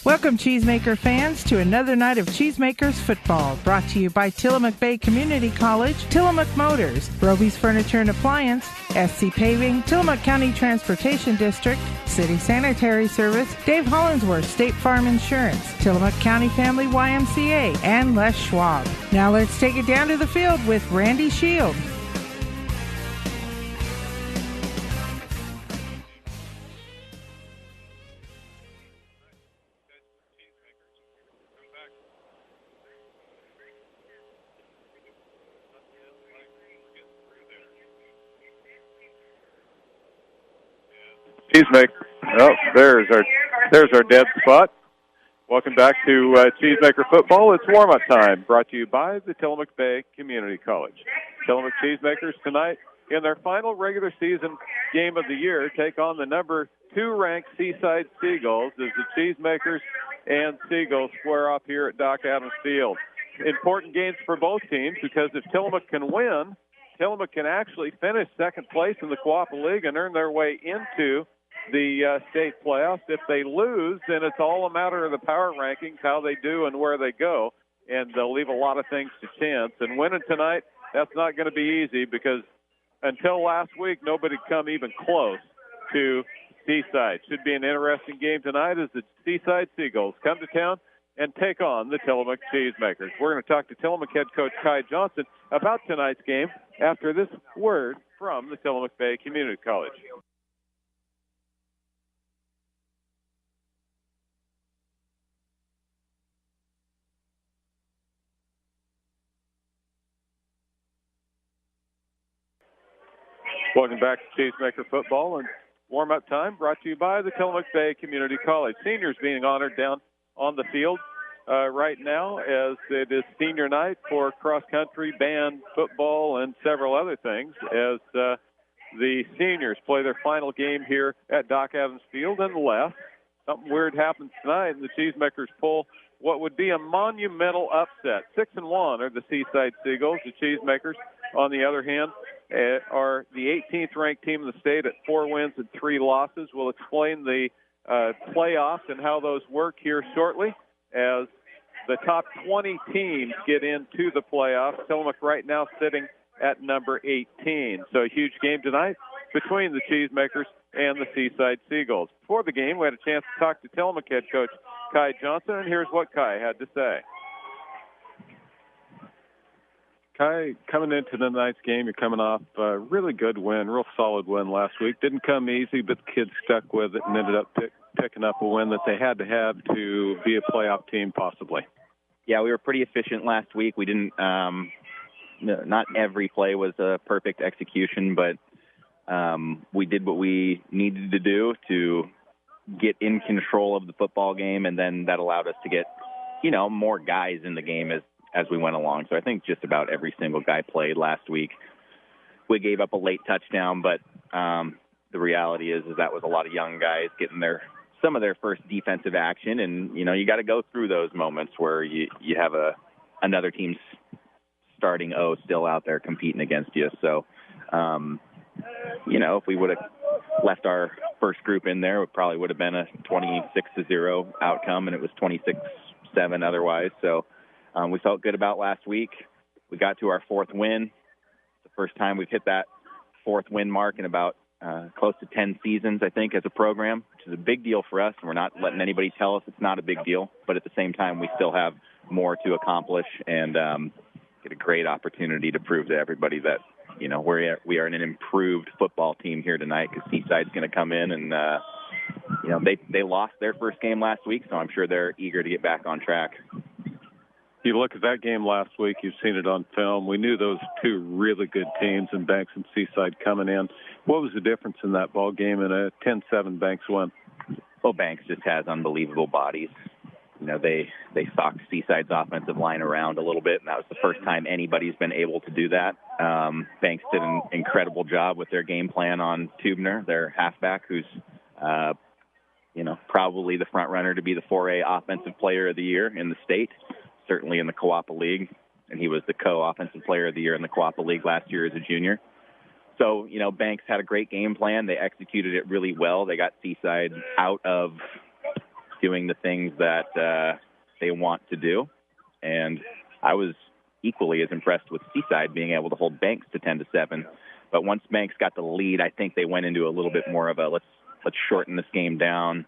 Welcome, Cheesemaker fans, to another night of Cheesemakers football, brought to you by Tillamook Bay Community College, Tillamook Motors, Roby's Furniture and Appliance, SC Paving, Tillamook County Transportation District, City Sanitary Service, Dave Hollinsworth State Farm Insurance, Tillamook County Family YMCA, and Les Schwab. Now let's take it down to the field with Randy Shield. Cheesemaker. Oh, there's our dead spot. Welcome back to Cheesemaker football. It's warm-up time, brought to you by the Tillamook Bay Community College. Tillamook Cheesemakers tonight in their final regular season game of the year take on the number 2 ranked Seaside Seagulls as the Cheesemakers and Seagulls square off here at Doc Adams Field. Important games for both teams because if Tillamook can win, Tillamook can actually finish second place in the Coapa League and earn their way into the state playoffs. If they lose, then it's all a matter of the power rankings, how they do and where they go, and they'll leave a lot of things to chance. And winning tonight, that's not going to be easy because until last week, nobody come even close to Seaside. Should be an interesting game tonight as the Seaside Seagulls come to town and take on the Tillamook Cheesemakers. We're going to talk to Tillamook head coach Kai Johnson about tonight's game after this word from the Tillamook Bay Community College. Welcome back to Cheesemaker football and warm-up time brought to you by the Tillamook Bay Community College. Seniors being honored down on the field right now as it is senior night for cross-country, band, football, and several other things as the seniors play their final game here at Doc Adams Field. Unless something weird happens tonight and the Cheesemakers pull what would be a monumental upset. 6-1 are the Seaside Seagulls. The Cheesemakers, on the other hand, are the 18th ranked team in the state at 4 wins and 3 losses. We'll explain the playoffs and how those work here shortly as the top 20 teams get into the playoffs. Tillamook right now sitting at number 18. So a huge game tonight between the Cheesemakers and the Seaside Seagulls. Before the game, we had a chance to talk to Tillamook head coach Kai Johnson, and here's what Kai had to say. Kai, coming into tonight's game, you're coming off a really good win, real solid win last week. Didn't come easy, but the kids stuck with it and ended up picking up a win that they had to have to be a playoff team possibly. Yeah, we were pretty efficient last week. We didn't not every play was a perfect execution, but we did what we needed to do to get in control of the football game, and then that allowed us to get, more guys in the game as we went along. So I think just about every single guy played last week. We gave up a late touchdown, but the reality is that was a lot of young guys getting some of their first defensive action, and you got to go through those moments where you have another team's starting still out there competing against you. So if we would have left our first group in there, it probably would have been a 26-0 outcome, and it was 26-7 otherwise. So we felt good about last week. We got to our 4th win. It's the first time we've hit that 4th win mark in about close to 10 seasons, I think, as a program, which is a big deal for us. And we're not letting anybody tell us it's not a big deal. But at the same time, we still have more to accomplish and get a great opportunity to prove to everybody that, we are an improved football team here tonight because Seaside's going to come in and, they lost their first game last week, so I'm sure they're eager to get back on track. You look at that game last week, you've seen it on film. We knew those 2 really good teams in Banks and Seaside coming in. What was the difference in that ball game in a 10-7 Banks win? Well, Banks just has unbelievable bodies. They socked Seaside's offensive line around a little bit, and that was the first time anybody's been able to do that. Banks did an incredible job with their game plan on Tubner, their halfback, who's, probably the front runner to be the 4A Offensive Player of the Year in the state, certainly in the Coapa League, and he was the co-Offensive Player of the Year in the Coapa League last year as a junior. So, Banks had a great game plan. They executed it really well. They got Seaside out of doing the things that they want to do. And I was equally as impressed with Seaside being able to hold Banks to 10-7. But once Banks got the lead, I think they went into a little bit more of a let's shorten this game down,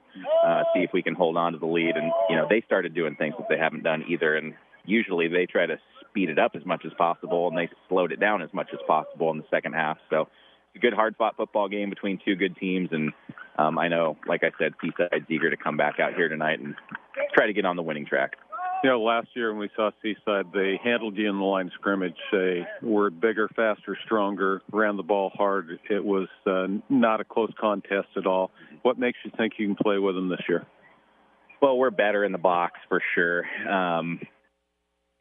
see if we can hold on to the lead. And, they started doing things that they haven't done either. And usually they try to speed it up as much as possible, and they slowed it down as much as possible in the second half. So it's a good, hard-fought football game between two good teams. And I know, like I said, Seaside's eager to come back out here tonight and try to get on the winning track. Last year when we saw Seaside, they handled you in the line of scrimmage. They were bigger, faster, stronger, ran the ball hard. It was not a close contest at all. What makes you think you can play with them this year? Well, we're better in the box for sure.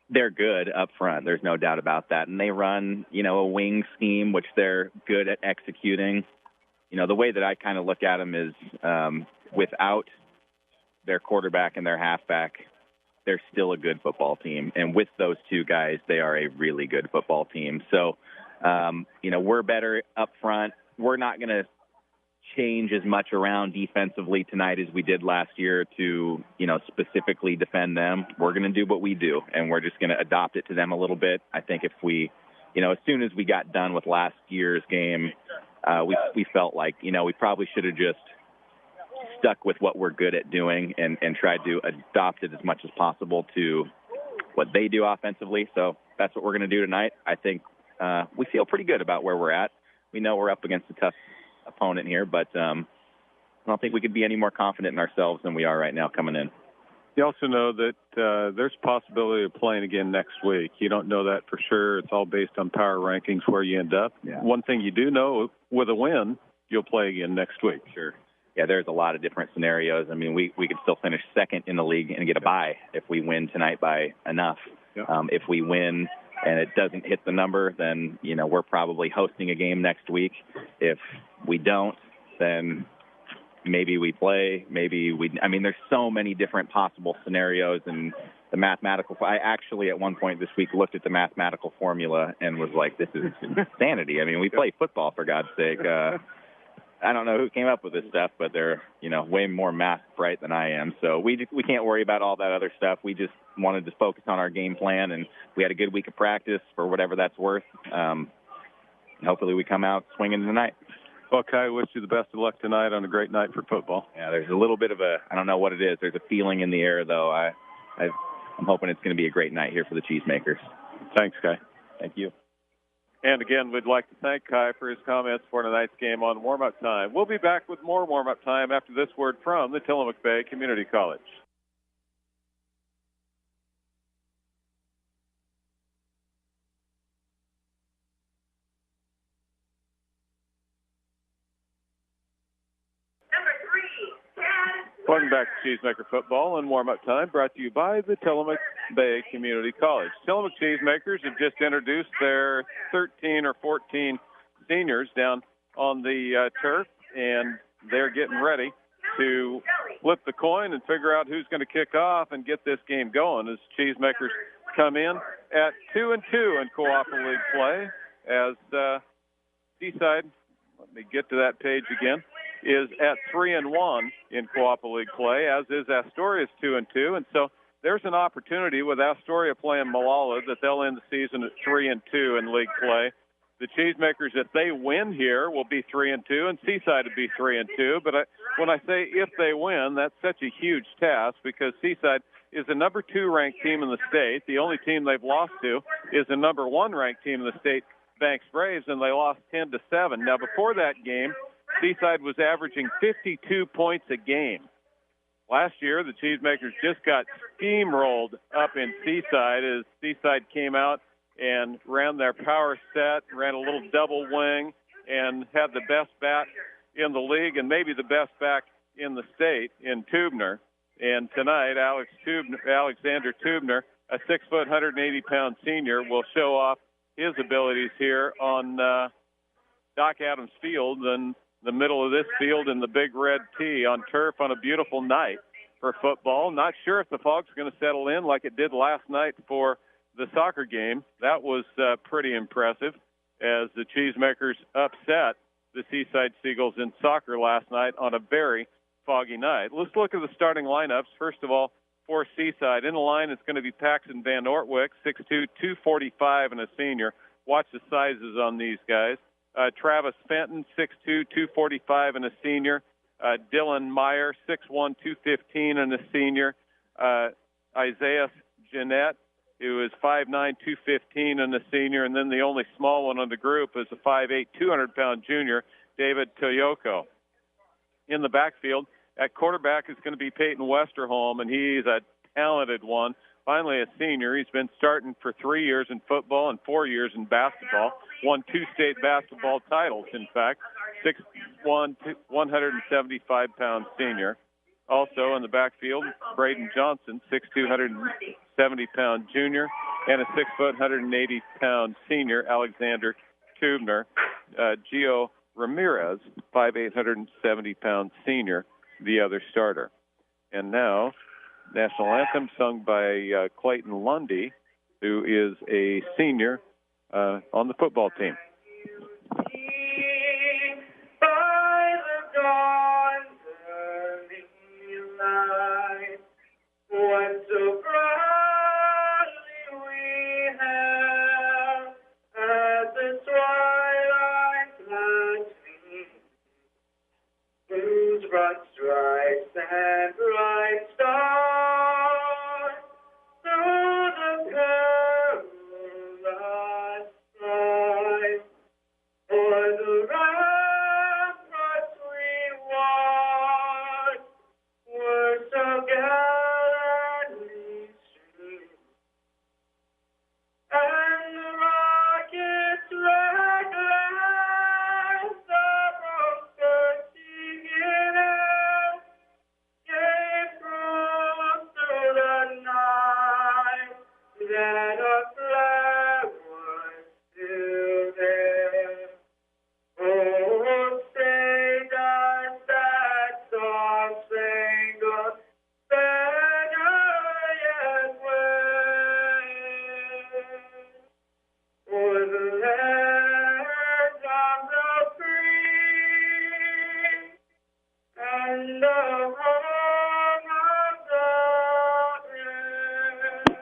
They're good up front. There's no doubt about that. And they run, a wing scheme, which they're good at executing. The way that I kind of look at them is without their quarterback and their halfback, they're still a good football team. And with those two guys, they are a really good football team. So, we're better up front. We're not going to change as much around defensively tonight as we did last year to, specifically defend them. We're going to do what we do, and we're just going to adopt it to them a little bit. I think if we, as soon as we got done with last year's game, we felt like, we probably should have just stuck with what we're good at doing and tried to adopt it as much as possible to what they do offensively. So that's what we're going to do tonight. I think we feel pretty good about where we're at. We know we're up against a tough opponent here, but I don't think we could be any more confident in ourselves than we are right now coming in. You also know that there's a possibility of playing again next week. You don't know that for sure. It's all based on power rankings where you end up. Yeah. One thing you do know, with a win, you'll play again next week. Sure. Yeah, there's a lot of different scenarios. I mean, we could still finish second in the league and get a bye if we win tonight by enough. Yep. If we win and it doesn't hit the number, then, we're probably hosting a game next week. If we don't, then maybe we play, there's so many different possible scenarios, and the mathematical, I actually at one point this week looked at the mathematical formula and was like, this is insanity. I mean, we play football, for God's sake. I don't know who came up with this stuff, but they're, way more math bright than I am. So we can't worry about all that other stuff. We just wanted to focus on our game plan, and we had a good week of practice for whatever that's worth. Hopefully we come out swinging tonight. Well, Kai, wish you the best of luck tonight on a great night for football. Yeah, there's a little bit of I don't know what it is. There's a feeling in the air, though. I'm hoping it's going to be a great night here for the Cheesemakers. Thanks, Kai. Thank you. And again, we'd like to thank Kai for his comments for tonight's game on warm-up time. We'll be back with more warm-up time after this word from the Tillamook Bay Community College. Welcome back to Cheesemaker Football and Warm-Up Time, brought to you by the Tillamook Bay Community College. Tillamook Cheesemakers have just introduced their 13 or 14 seniors down on the turf, and they're getting ready to flip the coin and figure out who's going to kick off and get this game going as Cheesemakers come in at 2-2 in Cooperative League play as Seaside, let me get to that page again, is at 3-1 in Cooperative League play, as is Astoria's 2-2. And so there's an opportunity with Astoria playing Malala that they'll end the season at 3-2 in league play. The Cheesemakers, if they win here, will be 3-2, and Seaside will be 3-2. But when I say if they win, that's such a huge task because Seaside is the number 2 ranked team in the state. The only team they've lost to is the number 1 ranked team in the state, Banks Braves, and they lost 10-7. Now, before that game, Seaside was averaging 52 points a game. Last year, the Cheesemakers just got steamrolled up in Seaside as Seaside came out and ran their power set, ran a little double wing, and had the best back in the league and maybe the best back in the state in Tubner. And tonight, Alexander Tubner, a 6-foot, 180-pound senior, will show off his abilities here on Doc Adams Field and the middle of this field in the big red tee on turf on a beautiful night for football. Not sure if the fog's going to settle in like it did last night for the soccer game. That was pretty impressive as the Cheesemakers upset the Seaside Seagulls in soccer last night on a very foggy night. Let's look at the starting lineups. First of all, for Seaside, in the line it's going to be Paxton Van Ortwick, 6'2", 245, and a senior. Watch the sizes on these guys. Travis Fenton, 6'2", 245, and a senior. Dylan Meyer, 6'1", 215, and a senior. Isaiah Jeanette, who is 5'9", 215, and a senior. And then the only small one on the group is a 5'8", 200-pound junior, David Toyoko. In the backfield, at quarterback is going to be Peyton Westerholm, and he's a talented one. Finally, a senior. He's been starting for 3 years in football and 4 years in basketball. Won 2 state basketball titles, in fact. 6'1", 175-pound senior. Also in the backfield, Braden Johnson, 6'2", 170-pound junior, and a 6', 180-pound senior, Alexander Tubner. Gio Ramirez, 5'8", 170-pound senior, the other starter. And now, national anthem sung by Clayton Lundy, who is a senior on the football team. By the dawn's early light, what so proudly we hailed as the twilight light gleams, whose broad stripes and bright stars through the perilous night, o'er the ramparts we watched, were so gallantly streamed, and the rocket's red glance above the singing air gave proof through the night that our flag was still there. Oh, say does that star-spangled banner yet wave o'er the land of the free and the home of the brave?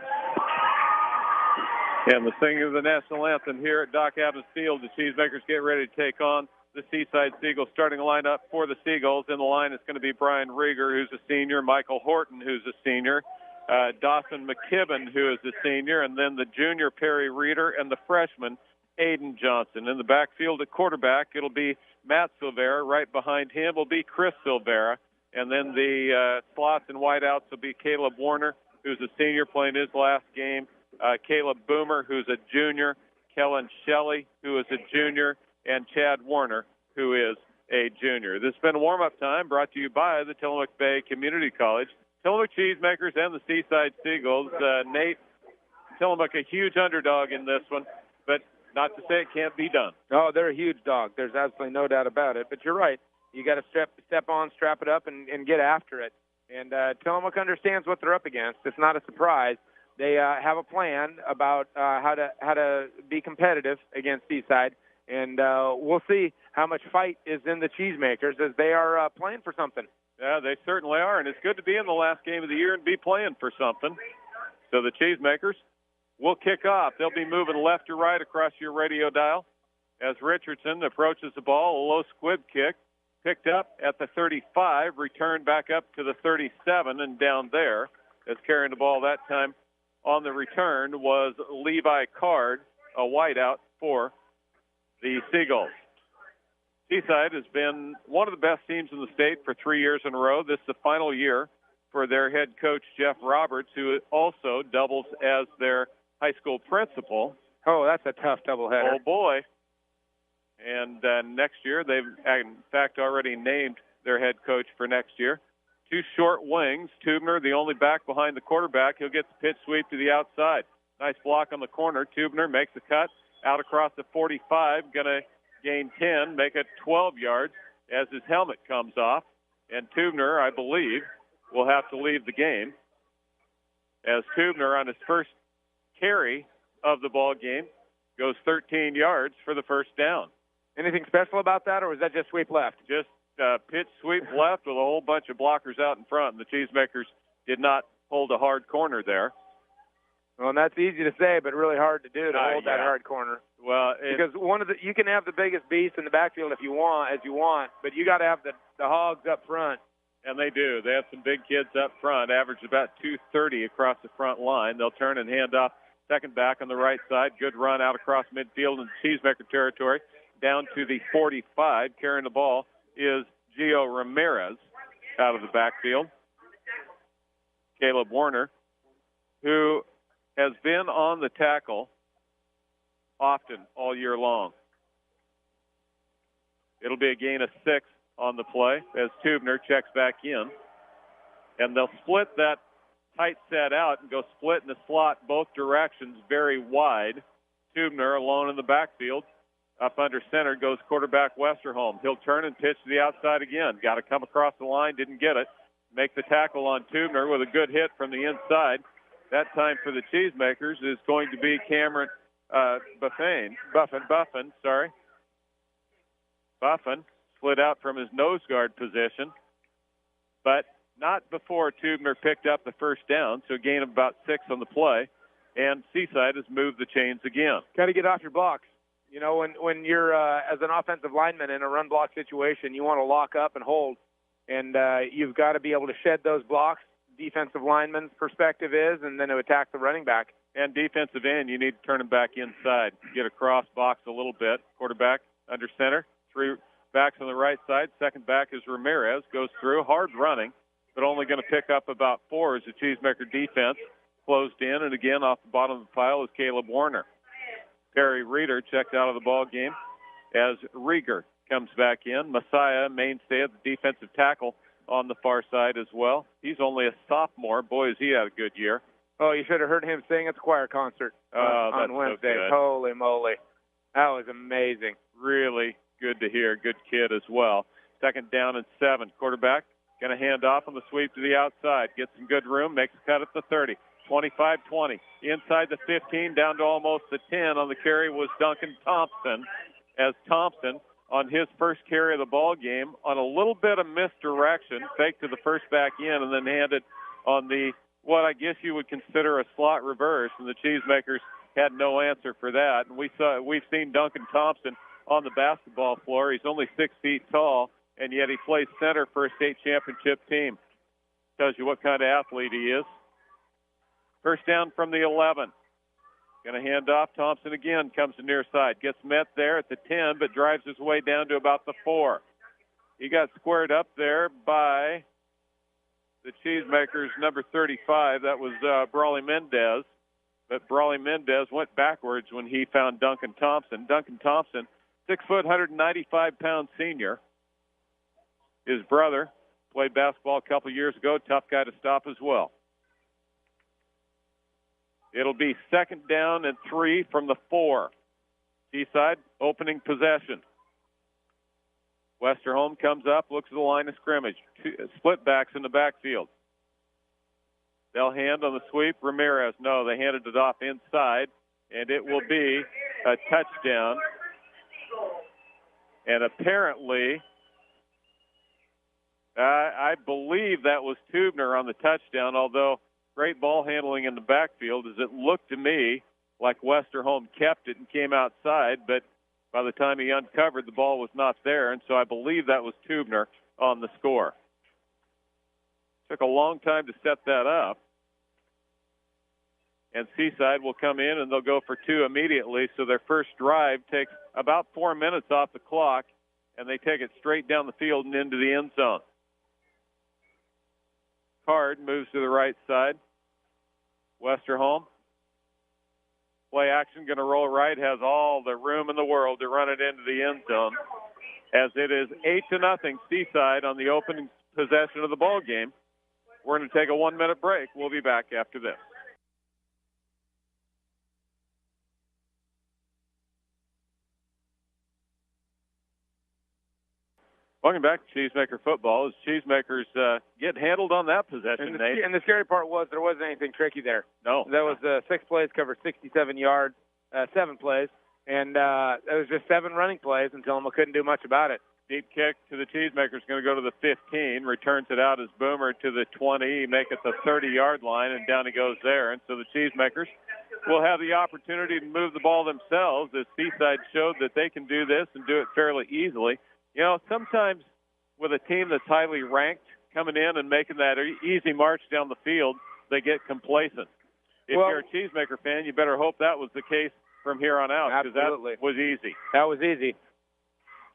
And the singing of the national anthem here at Doc Adams Field. The Cheesemakers get ready to take on the Seaside Seagulls. Starting lineup for the Seagulls. In the line is going to be Brian Rieger, who's a senior, Michael Horton, who's a senior, Dawson McKibben, who is a senior, and then the junior Perry Reeder and the freshman Aiden Johnson. In the backfield at quarterback, it'll be Matt Silvera. Right behind him will be Chris Silvera. And then the slots and wideouts will be Caleb Warner, who's a senior playing his last game, Caleb Boomer, who's a junior, Kellen Shelley, who is a junior, and Chad Warner, who is a junior. This has been warm-up time brought to you by the Tillamook Bay Community College, Tillamook Cheesemakers, and the Seaside Seagulls. Nate, Tillamook a huge underdog in this one, but not to say it can't be done. Oh, they're a huge dog. There's absolutely no doubt about it. But you're right. You got to step on, strap it up, and get after it. And Tillamook understands what they're up against. It's not a surprise. They have a plan about how to be competitive against Seaside, and we'll see how much fight is in the Cheesemakers as they are playing for something. Yeah, they certainly are, and it's good to be in the last game of the year and be playing for something. So the Cheesemakers will kick off. They'll be moving left to right across your radio dial as Richardson approaches the ball. A low squib kick picked up at the 35, returned back up to the 37 and down there. As carrying the ball that time on the return was Levi Card, a wideout for the Seagulls. Seaside has been one of the best teams in the state for 3 years in a row. This is the final year for their head coach, Jeff Roberts, who also doubles as their high school principal. Oh, that's a tough doubleheader. Oh, boy. And next year, they've, in fact, already named their head coach for next year. Two short wings. Tubner, the only back behind the quarterback. He'll get the pitch sweep to the outside. Nice block on the corner. Tubner makes a cut out across the 45. Going to gain 10, make it 12 yards as his helmet comes off. And Tubner, I believe, will have to leave the game as Tubner on his first carry of the ball game goes 13 yards for the first down. Anything special about that, or was that just sweep left? Just pitch sweep left with a whole bunch of blockers out in front, and the Cheesemakers did not hold a hard corner there. Well, and that's easy to say, but really hard to do, to hold that hard corner. Well, because you can have the biggest beast in the backfield if you want, but you got to have the hogs up front. And they do. They have some big kids up front, average about 230 across the front line. They'll turn and hand off second back on the right side. Good run out across midfield in Cheesemaker territory down to the 45. Carrying the ball is Gio Ramirez out of the backfield. Caleb Warner, who has been on the tackle often all year long. It'll be a gain of 6 on the play as Tubner checks back in. And they'll split that tight set out and go split in the slot both directions very wide. Tubner alone in the backfield. Up under center goes quarterback Westerholm. He'll turn and pitch to the outside again. Got to come across the line, didn't get it. Make the tackle on Tubner with a good hit from the inside. That time for the Cheesemakers is going to be Cameron Buffin, slid out from his nose guard position, but not before Tubner picked up the first down, so a gain of about 6 on the play, and Seaside has moved the chains again. Got to get off your blocks. You know, when you're as an offensive lineman in a run block situation, you want to lock up and hold, and you've got to be able to shed those blocks. Defensive lineman's perspective is, and then to attack the running back. And defensive end, you need to turn him back inside, get across box a little bit. Quarterback under center, 3 backs on the right side. Second back is Ramirez, goes through, hard running, but only going to pick up about 4 as the Cheesemaker defense closed in. And again, off the bottom of the pile is Caleb Warner. Perry Reeder checked out of the ball game as Rieger comes back in. Messiah, mainstay at the defensive tackle on the far side as well. He's only a sophomore. Boy, has he had a good year. Oh, you should have heard him sing at the choir concert on Wednesday. So holy moly. That was amazing. Really good to hear. Good kid as well. Second down and 7. Quarterback going to hand off on the sweep to the outside. Gets some good room. Makes a cut at the 30. 25-20. Inside the 15, down to almost the 10. On the carry was Duncan Thompson, as Thompson, on his first carry of the ball game, on a little bit of misdirection, faked to the first back in, and then handed on the, what I guess you would consider a slot reverse, and the Cheesemakers had no answer for that. And we've seen Duncan Thompson on the basketball floor. He's only 6 feet tall, and yet he plays center for a state championship team. Tells you what kind of athlete he is. First down from the 11. Going to hand off. Thompson again comes to near side. Gets met there at the 10, but drives his way down to about the 4. He got squared up there by the Cheesemakers, number 35. That was Brawley Mendez. But Brawley Mendez went backwards when he found Duncan Thompson. Duncan Thompson, 6 foot, 195-pound senior. His brother played basketball a couple years ago. Tough guy to stop as well. It'll be second down and 3 from the 4. Seaside opening possession. Westerholm comes up, looks at the line of scrimmage. 2 split backs in the backfield. They'll hand on the sweep. Ramirez, no, they handed it off inside, and it will be a touchdown. And apparently, I believe that was Tubner on the touchdown, although great ball handling in the backfield, as it looked to me like Westerholm kept it and came outside, but by the time he uncovered, the ball was not there, and so I believe that was Tubner on the score. Took a long time to set that up, and Seaside will come in, and they'll go for 2 immediately, so their first drive takes about 4 minutes off the clock, and they take it straight down the field and into the end zone. Card moves to the right side. Westerholm, play action, going to roll right, has all the room in the world to run it into the end zone, as it is 8-0 Seaside on the opening possession of the ball game. We're going to take a 1-minute break. We'll be back after this. Welcome back to Cheesemaker football. As Cheesemakers get handled on that possession, Nate. And the scary part was there wasn't anything tricky there. No. That was 6 plays, covered 67 yards, 7 plays, and it was just 7 running plays, and Tillamook couldn't do much about it. Deep kick to the Cheesemakers, going to go to the 15. Returns it out as Boomer to the 20. He make it the 30-yard line, and down he goes there. And so the Cheesemakers will have the opportunity to move the ball themselves, as Seaside showed that they can do this and do it fairly easily. You know, sometimes with a team that's highly ranked coming in and making that easy march down the field, they get complacent. If you're a Cheesemaker fan, you better hope that was the case from here on out, because that was easy. That was easy.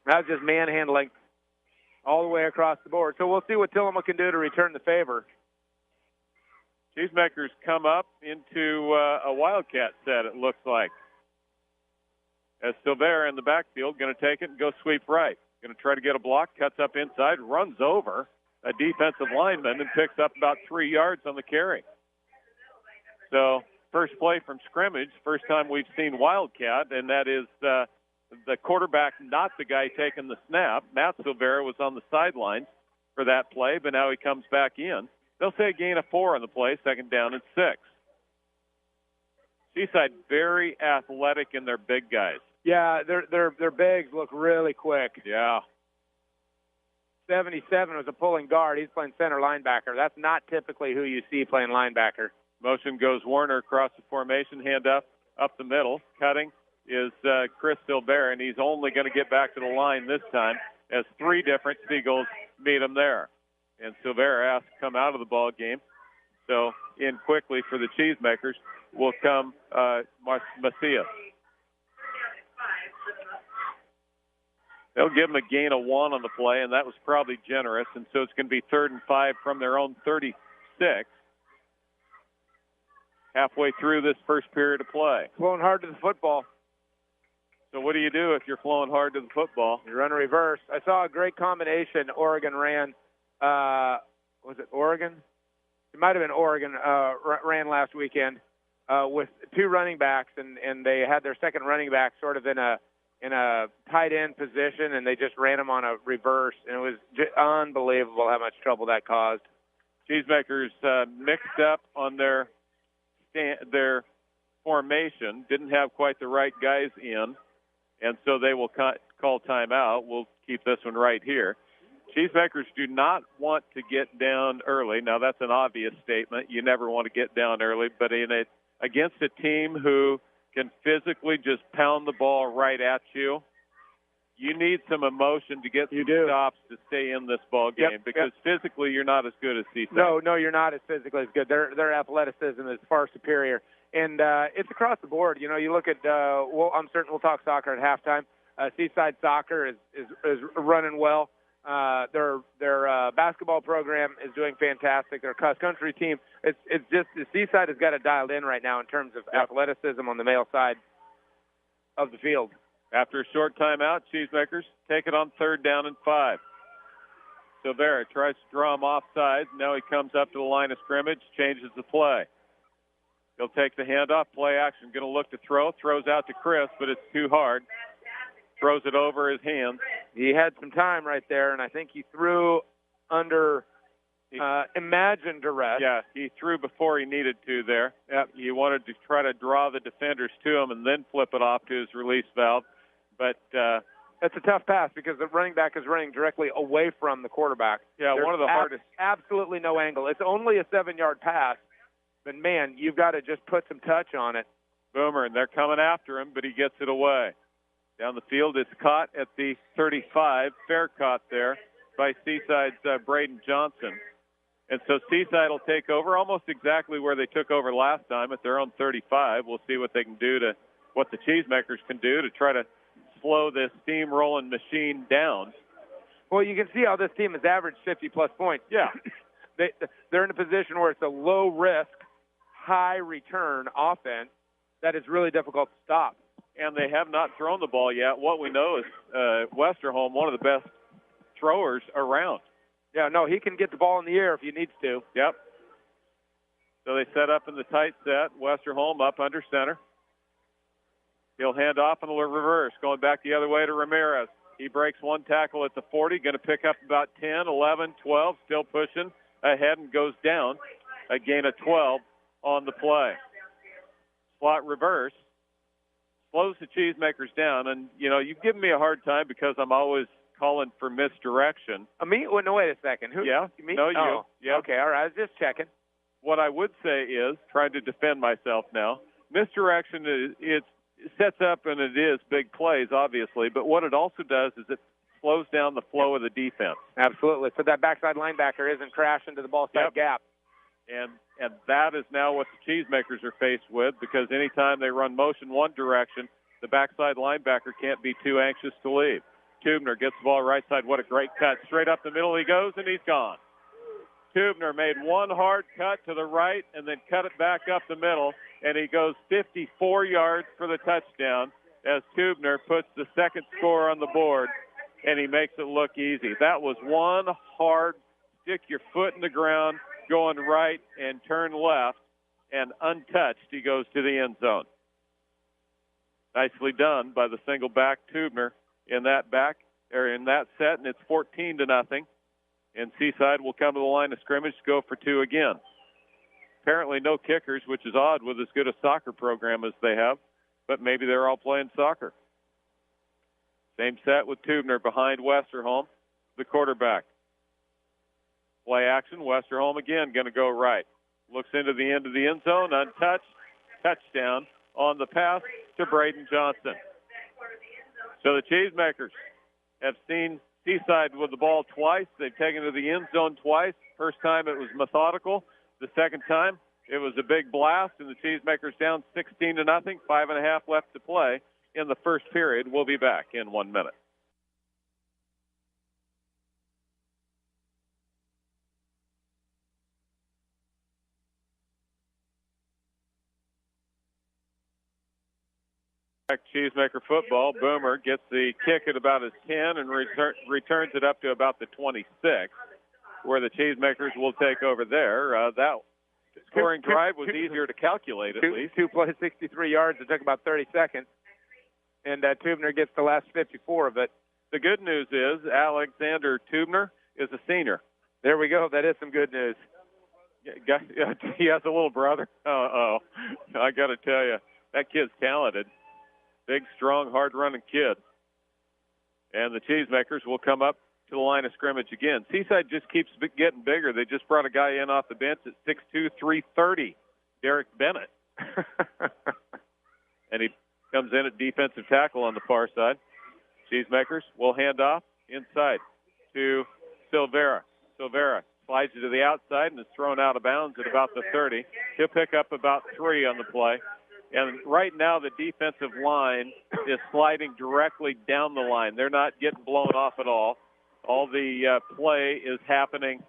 That was just manhandling all the way across the board. So we'll see what Tillamook can do to return the favor. Cheesemakers come up into a Wildcat set, it looks like. As Silvera in the backfield, going to take it and go sweep right. Going to try to get a block, cuts up inside, runs over a defensive lineman, and picks up about 3 yards on the carry. So first play from scrimmage, first time we've seen Wildcat, and that is the quarterback, not the guy taking the snap. Matt Silvera was on the sidelines for that play, but now he comes back in. They'll say a gain of 4 on the play, second down and 6. Seaside very athletic in their big guys. Yeah, their bigs look really quick. Yeah. 77 was a pulling guard. He's playing center linebacker. That's not typically who you see playing linebacker. Motion goes Warner across the formation, hand up the middle. Cutting is Chris Silvera, and he's only going to get back to the line this time as 3 different Seagulls meet him there. And Silvera asked to come out of the ball game. So in quickly for the Cheesemakers will come Macias. They'll give them a gain of 1 on the play, and that was probably generous. And so it's going to be 3rd and 5 from their own 36. Halfway through this first period of play. Flowing hard to the football. So what do you do if you're flowing hard to the football? You run a reverse. I saw a great combination Oregon ran. Was it Oregon? It might have been Oregon ran last weekend with 2 running backs, and they had their second running back sort of in a tight end position, and they just ran him on a reverse, and it was just unbelievable how much trouble that caused. Cheesemakers mixed up on their formation, didn't have quite the right guys in, and so they will call timeout. We'll keep this one right here. Cheesemakers do not want to get down early. Now, that's an obvious statement. You never want to get down early, but against a team who can physically just pound the ball right at you, you need some emotion to get some stops to stay in this ball game, because physically you're not as good as Seaside. No, you're not as physically as good. Their athleticism is far superior, and it's across the board. You know, you look at. I'm certain we'll talk soccer at halftime. Seaside soccer is running well. Their basketball program is doing fantastic. Their cross country team. It's just the Seaside has got it dialed in right now in terms of athleticism on the male side of the field. After a short timeout, Cheesemakers take it on 3rd down and 5. Silvera tries to draw him offside. Now he comes up to the line of scrimmage, changes the play. He'll take the handoff, play action, going to look to throw. Throws out to Chris, but it's too hard. Throws it over his hands. He had some time right there, and I think he threw under imagined duress. Yeah, he threw before he needed to there. Yep. He wanted to try to draw the defenders to him and then flip it off to his release valve. But that's a tough pass because the running back is running directly away from the quarterback. Yeah, There's one of the hardest. Absolutely no angle. It's only a 7-yard pass, but, man, you've got to just put some touch on it. Boomer, and they're coming after him, but he gets it away. Down the field, it's caught at the 35. Fair caught there by Seaside's Braden Johnson. And so Seaside will take over almost exactly where they took over last time at their own 35. We'll see what they can do what the Cheesemakers can do to try to slow this steamrolling machine down. Well, you can see how this team has averaged 50-plus points. Yeah. They're in a position where it's a low-risk, high-return offense that is really difficult to stop. And they have not thrown the ball yet. What we know is Westerholm, one of the best throwers around. Yeah, no, he can get the ball in the air if he needs to. Yep. So they set up in the tight set. Westerholm up under center. He'll hand off in the reverse, going back the other way to Ramirez. He breaks one tackle at the 40, going to pick up about 10, 11, 12, still pushing ahead and goes down. A gain of 12 on the play. Slot reverse. Slows the Cheesemakers down. And, you know, you've given me a hard time because I'm always calling for misdirection. Me? Well, no, wait a second. Who? Yeah. Me? No, you. Oh, Yeah. okay, all right. I was just checking. What I would say is, trying to defend myself now, misdirection it sets up, and it is big plays, obviously, but what it also does is it slows down the flow of the defense. Absolutely. So that backside linebacker isn't crashing to the ball side gap. And that is now what the Cheesemakers are faced with, because anytime they run motion one direction, the backside linebacker can't be too anxious to leave. Tubner gets the ball right side. What a great cut. Straight up the middle he goes, and he's gone. Tubner made one hard cut to the right and then cut it back up the middle, and he goes 54 yards for the touchdown as Tubner puts the second score on the board, and he makes it look easy. That was one hard stick your foot in the ground, going right and turn left, and untouched he goes to the end zone. Nicely done by the single back Tubner in that set, and it's 14-0. And Seaside will come to the line of scrimmage to go for two again. Apparently no kickers, which is odd with as good a soccer program as they have, but maybe they're all playing soccer. Same set with Tubner behind Westerholm, the quarterback. Play action, Westerholm again going to go right. Looks into the end of the end zone, untouched, touchdown on the pass to Braden Johnson. So the Cheesemakers have seen Seaside with the ball twice. They've taken to the end zone twice. First time it was methodical. The second time it was a big blast, and the Cheesemakers down 16-0. 5.5 left to play in the first period. We'll be back in 1 minute. Cheesemaker football. Boomer gets the kick at about his 10 and returns it up to about the 26, where the Cheesemakers will take over there. That scoring drive was easier to calculate, at least. 2 plays, 63 yards. It took about 30 seconds. And Tubner gets the last 54 of it. The good news is Alexander Tubner is a senior. There we go. That is some good news. He has a little brother. I got to tell you, that kid's talented. Big, strong, hard-running kid. And the Cheesemakers will come up to the line of scrimmage again. Seaside just keeps getting bigger. They just brought a guy in off the bench at 6'2", 330, Derek Bennett. And he comes in at defensive tackle on the far side. Cheesemakers will hand off inside to Silvera. Silvera slides it to the outside and is thrown out of bounds at about the 30. He'll pick up about 3 on the play. And right now the defensive line is sliding directly down the line. They're not getting blown off at all. All the play is happening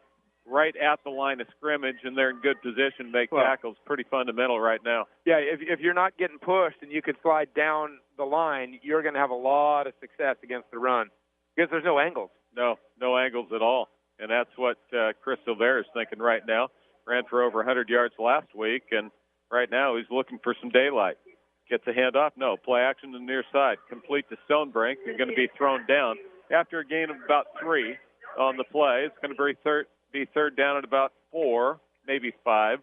right at the line of scrimmage, and they're in good position to make tackles. Pretty fundamental right now. Yeah, if you're not getting pushed and you could slide down the line, you're going to have a lot of success against the run because there's no angles. No angles at all. And that's what Chris Silvera is thinking right now. Ran for over 100 yards last week, and right now he's looking for some daylight. Gets a handoff. No. Play action to the near side. Complete to Stonebrink. He's going to be thrown down. After a gain of about 3 on the play, it's going to be third down at about 4, maybe 5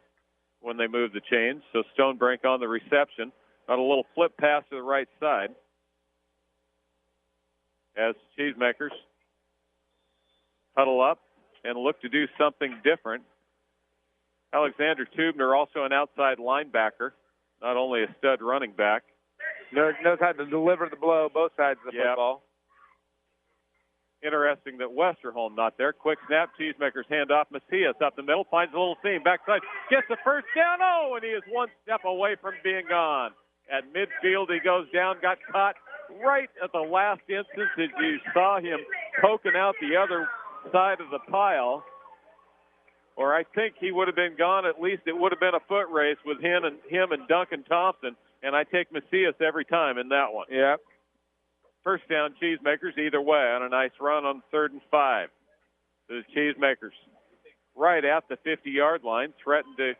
when they move the chains. So Stonebrink on the reception on a little flip pass to the right side as Cheesemakers huddle up and look to do something different. Alexander Tubner, also an outside linebacker, not only a stud running back. Knows how to deliver the blow both sides of the football. Interesting that Westerholm not there. Quick snap, Cheesemakers hand off. Macias up the middle, finds a little seam, backside, gets the first down. Oh, and he is one step away from being gone. At midfield, he goes down, got caught right at the last instance as you saw him poking out the other side of the pile. Or I think he would have been gone. At least it would have been a foot race with him and Duncan Thompson. And I take Macias every time in that one. Yeah. First down, Cheesemakers either way on a nice run on 3rd and 5. The Cheesemakers right at the 50-yard line threatened to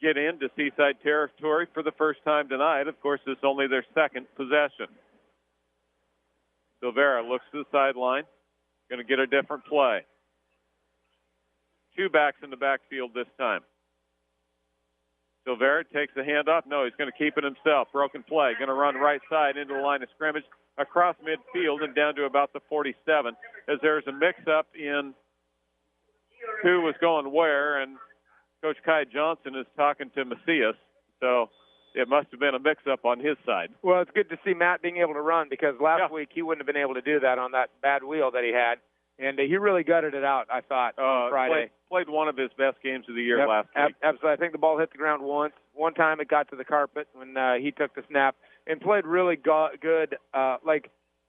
get into Seaside territory for the first time tonight. Of course, it's only their second possession. Silvera looks to the sideline. Going to get a different play. 2 backs in the backfield this time. Silvera takes the handoff. No, he's going to keep it himself. Broken play. Going to run right side into the line of scrimmage. across midfield and down to about the 47, as there's a mix-up in who was going where, and Coach Kai Johnson is talking to Macias, so it must have been a mix-up on his side. Well, it's good to see Matt being able to run, because last week he wouldn't have been able to do that on that bad wheel that he had. And he really gutted it out, I thought, on Friday. Played one of his best games of the year last week. Absolutely. I think the ball hit the ground once. One time it got to the carpet when he took the snap, and played really good,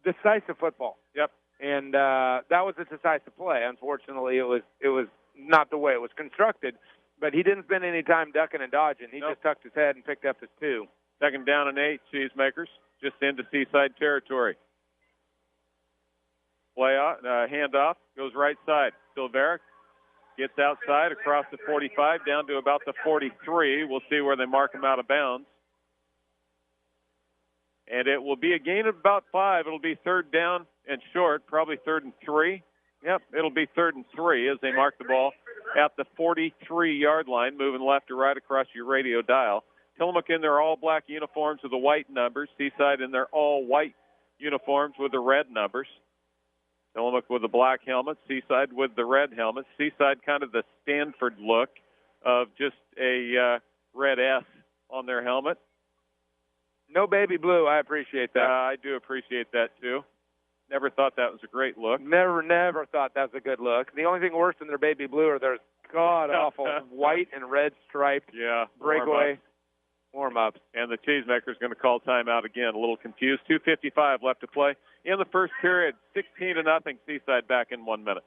decisive football. Yep. And that was a decisive play. Unfortunately, it was not the way it was constructed, but he didn't spend any time ducking and dodging. He just tucked his head and picked up his 2. 2nd down and 8, Cheesemakers, just into Seaside territory. Handoff, goes right side. Silvera gets outside across the 45 down to about the 43. We'll see where they mark him out of bounds. And it will be a gain of about 5. It'll be 3rd down and short, probably 3rd and 3. Yep, it'll be 3rd and 3 as they mark the ball at the 43-yard line, moving left to right across your radio dial. Tillamook in their all-black uniforms with the white numbers. Seaside in their all-white uniforms with the red numbers. Tillamook with the black helmet, Seaside with the red helmet. Seaside kind of the Stanford look of just a red S on their helmet. No baby blue. I appreciate that. I do appreciate that, too. Never thought that was a great look. Never thought that was a good look. The only thing worse than their baby blue are their god-awful white and red striped breakaway warm-ups. And the Cheesemaker is going to call timeout again. A little confused. 2:55 left to play in the first period. 16-0. Seaside back in 1 minute.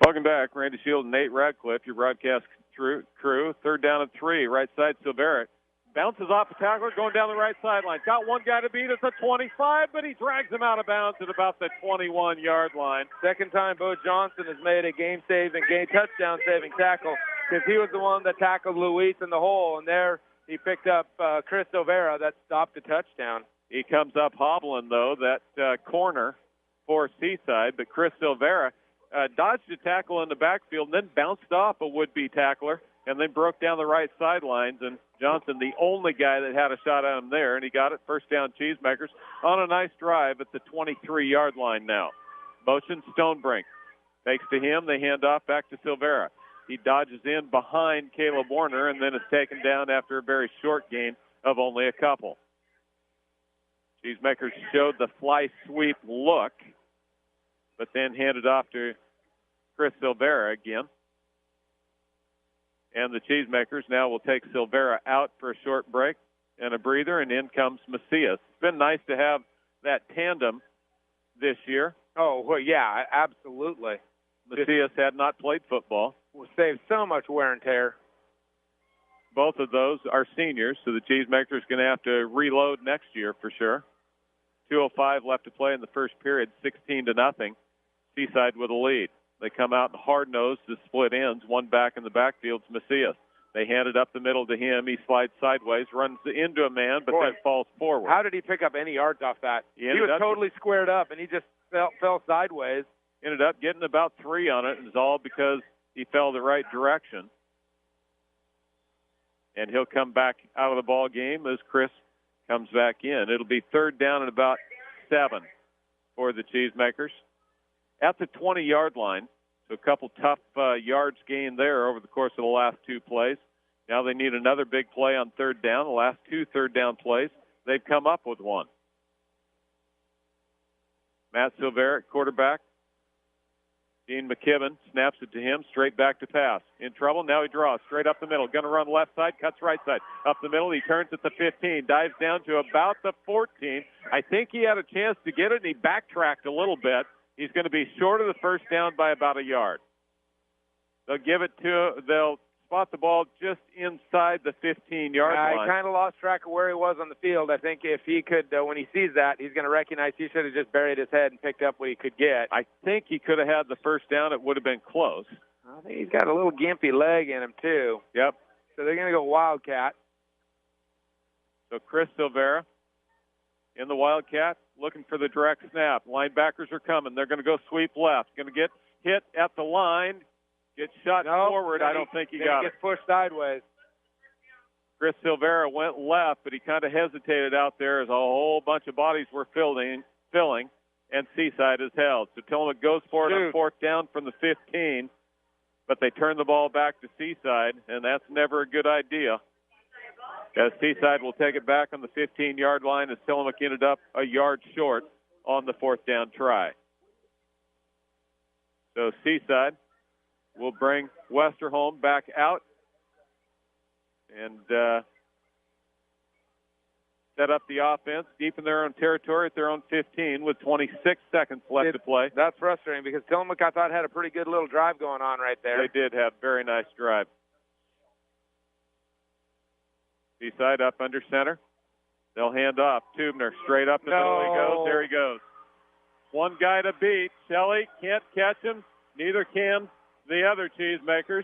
Welcome back. Randy Shield and Nate Radcliffe, your broadcast crew. 3rd down and 3, right side, Silvera. Bounces off the tackler, going down the right sideline. Got one guy to beat at the 25, but he drags him out of bounds at about the 21-yard line. Second time Bo Johnson has made a touchdown-saving tackle, because he was the one that tackled Luis in the hole, and there he picked up Chris Silvera that stopped the touchdown. He comes up hobbling, though, that corner for Seaside, but Chris Silvera dodged a tackle in the backfield and then bounced off a would-be tackler and then broke down the right sidelines. And Johnson, the only guy that had a shot at him there, and he got it. First down, Cheesemakers on a nice drive at the 23-yard line now. Motion, Stonebrink. Takes to him. They hand off back to Silvera. He dodges in behind Caleb Warner and then is taken down after a very short gain of only a couple. Cheesemakers showed the fly sweep look, but then handed off to Chris Silvera again. And the Cheesemakers now will take Silvera out for a short break and a breather, and in comes Macias. It's been nice to have that tandem this year. Oh, well, yeah, absolutely. Macias had not played football. Will save so much wear and tear. Both of those are seniors, so the Cheesemakers going to have to reload next year for sure. 2:05 left to play in the first period, 16-0. Seaside with a lead. They come out hard-nosed to split ends. One back in the backfield's Macias. They hand it up the middle to him. He slides sideways, runs into a man, but then falls forward. How did he pick up any yards off that? He was totally squared up, and he just fell sideways. Ended up getting about 3 on it, and it's all because he fell the right direction. And he'll come back out of the ball game as Chris comes back in. It'll be 3rd down and about 7 for the Cheesemakers at the 20-yard line. So a couple tough yards gained there over the course of the last 2 plays. Now they need another big play on 3rd down. The last 2 third-down plays, they've come up with one. Matt Silvera, quarterback. Dean McKibben snaps it to him, straight back to pass. In trouble, now he draws, straight up the middle. Going to run left side, cuts right side. Up the middle, he turns at the 15, dives down to about the 14. I think he had a chance to get it, and he backtracked a little bit. He's going to be short of the first down by about a yard. They'll spot the ball just inside the 15-yard line. I kind of lost track of where he was on the field. I think if he could, when he sees that, he's going to recognize he should have just buried his head and picked up what he could get. I think he could have had the first down. It would have been close. I think he's got a little gimpy leg in him, too. Yep. So they're going to go Wildcat. So Chris Silvera in the Wildcat, looking for the direct snap. Linebackers are coming. They're going to go sweep left. Going to get hit at the line. Get shot forward. I don't think he got it. Gets pushed sideways. Chris Silvera went left, but he kind of hesitated out there as a whole bunch of bodies were filling, and Seaside is held. So Tillamook goes for it on fourth down from the 15, but they turn the ball back to Seaside, and that's never a good idea. As Seaside will take it back on the 15-yard line as Tillamook ended up a yard short on the fourth down try. So Seaside will bring Westerholm back out and set up the offense deep in their own territory at their own 15 with 26 seconds left to play. That's frustrating because Tillamook, I thought, had a pretty good little drive going on right there. They did have a very nice drive. Seaside up under center. They'll hand off. Tubner straight up the middle he goes. There he goes. One guy to beat. Shelley can't catch him. Neither can the other Cheesemakers.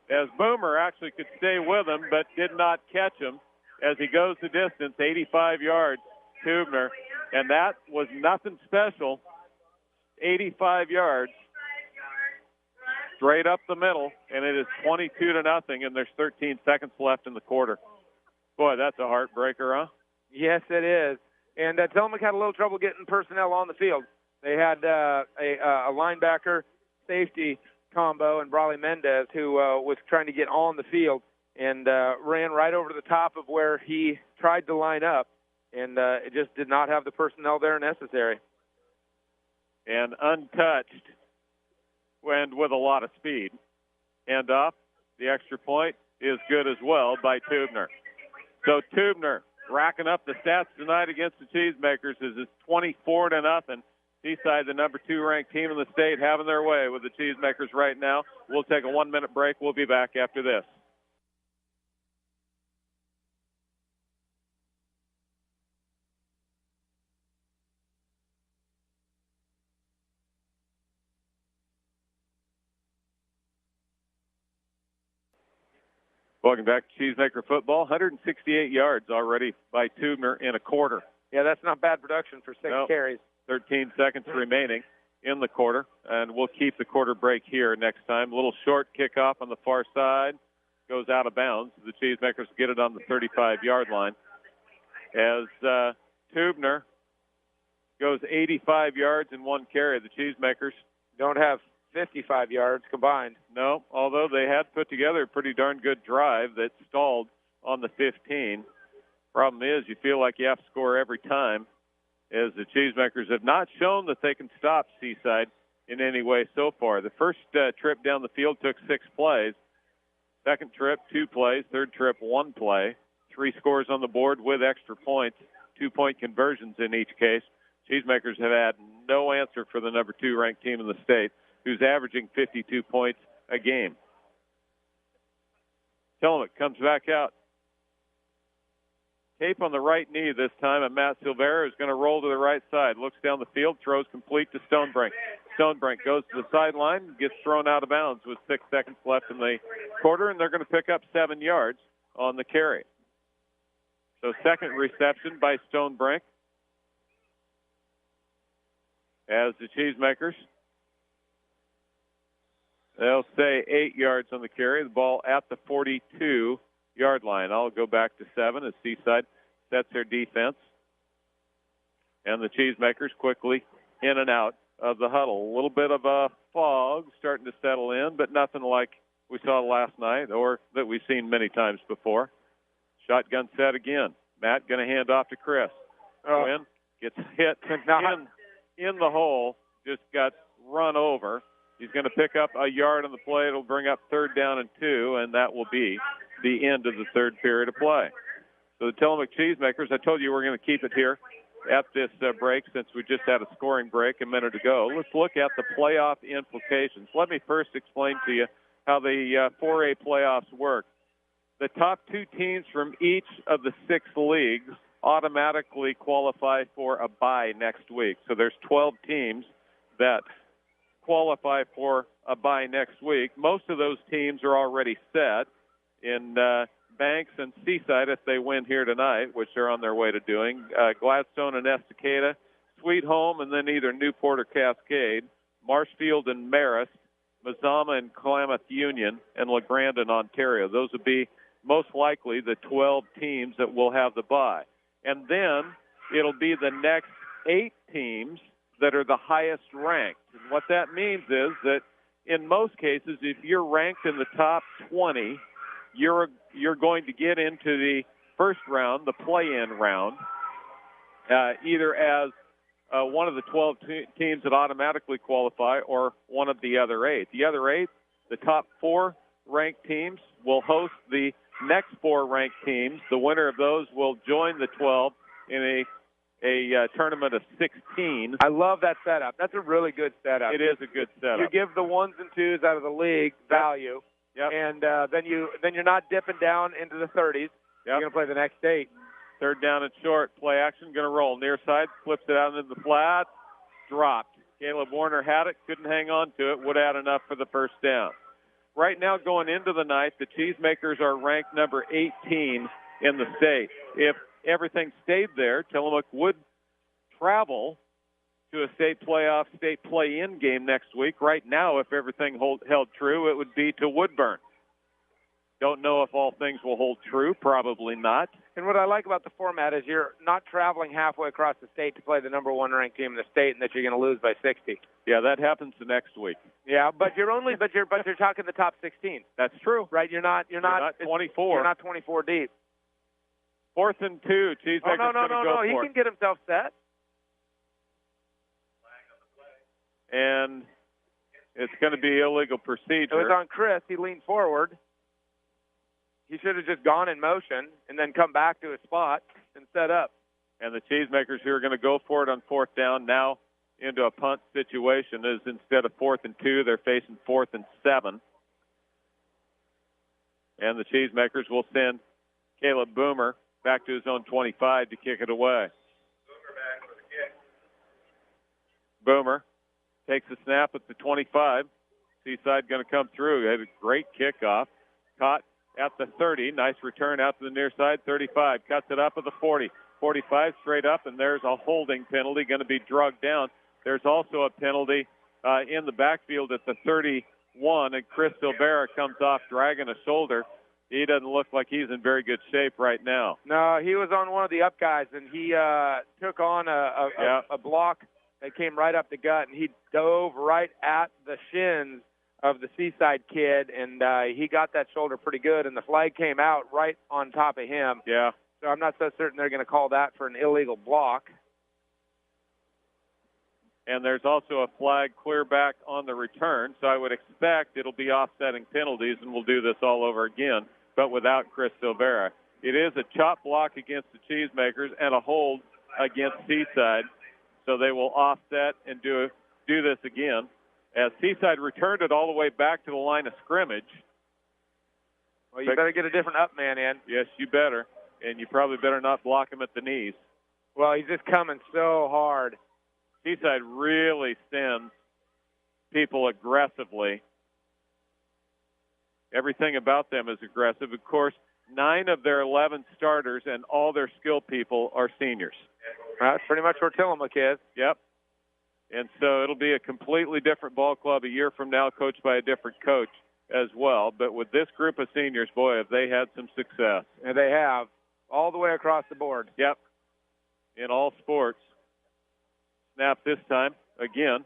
As Boomer actually could stay with him but did not catch him as he goes the distance, 85 yards, Tubner. And that was nothing special. 85 yards. Straight up the middle, and it is 22-0, and there's 13 seconds left in the quarter. Boy, that's a heartbreaker, huh? Yes, it is. And Tillamook had a little trouble getting personnel on the field. They had a linebacker safety combo and Brawley Mendez who was trying to get on the field and ran right over the top of where he tried to line up, and it just did not have the personnel there necessary. And untouched, and with a lot of speed. And up, the extra point is good as well by Tubner. So Tubner racking up the stats tonight against the Cheesemakers is 24-0. Seaside, the number 2 ranked team in the state, having their way with the Cheesemakers right now. We'll take a 1-minute break. We'll be back after this. Welcome back to Cheesemaker football. 168 yards already by Tubner in a quarter. Yeah, that's not bad production for 6 carries. 13 seconds remaining in the quarter, and we'll keep the quarter break here next time. A little short kickoff on the far side. Goes out of bounds. The Cheesemakers get it on the 35-yard line. As Tubner goes 85 yards in one carry, the Cheesemakers don't have 55 yards combined. No, although they had put together a pretty darn good drive that stalled on the 15. Problem is, you feel like you have to score every time, as the Cheesemakers have not shown that they can stop Seaside in any way so far. The first trip down the field took 6 plays. Second trip, 2 plays. Third trip, 1 play. 3 scores on the board with extra points, 2-point conversions in each case. Cheesemakers have had no answer for the number 2 ranked team in the state, who's averaging 52 points a game. Tillamook comes back out. Tape on the right knee this time, and Matt Silvera is going to roll to the right side. Looks down the field, throws complete to Stonebrink. Stonebrink goes to the sideline, gets thrown out of bounds with 6 seconds left in the quarter, and they're going to pick up 7 yards on the carry. So second reception by Stonebrink. As the Cheesemakers, they'll say 8 yards on the carry. The ball at the 42-yard line. I'll go back to 7 as Seaside sets their defense. And the Cheesemakers quickly in and out of the huddle. A little bit of a fog starting to settle in, but nothing like we saw last night or that we've seen many times before. Shotgun set again. Matt going to hand off to Chris. Quinn gets hit in the hole, just got run over. He's going to pick up a yard on the play. It'll bring up 3rd down and 2, and that will be the end of the third period of play. So the Tillamook Cheesemakers, I told you we're going to keep it here at this break since we just had a scoring break a minute ago. Let's look at the playoff implications. Let me first explain to you how the 4A playoffs work. The top 2 teams from each of the 6 leagues automatically qualify for a bye next week. So there's 12 teams that qualify for a bye next week. Most of those teams are already set in Banks and Seaside if they win here tonight, which they're on their way to doing. Gladstone and Estacada, Sweet Home, and then either Newport or Cascade, Marshfield and Marist, Mazama and Klamath Union, and LeGrand and Ontario. Those would be most likely the 12 teams that will have the bye. And then it'll be the next 8 teams that are the highest ranked. And what that means is that in most cases, if you're ranked in the top 20, you're going to get into the first round, the play-in round, either as one of the 12 teams that automatically qualify or one of the other 8. The other 8, the top 4 ranked teams, will host the next 4 ranked teams. The winner of those will join the 12 in a tournament of 16. I love that setup. That's a really good setup. It is a good setup. You give the 1s and 2s out of the league value, and then you're not dipping down into the 30s. You're going to play the next 8. Third down and short. Play action, going to roll. Near side, flips it out into the flat. Dropped. Caleb Warner had it, couldn't hang on to it, would add enough for the first down. Right now, going into the night, the Cheesemakers are ranked number 18 in the state. If everything stayed there, Tillamook would travel to a state playoff, state play-in game next week. Right now, if everything held true, it would be to Woodburn. Don't know if all things will hold true. Probably not. And what I like about the format is you're not traveling halfway across the state to play the number 1 ranked team in the state, and that you're going to lose by 60. Yeah, that happens the next week. Yeah, but you're talking the top 16. That's true. Right? You're not 24. You're not 24 deep. 4th and 2. Cheesemaker's no. He can get himself set. And it's going to be illegal procedure. It was on Chris. He leaned forward. He should have just gone in motion and then come back to his spot and set up. And the Cheesemakers who are going to go for it on 4th down now into a punt situation is instead of 4th and 2, they're facing 4th and 7. And the Cheesemakers will send Caleb Boomer back to his own 25 to kick it away. Boomer back with a kick. Boomer takes a snap at the 25. Seaside going to come through. He had a great kickoff. Caught at the 30. Nice return out to the near side. 35. Cuts it up at the 40. 45 straight up, and there's a holding penalty going to be drugged down. There's also a penalty in the backfield at the 31, and Chris Silvera comes off dragging a shoulder. He doesn't look like he's in very good shape right now. No, he was on one of the up guys, and he took on a block that came right up the gut, and he dove right at the shins of the Seaside kid, and he got that shoulder pretty good, and the flag came out right on top of him. Yeah. So I'm not so certain they're going to call that for an illegal block. And there's also a flag clear back on the return, so I would expect it'll be offsetting penalties, and we'll do this all over again, but without Chris Silvera. It is a chop block against the Cheesemakers and a hold against Seaside, so they will offset and do this again. As Seaside returned it all the way back to the line of scrimmage. Well, you better get a different up man in. Yes, you better. And you probably better not block him at the knees. Well, he's just coming so hard. Seaside really sends people aggressively. Everything about them is aggressive. Of course, 9 of their 11 starters and all their skill people are seniors. That's pretty much where Tillamook is. Yep. And so it'll be a completely different ball club a year from now, coached by a different coach as well. But with this group of seniors, boy, have they had some success. And they have, all the way across the board. Yep. In all sports. Snap this time, again.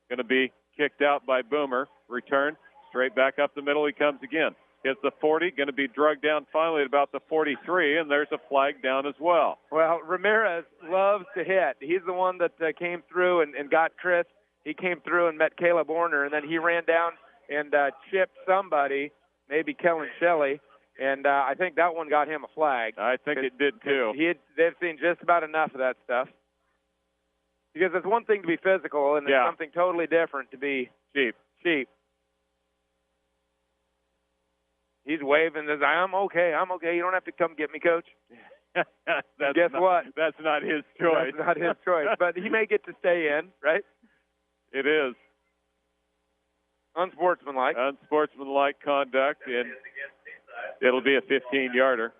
Going to be kicked out by Boomer. Return, straight back up the middle he comes again. Hits the 40, going to be drugged down finally at about the 43, and there's a flag down as well. Well, Ramirez loves to hit. He's the one that came through and got Chris. He came through and met Caleb Warner, and then he ran down and chipped somebody, maybe Kellen Shelley, and I think that one got him a flag. I think it did too. They've seen just about enough of that stuff. Because it's one thing to be physical, and it's something totally different to be cheap. He's waving. Says, I'm okay. You don't have to come get me, Coach. Guess what? That's not his choice. That's not his choice. But he may get to stay in, right? It is. Unsportsmanlike. Unsportsmanlike conduct. And It'll be a 15-yarder.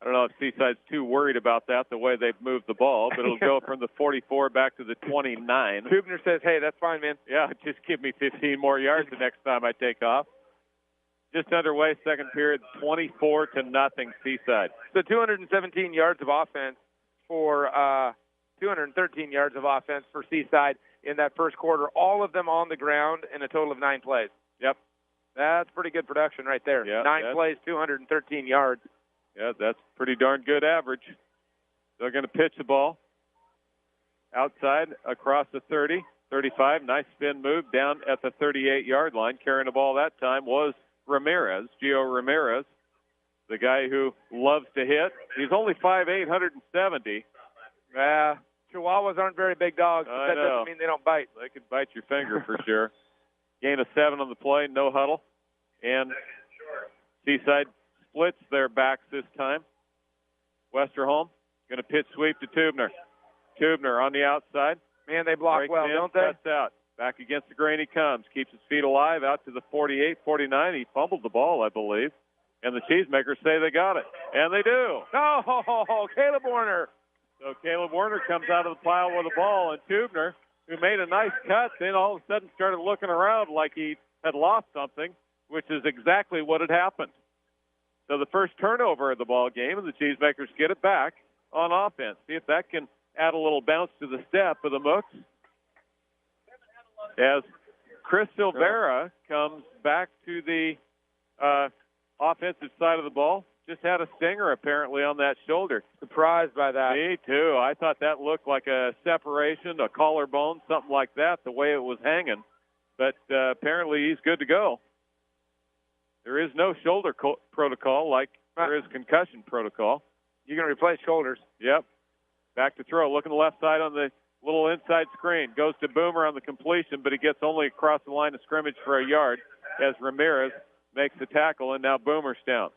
I don't know if Seaside's too worried about that, the way they've moved the ball, but it'll go from the 44 back to the 29. Tubner says, hey, that's fine, man. Yeah, just give me 15 more yards the next time I take off. Just underway, second period, 24-0, Seaside. So 217 yards of offense for 213 yards of offense for Seaside in that first quarter, all of them on the ground in a total of 9 plays. Yep. That's pretty good production right there. Yeah, 9 plays, 213 yards. Yeah, that's pretty darn good average. They're going to pitch the ball outside across the 30, 35. Nice spin move down at the 38-yard line. Carrying the ball that time was Ramirez, Gio Ramirez, the guy who loves to hit. He's only 5'8", 170. Chihuahuas aren't very big dogs, but that doesn't mean they don't bite. They could bite your finger for sure. Gain of 7 on the play, no huddle. And Seaside splits their backs this time. Westerholm going to pitch sweep to Tubner. Tubner on the outside. Man, they block well, don't they? Cuts out. Back against the grain he comes. Keeps his feet alive out to the 48, 49. He fumbled the ball, I believe. And the Cheesemakers say they got it. And they do. Oh, Caleb Warner. So Caleb Warner comes out of the pile with the ball, and Tubner, who made a nice cut, then all of a sudden started looking around like he had lost something, which is exactly what had happened. So the first turnover of the ball game, and the Cheesemakers get it back on offense. See if that can add a little bounce to the step of the Mooks. As Chris Silvera comes back to the offensive side of the ball. Just had a stinger, apparently, on that shoulder. Surprised by that. Me, too. I thought that looked like a separation, a collarbone, something like that, the way it was hanging. But apparently he's good to go. There is no shoulder protocol like there is concussion protocol. You're going to replace shoulders. Yep. Back to throw. Look on the left side on the little inside screen. Goes to Boomer on the completion, but he gets only across the line of scrimmage for a yard as Ramirez makes the tackle, and now Boomer's down.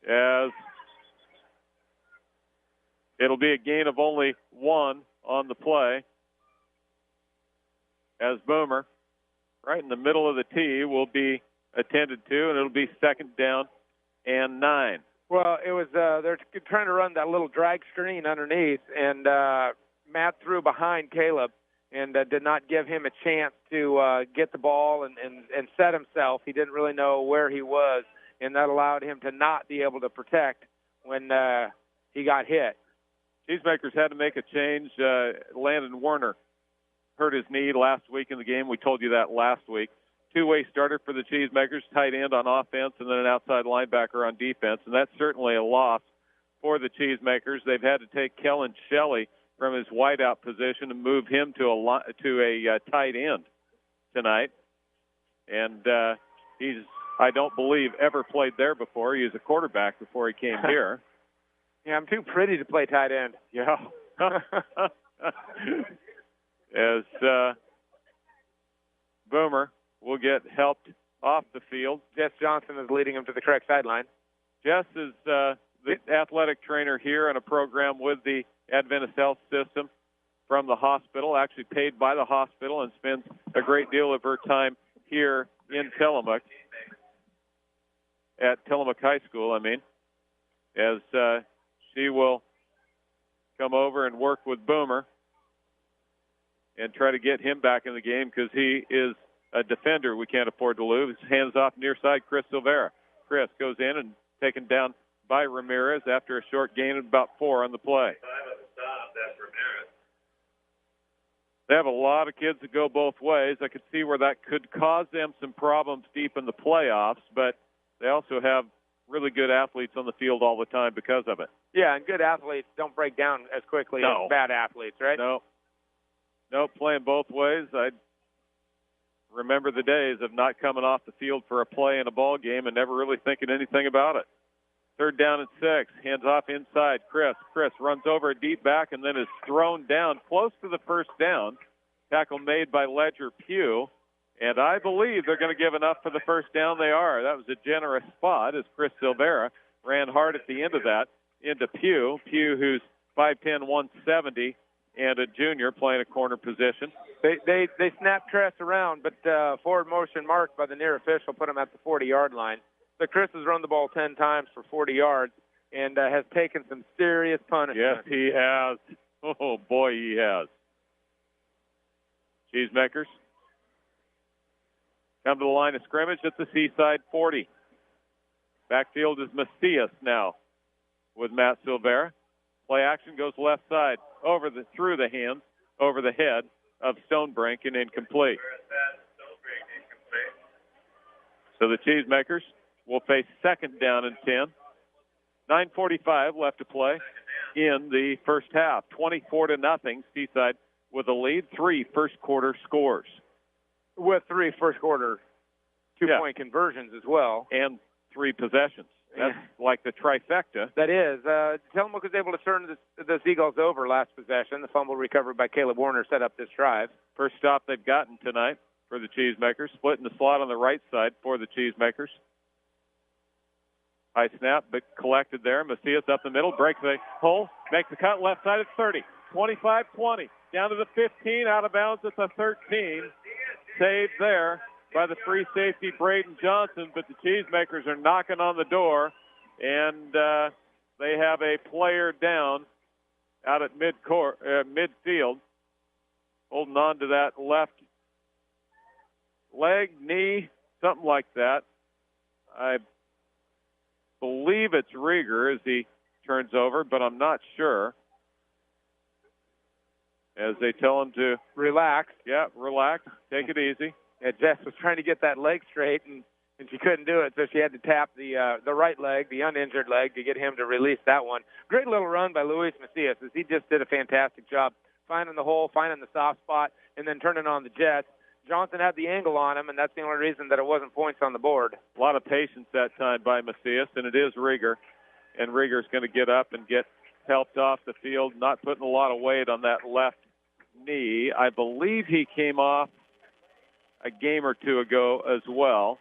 As it'll be a gain of only 1 on the play, as Boomer, right in the middle of the tee, will be attended to, and it'll be second down and 9. Well, it was they're trying to run that little drag screen underneath, and Matt threw behind Caleb and did not give him a chance to get the ball and set himself. He didn't really know where he was, and that allowed him to not be able to protect when he got hit. Cheesemakers had to make a change. Landon Warner hurt his knee last week in the game. We told you that last week. Two-way starter for the Cheesemakers, tight end on offense and then an outside linebacker on defense, and that's certainly a loss for the Cheesemakers. They've had to take Kellen Shelley from his wideout position and move him to a tight end tonight. And he's, I don't believe, ever played there before. He was a quarterback before he came here. Yeah, I'm too pretty to play tight end. Yeah. As Boomer will get helped off the field. Jess Johnson is leading him to the correct sideline. Jess is the athletic trainer here in a program with the Adventist Health System from the hospital, actually paid by the hospital, and spends a great deal of her time here in Tillamook, at Tillamook High School, as she will come over and work with Boomer and try to get him back in the game because he is a defender we can't afford to lose. Hands off near side, Chris Silvera. Chris goes in and taken down by Ramirez after a short gain of about 4 on the play. They have a lot of kids that go both ways. I could see where that could cause them some problems deep in the playoffs, but they also have really good athletes on the field all the time because of it. Yeah, and good athletes don't break down as quickly as bad athletes, right? No, playing both ways. I remember the days of not coming off the field for a play in a ball game and never really thinking anything about it. Third down and 6. Hands off inside. Chris runs over a deep back and then is thrown down close to the first down. Tackle made by Ledger Pugh. And I believe they're going to give enough for the first down. They are. That was a generous spot as Chris Silvera ran hard at the end of that into Pugh. Pugh, who's 5'10", 170, and a junior playing a corner position. They snapped Chris around, but forward motion marked by the near official put him at the 40-yard line. So Chris has run the ball 10 times for 40 yards and has taken some serious punishment. Yes, he has. Oh, boy, he has. Cheesemakers come to the line of scrimmage at the Seaside 40. Backfield is Macias now with Matt Silvera. Play action goes left side, through the hands, over the head of Stonebrink and incomplete. So the Cheesemakers will face second down and 10. 9:45 left to play in the first half. 24-0. Seaside with a lead. 3 first quarter scores. With 3 first quarter two-point conversions as well. And 3 possessions. That's like the trifecta. That is. Tillamook was able to turn the Seagulls over last possession. The fumble recovered by Caleb Warner set up this drive. First stop they've gotten tonight for the Cheesemakers. Splitting the slot on the right side for the Cheesemakers. High snap, but collected there. Macias up the middle, breaks the hole, makes the cut left side at 30. 25-20. Down to the 15, out of bounds at the 13. Saved there by the free safety Braden Johnson, but the Cheesemakers are knocking on the door, and they have a player down out at midfield, holding on to that left leg, knee, something like that. I believe it's Rieger as he turns over, but I'm not sure. As they tell him to relax. Yeah, relax. Take it easy. Yeah, Jess was trying to get that leg straight, and she couldn't do it, so she had to tap the right leg, the uninjured leg, to get him to release that one. Great little run by Luis Macias, as he just did a fantastic job finding the hole, finding the soft spot, and then turning on the Jets. Johnson had the angle on him, and that's the only reason that it wasn't points on the board. A lot of patience that time by Macias, and it is Rieger. And Rieger's going to get up and get helped off the field, not putting a lot of weight on that left knee. I believe he came off a game or two ago as well.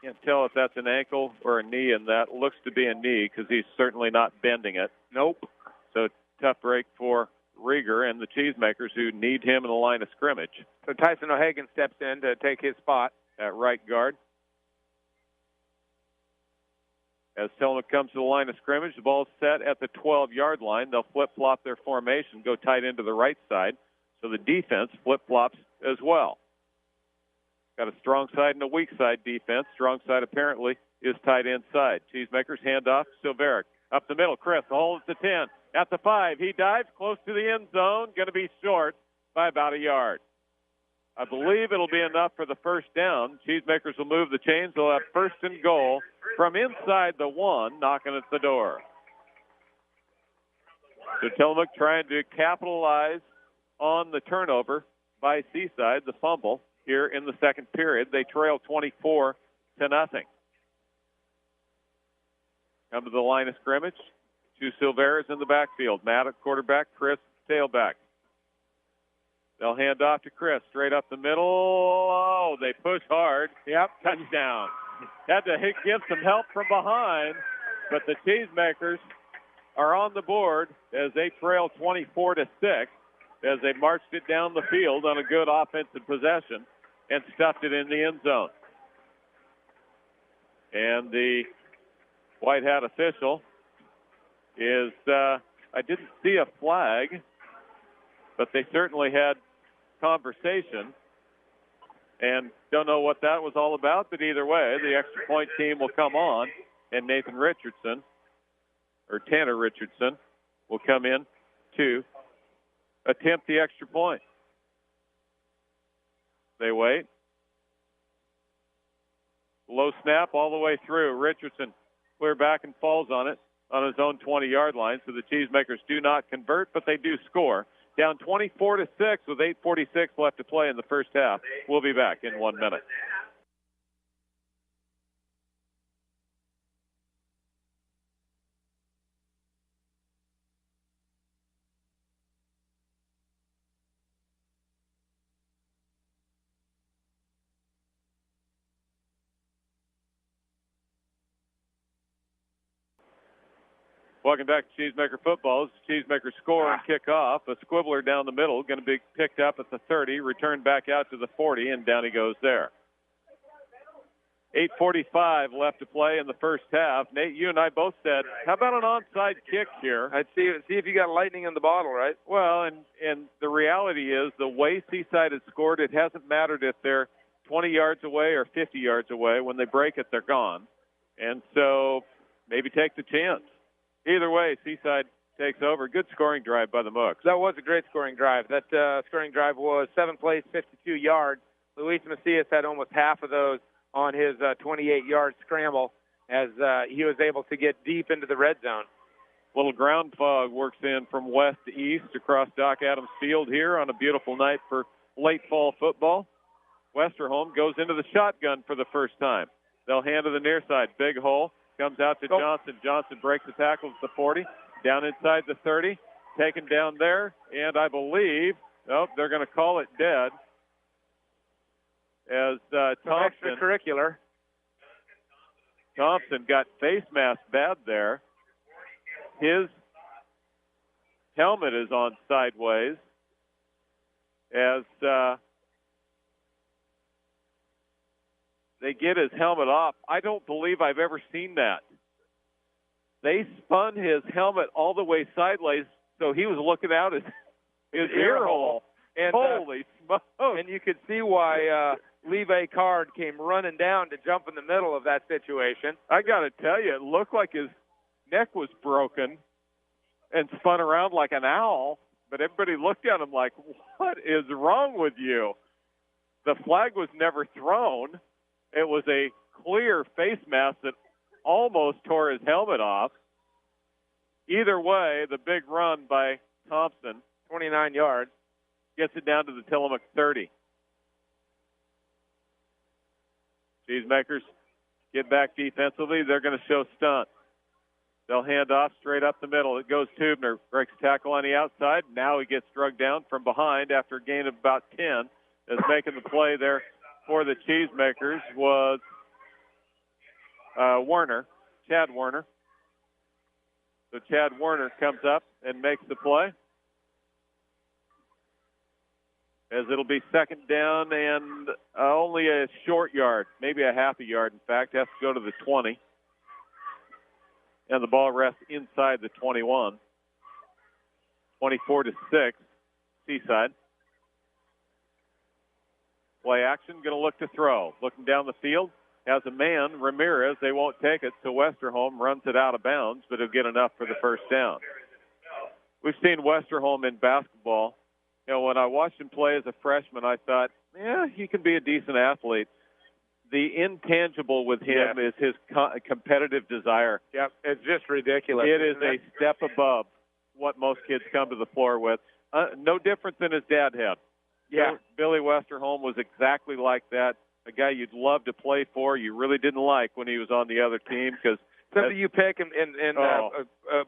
Can't tell if that's an ankle or a knee, and that looks to be a knee because he's certainly not bending it. Nope. So tough break for Rieger and the Cheesemakers, who need him in the line of scrimmage. So Tyson O'Hagan steps in to take his spot at right guard. As Tillamook comes to the line of scrimmage, the ball's set at the 12-yard line. They'll flip-flop their formation, go tight into the right side. So the defense flip-flops as well. Got a strong side and a weak side defense. Strong side apparently is tight inside. Cheesemakers handoff, Silveric. Up the middle, Chris, the hole at the 10. At the 5, he dives close to the end zone. Going to be short by about a yard. I believe it'll be enough for the first down. Cheesemakers will move the chains. They'll have first and goal from inside the 1, knocking at the door. So Tillamook trying to capitalize on the turnover by Seaside, the fumble here in the second period. They trail 24-0. Come to the line of scrimmage. 2 Silveras in the backfield. Matt at quarterback, Chris tailback. They'll hand off to Chris, straight up the middle. Oh, they push hard. Yep. Touchdown. Had to give some help from behind, but the Cheesemakers are on the board as they trail 24-6 as they marched it down the field on a good offensive possession and stuffed it in the end zone. And the white hat official is, I didn't see a flag, but they certainly had conversation, and don't know what that was all about, but either way, the extra point team will come on, and Nathan Richardson, or Tanner Richardson, will come in to attempt the extra point. They wait. Low snap all the way through. Richardson clear back and falls on it on his own 20-yard line, so the Cheesemakers do not convert, but they do score. Down 24-6 with 8:46 left to play in the first half. We'll be back in 1 minute. Welcome back to Cheesemaker football. Cheesemaker score and kick off. A squibbler down the middle, going to be picked up at the 30, returned back out to the 40, and down he goes there. 8:45 left to play in the first half. Nate, you and I both said, how about an onside kick here? I'd see if you got lightning in the bottle, right? Well, and the reality is the way Seaside has scored, it hasn't mattered if they're 20 yards away or 50 yards away. When they break it, they're gone. And so maybe take the chance. Either way, Seaside takes over. Good scoring drive by the Mooks. That was a great scoring drive. That scoring drive was 7 plays, 52 yards. Luis Macias had almost half of those on his 28-yard scramble as he was able to get deep into the red zone. Little ground fog works in from west to east across Doc Adams Field here on a beautiful night for late fall football. Westerholm goes into the shotgun for the first time. They'll hand to the near side. Big hole. Comes out to Johnson. Johnson breaks the tackle at the 40. Down inside the 30. Taken down there. And I believe, they're going to call it dead. As Thompson. Extracurricular. Thompson got face mask bad there. His helmet is on sideways. As they get his helmet off. I don't believe I've ever seen that. They spun his helmet all the way sideways, so he was looking out his ear hole. And, holy smokes. And you could see why Levi Card came running down to jump in the middle of that situation. I got to tell you, it looked like his neck was broken and spun around like an owl, but everybody looked at him like, what is wrong with you? The flag was never thrown. It was a clear face mask that almost tore his helmet off. Either way, the big run by Thompson, 29 yards, gets it down to the Tillamook 30. Cheesemakers get back defensively. They're going to show stunt. They'll hand off straight up the middle. It goes Tubner, breaks tackle on the outside. Now he gets drugged down from behind after a gain of about 10. Is making the play there for the Cheesemakers was Werner, Chad Werner. So Chad Werner comes up and makes the play. As it'll be second down and only a short yard, maybe a half a yard, in fact. Has to go to the 20. And the ball rests inside the 21. 24-6, Seaside. Play action, going to look to throw. Looking down the field, has a man, Ramirez. They won't take it, so Westerholm runs it out of bounds, but he'll get enough for the first down. We've seen Westerholm in basketball. You know, when I watched him play as a freshman, I thought, he can be a decent athlete. The intangible with him is his competitive desire. Yep, it's just ridiculous. It is a step above what most kids come to the floor with. No different than his dad had. Yeah. Billy Westerholm was exactly like that, a guy you'd love to play for. You really didn't like when he was on the other team because something you pick and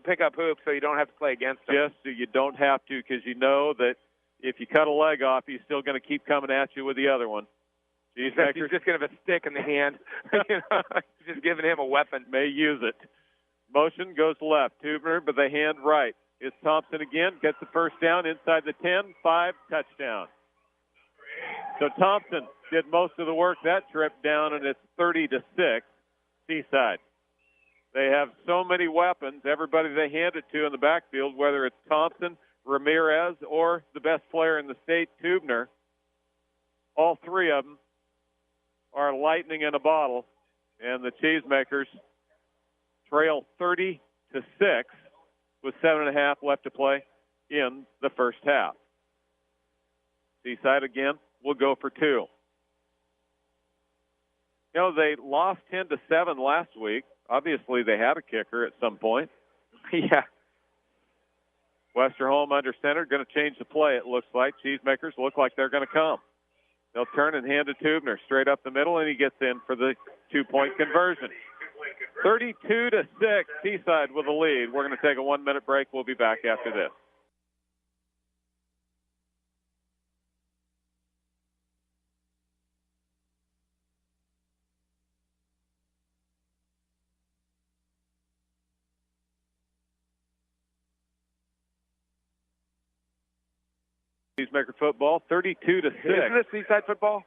pick up hoops so you don't have to play against him. Just so you don't have to, because you know that if you cut a leg off, he's still going to keep coming at you with the other one. He's just going to have a stick in the hand. Just giving him a weapon. May use it. Motion goes left. Tubner, but the hand right. It's Thompson again. Gets the first down inside the 10. 5, touchdown. So Thompson did most of the work that trip down, and it's 30-6, Seaside. They have so many weapons. Everybody they hand it to in the backfield, whether it's Thompson, Ramirez, or the best player in the state, Tubner, all three of them are lightning in a bottle, and the Cheesemakers trail 30-6 with 7.5 left to play in the first half. Seaside again will go for 2. You know, they lost 10-7 last week. Obviously, they had a kicker at some point. Yeah. Westerholm under center, going to change the play, it looks like. Cheesemakers look like they're going to come. They'll turn and hand to Tubner straight up the middle, and he gets in for the 2-point conversion. 32-6, Seaside with the lead. We're going to take a 1-minute break. We'll be back after this. Cheesemaker football, 32-6. Isn't this Seaside football?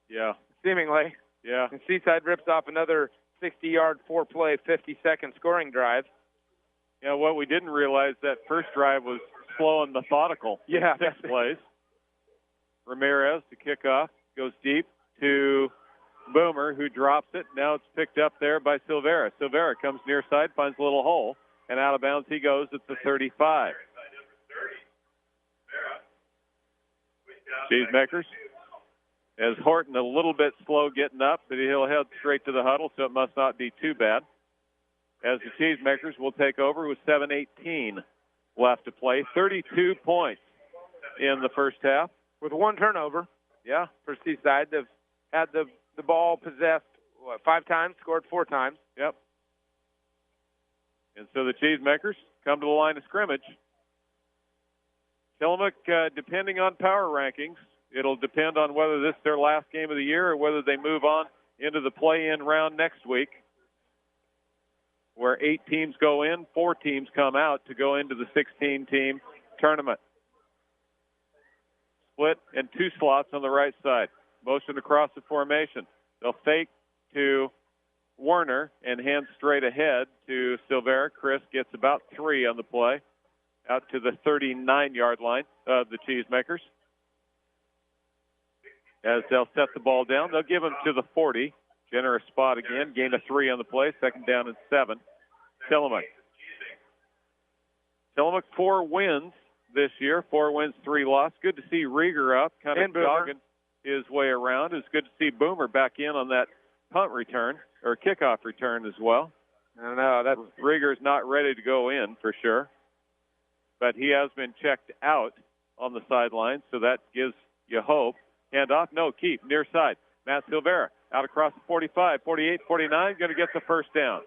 Yeah. Seemingly. Yeah. And Seaside rips off another 60-yard, 4-play, 50-second scoring drive. You know, what we didn't realize, that first drive was slow and methodical. Yeah. 6 plays. Ramirez to kick off, goes deep to Boomer, who drops it. Now it's picked up there by Silvera. Silvera comes near side, finds a little hole, and out of bounds he goes at the 35. Cheesemakers. As Horton a little bit slow getting up, but he'll head straight to the huddle, so it must not be too bad. As the Cheesemakers will take over with 7:18 left to play. 32 points in the first half. With one turnover. Yeah. For Seaside. They've had the ball possessed, 5 times, scored 4 times. Yep. And so the Cheesemakers come to the line of scrimmage. Tillamook, depending on power rankings, it'll depend on whether this is their last game of the year or whether they move on into the play-in round next week, where 8 teams go in, 4 teams come out to go into the 16-team tournament. Split in 2 slots on the right side. Motion across the formation. They'll fake to Werner and hand straight ahead to Silvera. Chris gets about 3 on the play, out to the 39-yard line of the Cheesemakers. As they'll set the ball down, they'll give him to the 40. Generous spot again. Gain of 3 on the play. 2nd down and 7. Tillamook. Tillamook 4 wins this year. 4 wins, 3 losses. Good to see Rieger up, kind of jogging his way around. It's good to see Boomer back in on that punt return or kickoff return as well. I don't know. Rieger's not ready to go in for sure, but he has been checked out on the sideline, so that gives you hope. Hand off, no, keep, near side. Matt Silvera out across the 45, 48, 49, going to get the first down.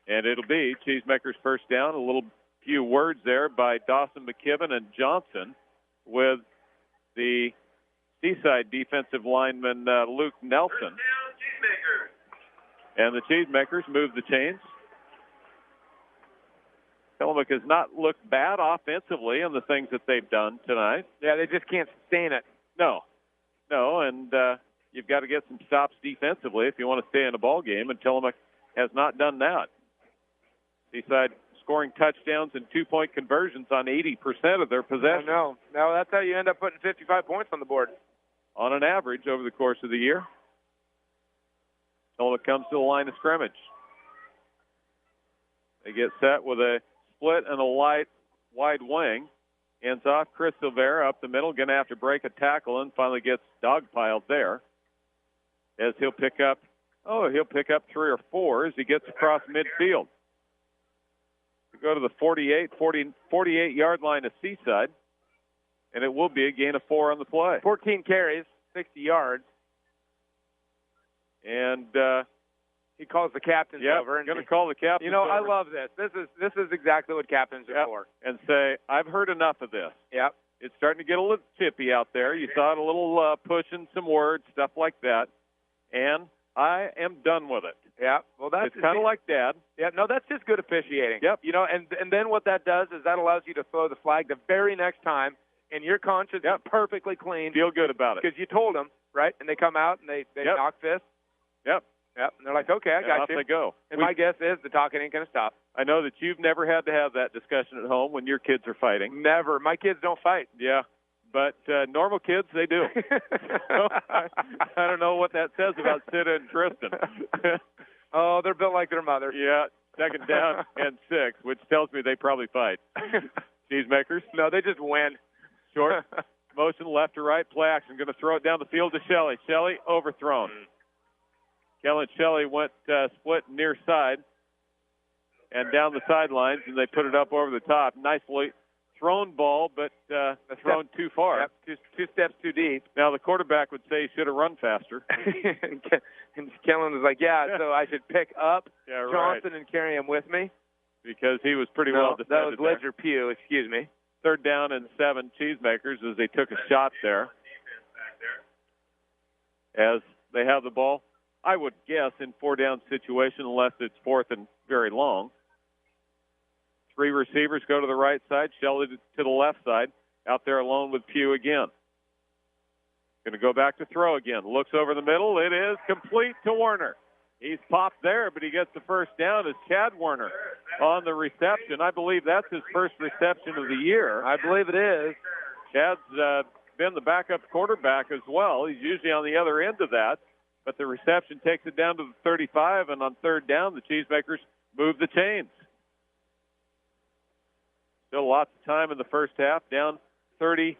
And it'll be Cheesemaker's first down. A little few words there by Dawson McKibben and Johnson with the Seaside defensive lineman Luke Nelson. And the Cheesemakers move the chains. Tillamook has not looked bad offensively in the things that they've done tonight. Yeah, they just can't sustain it. No, and you've got to get some stops defensively if you want to stay in a ball game, and Tillamook has not done that. Seaside scoring touchdowns and 2-point conversions on 80% of their possessions. No, that's how you end up putting 55 points on the board. On an average over the course of the year. Tillamook comes to the line of scrimmage. They get set with a split and a wide wing. Hands off. Chris Silvera up the middle, going to have to break a tackle and finally gets dogpiled there. As he'll pick up 3 or 4 as he gets across midfield. To go to the 48-yard line of Seaside, and it will be a gain of 4 on the play. 14 carries, 60 yards. And he calls the captains over. And going to call the captains over. I love this. This is exactly what captains are for. And say, I've heard enough of this. Yep. It's starting to get a little chippy out there. You saw it a little pushing some words, stuff like that. And I am done with it. Yeah. Well, it's kind of like Dad. Yeah. No, that's just good officiating. Yep. And then what that does is that allows you to throw the flag the very next time, and your conscience is perfectly clean. Feel good about it because you told them, right? And they come out and they knock fists. Yep. Yep. And they're like, okay, I got off you. They go. And my guess is the talking ain't going to stop. I know that you've never had to have that discussion at home when your kids are fighting. Never. My kids don't fight. Yeah. But normal kids, they do. So, I don't know what that says about Sita and Tristan. Oh, they're built like their mother. Yeah, 2nd down and 6, which tells me they probably fight. Cheesemakers? No, they just win. Short, motion left to right, play action. Going to throw it down the field to Shelley. Shelley overthrown. Kellen Shelley went split near side and down the sidelines, and they put it up over the top. Nicely thrown ball, but thrown too far. Yep, two steps too deep. Now the quarterback would say he should have run faster. And Kellen was like, so I should pick up Johnson and carry him with me? Because he was pretty well defended. That was Ledger Pugh, excuse me. 3rd down and 7, Cheesemakers, as they took a shot there. As they have the ball, I would guess, in 4-down situation, unless it's 4th and very long. Three receivers go to the right side, Shelley to the left side. Out there alone with Pugh again. Going to go back to throw again. Looks over the middle. It is complete to Werner. He's popped there, but he gets the first down as Chad Werner on the reception. I believe that's his first reception of the year. I believe it is. Chad's been the backup quarterback as well. He's usually on the other end of that, but the reception takes it down to the 35, and on third down, the Cheesemakers move the chains. Still lots of time in the first half, down 32-6.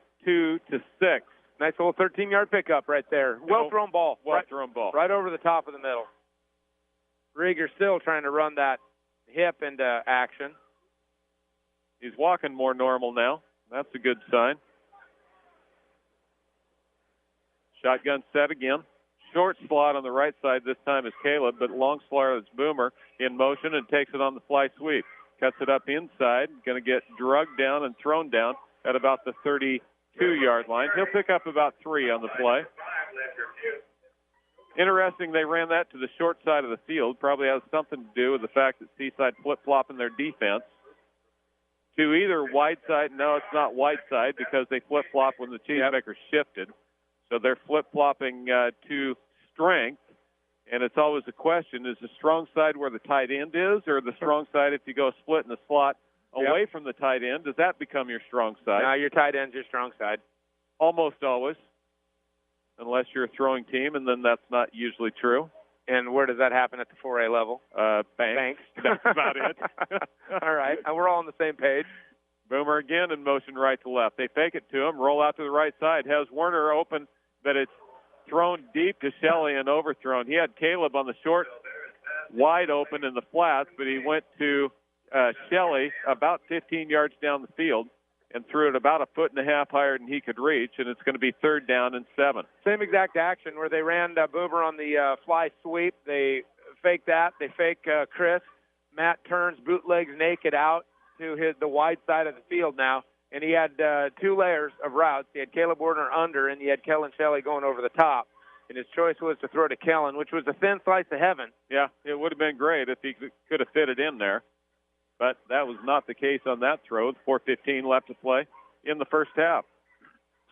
Nice little 13-yard pickup right there. Well thrown ball. Thrown ball. Right over the top of the middle. Rieger still trying to run that hip into action. He's walking more normal now. That's a good sign. Shotgun set again. Short slot on the right side this time is Caleb, but long slot is Boomer in motion and takes it on the fly sweep. Cuts it up inside. Going to get drugged down and thrown down at about the 32-yard line. He'll pick up about 3 on the play. Interesting, they ran that to the short side of the field. Probably has something to do with the fact that Seaside flip-flopping their defense to either wide side. No, it's not wide side because they flip-flop when the Cheesemakers shifted. So they're flip-flopping to strength, and it's always a question, is the strong side where the tight end is, or the strong side if you go split in the slot away from the tight end? Does that become your strong side? No, your tight end's your strong side. Almost always. Unless you're a throwing team, and then that's not usually true. And where does that happen at the 4A level? Banks. That's about it. All right. We're all on the same page. Boomer again in motion right to left. They fake it to him, roll out to the right side. Has Werner open, but it's thrown deep to Shelley and overthrown. He had Caleb on the short, wide open in the flats, but he went to Shelley about 15 yards down the field and threw it about 1.5 feet higher than he could reach, and it's going to be third down and 7. Same exact action where they ran Boomer on the fly sweep. They fake that. They fake Chris. Matt turns, bootlegs naked out to the wide side of the field now, and he had 2 layers of routes. He had Caleb Werner under, and he had Kellen Shelley going over the top. And his choice was to throw to Kellen, which was a thin slice of heaven. Yeah, it would have been great if he could have fit it in there. But that was not the case on that throw. 4:15 left to play in the first half.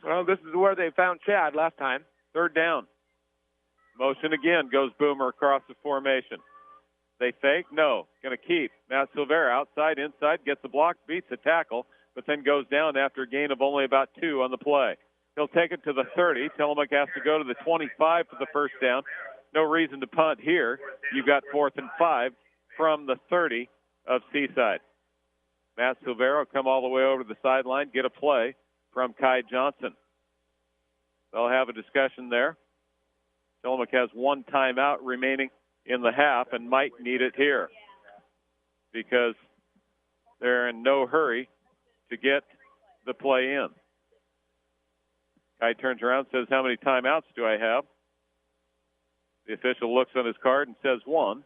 Well, this is where they found Chad last time. Third down. Motion again goes Boomer across the formation. They fake? No. Going to keep. Matt Silvera outside, inside, gets the block, beats the tackle, but then goes down after a gain of only about 2 on the play. He'll take it to the 30. Tillamook has to go to the 25 for the first down. No reason to punt here. You've got 4th and 5 from the 30 of Seaside. Matt Silvera will come all the way over to the sideline, get a play from Kai Johnson. They'll have a discussion there. Tillamook has 1 timeout remaining in the half and might need it here because they're in no hurry to get the play in. Kai turns around and says, how many timeouts do I have? The official looks on his card and says 1.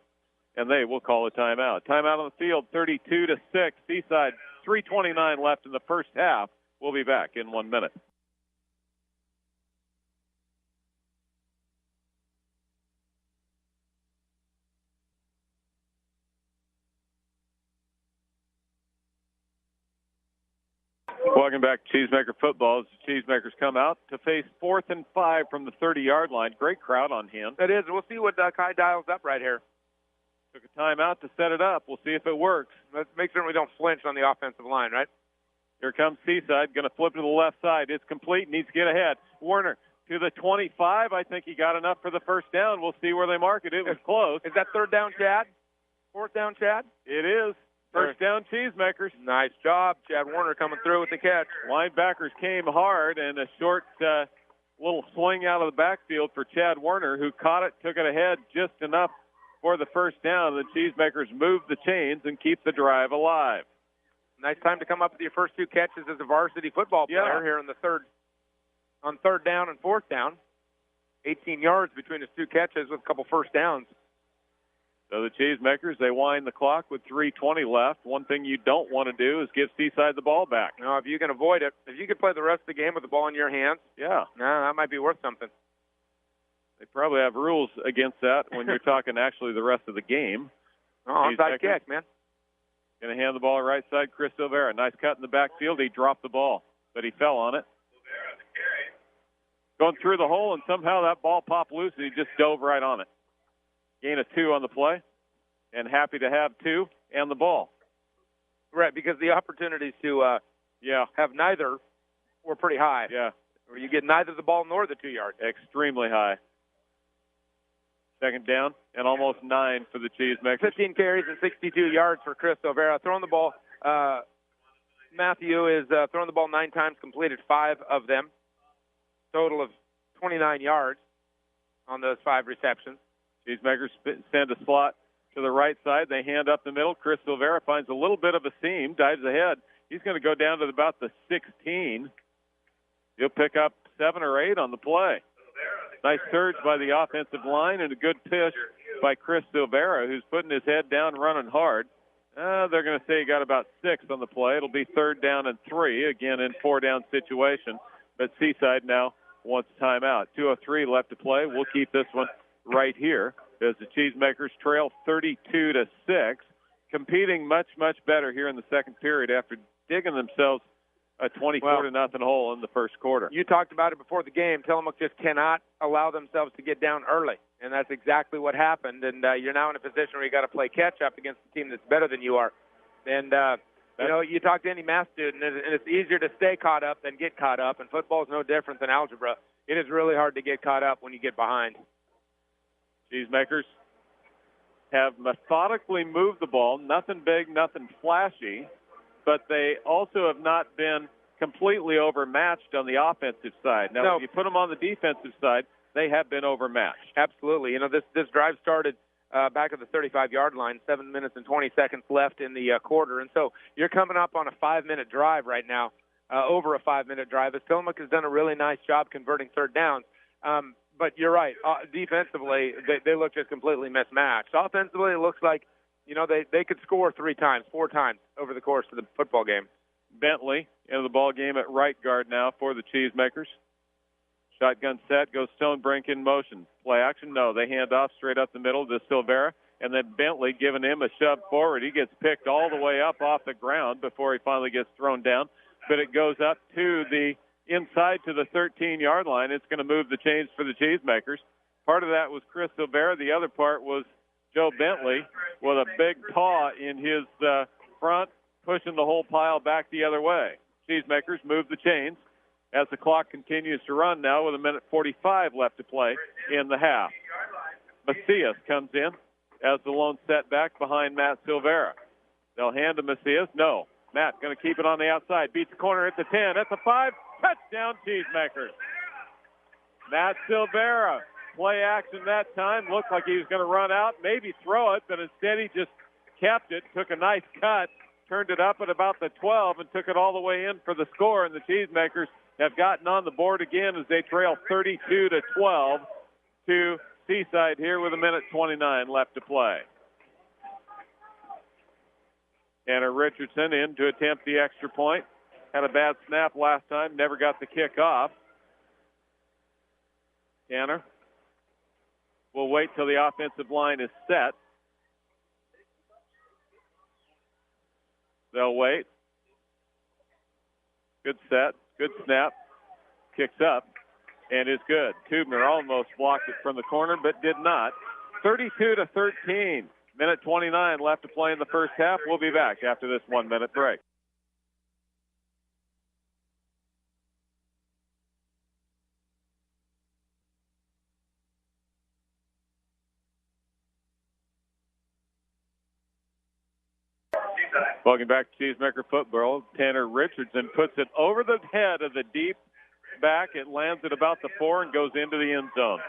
And they will call a timeout. Timeout on the field, 32-6. Seaside, 3:29 left in the first half. We'll be back in 1 minute. Welcome back to Cheesemaker football as the Cheesemakers come out to face 4th and 5 from the 30-yard line. Great crowd on hand. It is. We'll see what Kai dials up right here. Took a timeout to set it up. We'll see if it works. Let's make sure we don't flinch on the offensive line, right? Here comes Seaside. Going to flip to the left side. It's complete. Needs to get ahead. Werner to the 25. I think he got enough for the first down. We'll see where they mark it. It was close. Is that 3rd down, Chad? 4th down, Chad? It is. First down, Cheesemakers. Nice job. Chad Werner coming through with the catch. Linebackers came hard, and a short little swing out of the backfield for Chad Werner, who caught it, took it ahead just enough for the first down. The Cheesemakers move the chains and keep the drive alive. Nice time to come up with your first 2 catches as a varsity football player here in the on 3rd down and 4th down. 18 yards between his 2 catches with a couple first downs. So the Cheesemakers, they wind the clock with 3:20 left. One thing you don't want to do is give Seaside the ball back. No, if you can avoid it, if you can play the rest of the game with the ball in your hands, that might be worth something. They probably have rules against that when you're talking actually the rest of the game. Oh, onside kick, man. Going to hand the ball right side, Chris Silvera. Nice cut in the backfield. He dropped the ball, but he fell on it. Going through the hole, and somehow that ball popped loose, and he just dove right on it. Gain of 2 on the play, and happy to have 2 and the ball. Right, because the opportunities to have neither were pretty high. Yeah. Or you get neither the ball nor the 2 yards. Extremely high. Second down and almost 9 for the Cheesemakers. 15 carries and 62 yards for Chris Silvera. Throwing the ball, Matthew is throwing the ball 9 times, completed 5 of them. Total of 29 yards on those 5 receptions. Cheesemakers send a slot to the right side. They hand up the middle. Chris Silvera finds a little bit of a seam, dives ahead. He's going to go down to about the 16. He'll pick up 7 or 8 on the play. Nice surge by the offensive line and a good push by Chris Silvera, who's putting his head down, running hard. They're going to say he got about 6 on the play. It'll be 3rd down and 3, again in 4-down situation. But Seaside now wants timeout. 2:03 left to play. We'll keep this one right here as the Cheesemakers trail 32-6, competing much, much better here in the second period after digging themselves a 24-0 hole in the first quarter. You talked about it before the game. Tillamook just cannot allow themselves to get down early, and that's exactly what happened. And you're now in a position where you got to play catch-up against a team that's better than you are. And, you talk to any math student, and it's easier to stay caught up than get caught up, and football is no different than algebra. It is really hard to get caught up when you get behind. Cheesemakers have methodically moved the ball, nothing big, nothing flashy, but they also have not been completely overmatched on the offensive side. Now, if you put them on the defensive side, they have been overmatched. Absolutely. This drive started back at the 35-yard line, 7 minutes and 20 seconds left in the quarter. And so you're coming up on a 5-minute drive right now, over a 5-minute drive, as Tillamook has done a really nice job converting third downs. But you're right. Defensively, they look just completely mismatched. Offensively, it looks like, they could score 3 times, 4 times over the course of the football game. Bentley into the ball game at right guard now for the Cheesemakers. Shotgun set, goes Stonebrink in motion. Play action, no. They hand off straight up the middle to Silvera, and then Bentley giving him a shove forward. He gets picked all the way up off the ground before he finally gets thrown down, but it goes up to the inside to the 13-yard line. It's going to move the chains for the Cheesemakers. Part of that was Chris Silvera. The other part was Joe Bentley with a big paw in his front, pushing the whole pile back the other way. Cheesemakers move the chains as the clock continues to run now with 1:45 left to play in the half. Macias comes in as the lone setback behind Matt Silvera. They'll hand to Macias. No. Matt going to keep it on the outside. Beats the corner at the 10. At the 5. Touchdown, Cheesemakers. Matt Silvera. Play action that time. Looked like he was going to run out, maybe throw it, but instead he just kept it, took a nice cut, turned it up at about the 12, and took it all the way in for the score. And the Cheesemakers have gotten on the board again as they trail 32-12 to Seaside here with 1:29 left to play. Tanner Richardson in to attempt the extra point. Had a bad snap last time, never got the kick off. Tanner will wait till the offensive line is set. They'll wait. Good set, good snap. Kicks up and is good. Tubner almost blocked it from the corner, but did not. 32-13. 1:29 left to play in the first half. We'll be back after this 1-minute break. Welcome back to Cheesemaker football. Tanner Richardson puts it over the head of the deep back. It lands at about the 4 and goes into the end zone.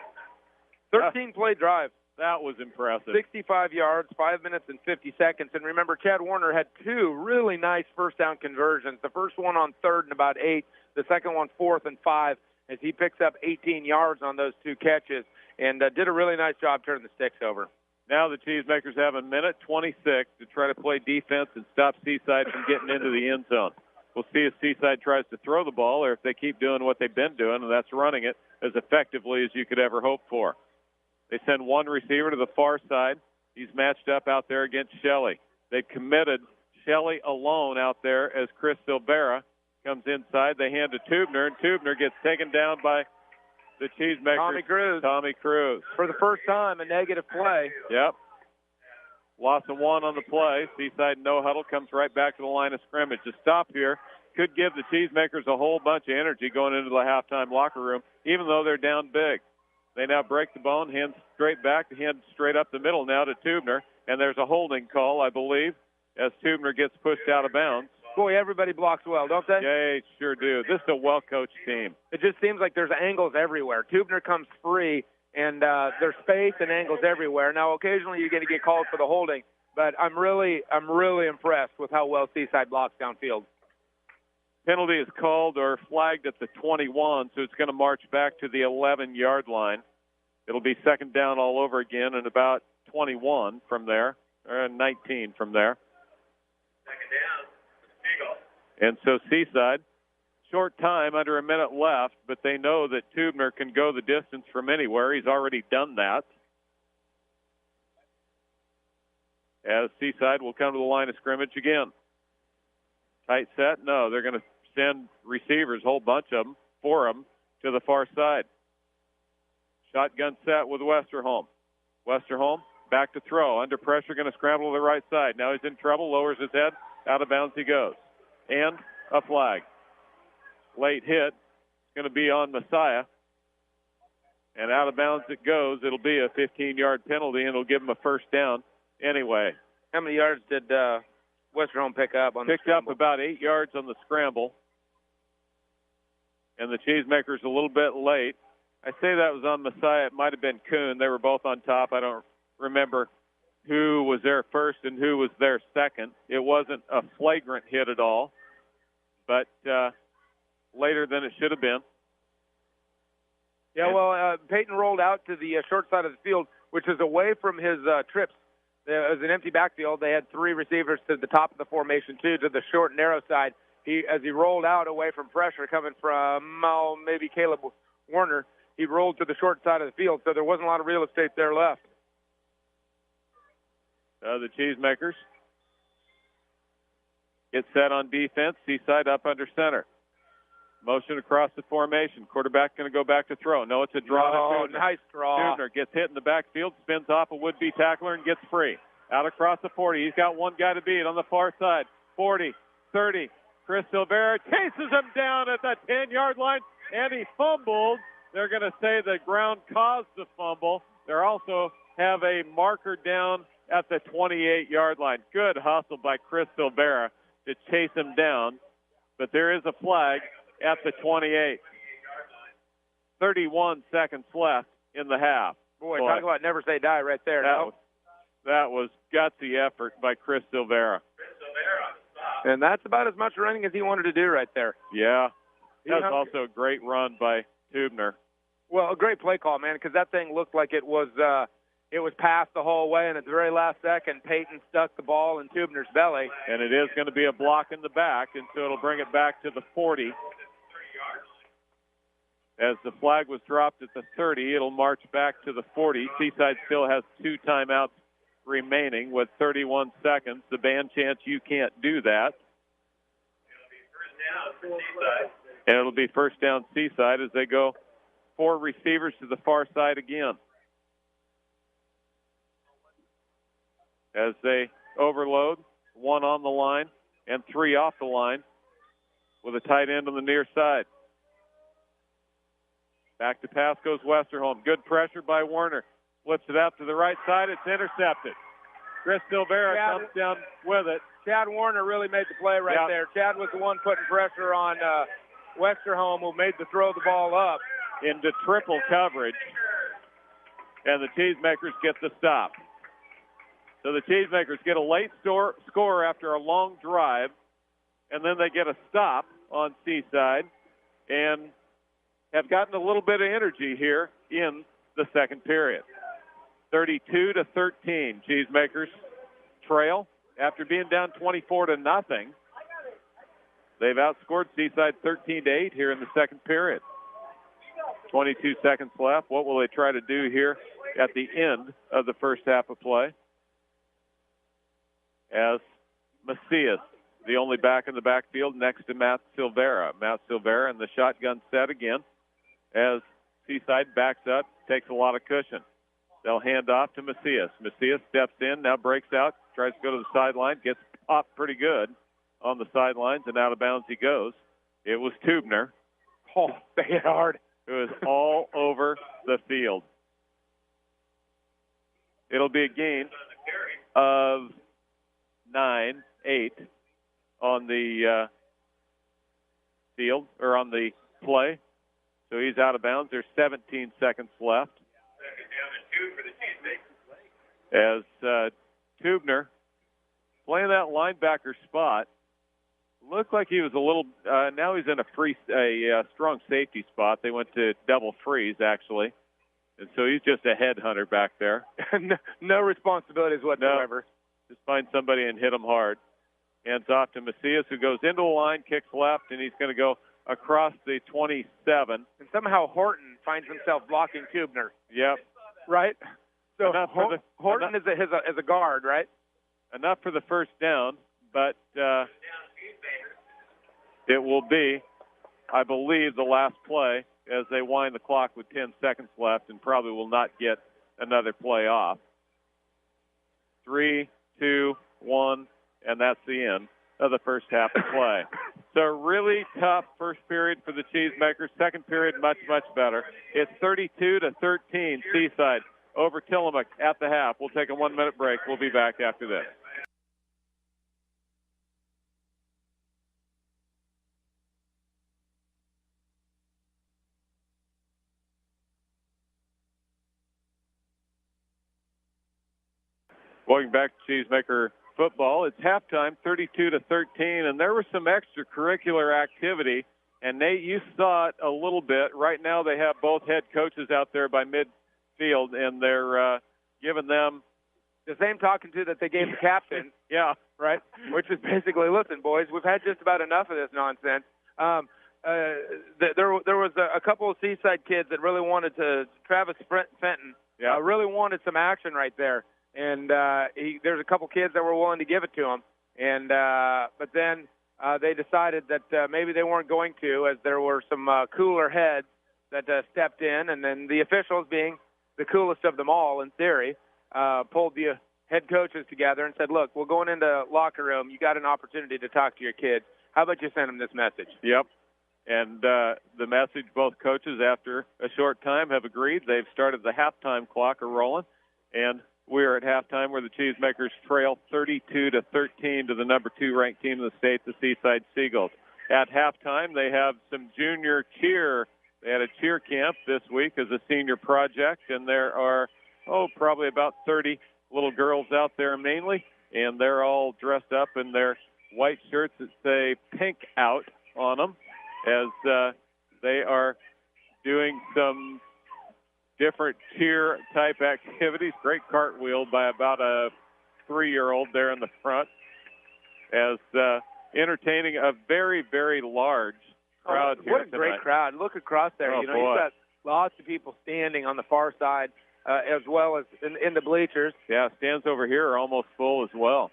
13-play drive. That was impressive. 65 yards, 5 minutes and 50 seconds. And remember, Chad Warner had 2 really nice first down conversions. The first one on 3rd and about 8. The second one 4th and 5 as he picks up 18 yards on those 2 catches and did a really nice job turning the sticks over. Now the Cheesemakers have 1:26 to try to play defense and stop Seaside from getting into the end zone. We'll see if Seaside tries to throw the ball or if they keep doing what they've been doing, and that's running it as effectively as you could ever hope for. They send one receiver to the far side. He's matched up out there against Shelley. They've committed Shelley alone out there as Chris Silvera comes inside. They hand to Tubner, and Tubner gets taken down by the Cheesemakers. Tommy Cruz. For the first time, a negative play. Yep. Loss of 1 on the play. Seaside no huddle, comes right back to the line of scrimmage. The stop here could give the Cheesemakers a whole bunch of energy going into the halftime locker room, even though they're down big. They now break the bone, hand straight back, hand straight up the middle now to Tubner, and there's a holding call, I believe, as Tubner gets pushed out of bounds. Boy, everybody blocks well, don't they? Yeah, they sure do. This is a well-coached team. It just seems like there's angles everywhere. Tubner comes free, and there's space and angles everywhere. Now, occasionally you're going to get called for the holding, but I'm really impressed with how well Seaside blocks downfield. Penalty is called or flagged at the 21, so it's going to march back to the 11-yard line. It'll be second down all over again and about 21 from there, or 19 from there. Second down, Seagulls. And so Seaside, short time, under a minute left, but they know that Tubner can go the distance from anywhere. He's already done that. As Seaside will come to the line of scrimmage again. Tight set? No, they're going to send receivers, a whole bunch of them, for them, to the far side. Shotgun set with Westerholm. Westerholm back to throw. Under pressure, going to scramble to the right side. Now he's in trouble, lowers his head. Out of bounds he goes. And a flag. Late hit. It's going to be on Messiah. And out of bounds it goes. It'll be a 15-yard penalty, and it'll give him a first down anyway. How many yards did Westerholm pick up on the scramble? Picked up about 8 yards on the scramble. And the Cheesemakers a little bit late. I say that was on Messiah. It might have been Kuhn. They were both on top. I don't remember who was there first and who was there second. It wasn't a flagrant hit at all, but later than it should have been. Yeah, well, Peyton rolled out to the short side of the field, which is away from his trips. It was an empty backfield. They had 3 receivers to the top of the formation, 2 to the short, narrow side. As he rolled out away from pressure coming from maybe Caleb Warner, he rolled to the short side of the field, so there wasn't a lot of real estate there left. The Cheesemakers get set on defense. Seaside up under center. Motion across the formation. Quarterback going to go back to throw. No, it's a draw. Oh, nice draw. Tubner gets hit in the backfield, spins off a would-be tackler, and gets free. Out across the 40. He's got one guy to beat on the far side. 40, 30. Chris Silvera chases him down at the 10-yard line, and he fumbled. They're going to say the ground caused the fumble. They also have a marker down at the 28-yard line. Good hustle by Chris Silvera to chase him down, but there is a flag at the 28. 31 seconds left in the half. Boy, talk about never say die right there. That was gutsy effort by Chris Silvera. And that's about as much running as he wanted to do right there. Yeah. That was also a great run by Tubner. Well, a great play call, man, because that thing looked like it was passed the whole way, and at the very last second, Peyton stuck the ball in Tubner's belly. And it is going to be a block in the back, and so it'll bring it back to the 40. As the flag was dropped at the 30, it'll march back to the 40. Seaside still has 2 timeouts remaining with 31 seconds. The band chants you can't do that. And it'll be first down Seaside as they go 4 receivers to the far side again. As they overload, 1 on the line and 3 off the line with a tight end on the near side. Back to pass goes Westerholm. Good pressure by Warner. Flips it out to the right side. It's intercepted. Chris Silvera comes down with it. Chad Warner really made the play right there. Chad was the one putting pressure on Westerholm, who made the throw the ball up. Into triple coverage. And the Cheesemakers get the stop. So the Cheesemakers get a late score after a long drive, and then they get a stop on Seaside and have gotten a little bit of energy here in the second period. 32-13, Cheesemakers trail after being down 24-0. They've outscored Seaside 13-8 here in the second period. 22 seconds left. What will they try to do here at the end of the first half of play? As Macias, the only back in the backfield next to Matt Silvera. Matt Silvera in the shotgun set again as Seaside backs up, takes a lot of cushion. They'll hand off to Macias. Macias steps in, now breaks out, tries to go to the sideline, gets popped pretty good on the sidelines, and out of bounds he goes. It was Tubner. Oh, they hit hard. Who was all over the field. It'll be a gain of 8 on the field, or on the play. So he's out of bounds. There's 17 seconds left. As Tubner, playing that linebacker spot, looked like he was a little, now he's in a strong safety spot. They went to double freeze, actually. And so he's just a headhunter back there. No responsibilities whatsoever. No, just find somebody and hit them hard. Hands off to Macias, who goes into the line, kicks left, and he's going to go across the 27. And somehow Horton finds himself blocking Tubner. Yep. Right? So Horton is a guard, right? Enough for the first down, but it will be, I believe, the last play as they wind the clock with 10 seconds left and probably will not get another play off. 3, 2, 1, and that's the end of the first half of play. So really tough first period for the Cheesemakers. Second period, much, much better. It's 32-13, Seaside over Tillamook at the half. We'll take a 1-minute break. We'll be back after this. Welcome back to Cheesemaker football. It's halftime, 32-13, and there was some extracurricular activity. And Nate, you saw it a little bit. Right now, they have both head coaches out there by midfield, and they're giving them the same talking to that they gave the captain. Yeah, right. Which is basically, listen, boys, we've had just about enough of this nonsense. There was a couple of Seaside kids that really wanted to. Travis Fenton really wanted some action right there. And there's a couple kids that were willing to give it to him, and but then they decided that maybe they weren't going to, as there were some cooler heads that stepped in, and then the officials, being the coolest of them all in theory, pulled the head coaches together and said, "Look, we're going into locker room. You got an opportunity to talk to your kids. How about you send them this message?" Yep. And the message, both coaches, after a short time, have agreed. They've started the halftime clock rolling, and we're at halftime where the Cheesemakers trail 32-13 to the number 2 ranked team in the state, the Seaside Seagulls. At halftime, they have some junior cheer. They had a cheer camp this week as a senior project, and there are, probably about 30 little girls out there mainly, and they're all dressed up in their white shirts that say Pink Out on them as they are doing some different cheer-type activities. Great cartwheel by about a 3-year-old there in the front as entertaining a very, very large crowd here tonight. What a great crowd. Look across there. You've got lots of people standing on the far side as well as in the bleachers. Yeah, stands over here are almost full as well.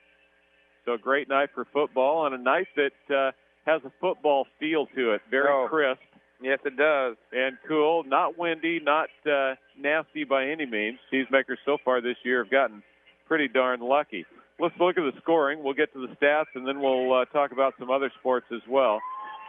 So a great night for football, and a night that has a football feel to it. Very crisp. Yes, it does. And cool, not windy, not nasty by any means. Cheesemakers so far this year have gotten pretty darn lucky. Let's look at the scoring. We'll get to the stats, and then we'll talk about some other sports as well.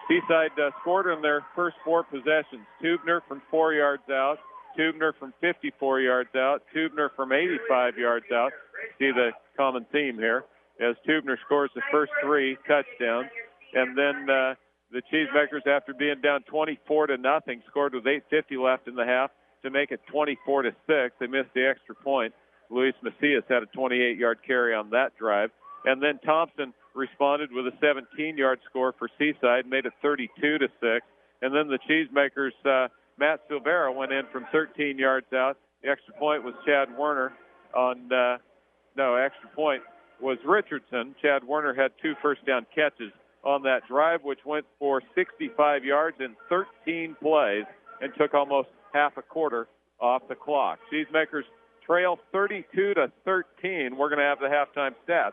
Seaside scored in their first 4 possessions. Tubner from 4 yards out, Tubner from 54 yards out, Tubner from 85 yards out. See the common theme here as Tubner scores the first 3 touchdowns. And then the Cheesemakers, after being down 24-0, scored with 8:50 left in the half to make it 24-6. They missed the extra point. Luis Macias had a 28-yard carry on that drive. And then Thompson responded with a 17-yard score for Seaside, made it 32-6. And then the Cheesemakers, Matt Silvera went in from 13 yards out. The extra point was Chad Werner on, extra point was Richardson. Chad Werner had 2 first down catches on that drive, which went for 65 yards in 13 plays and took almost half a quarter off the clock. Cheesemakers trail 32-13. We're going to have the halftime stats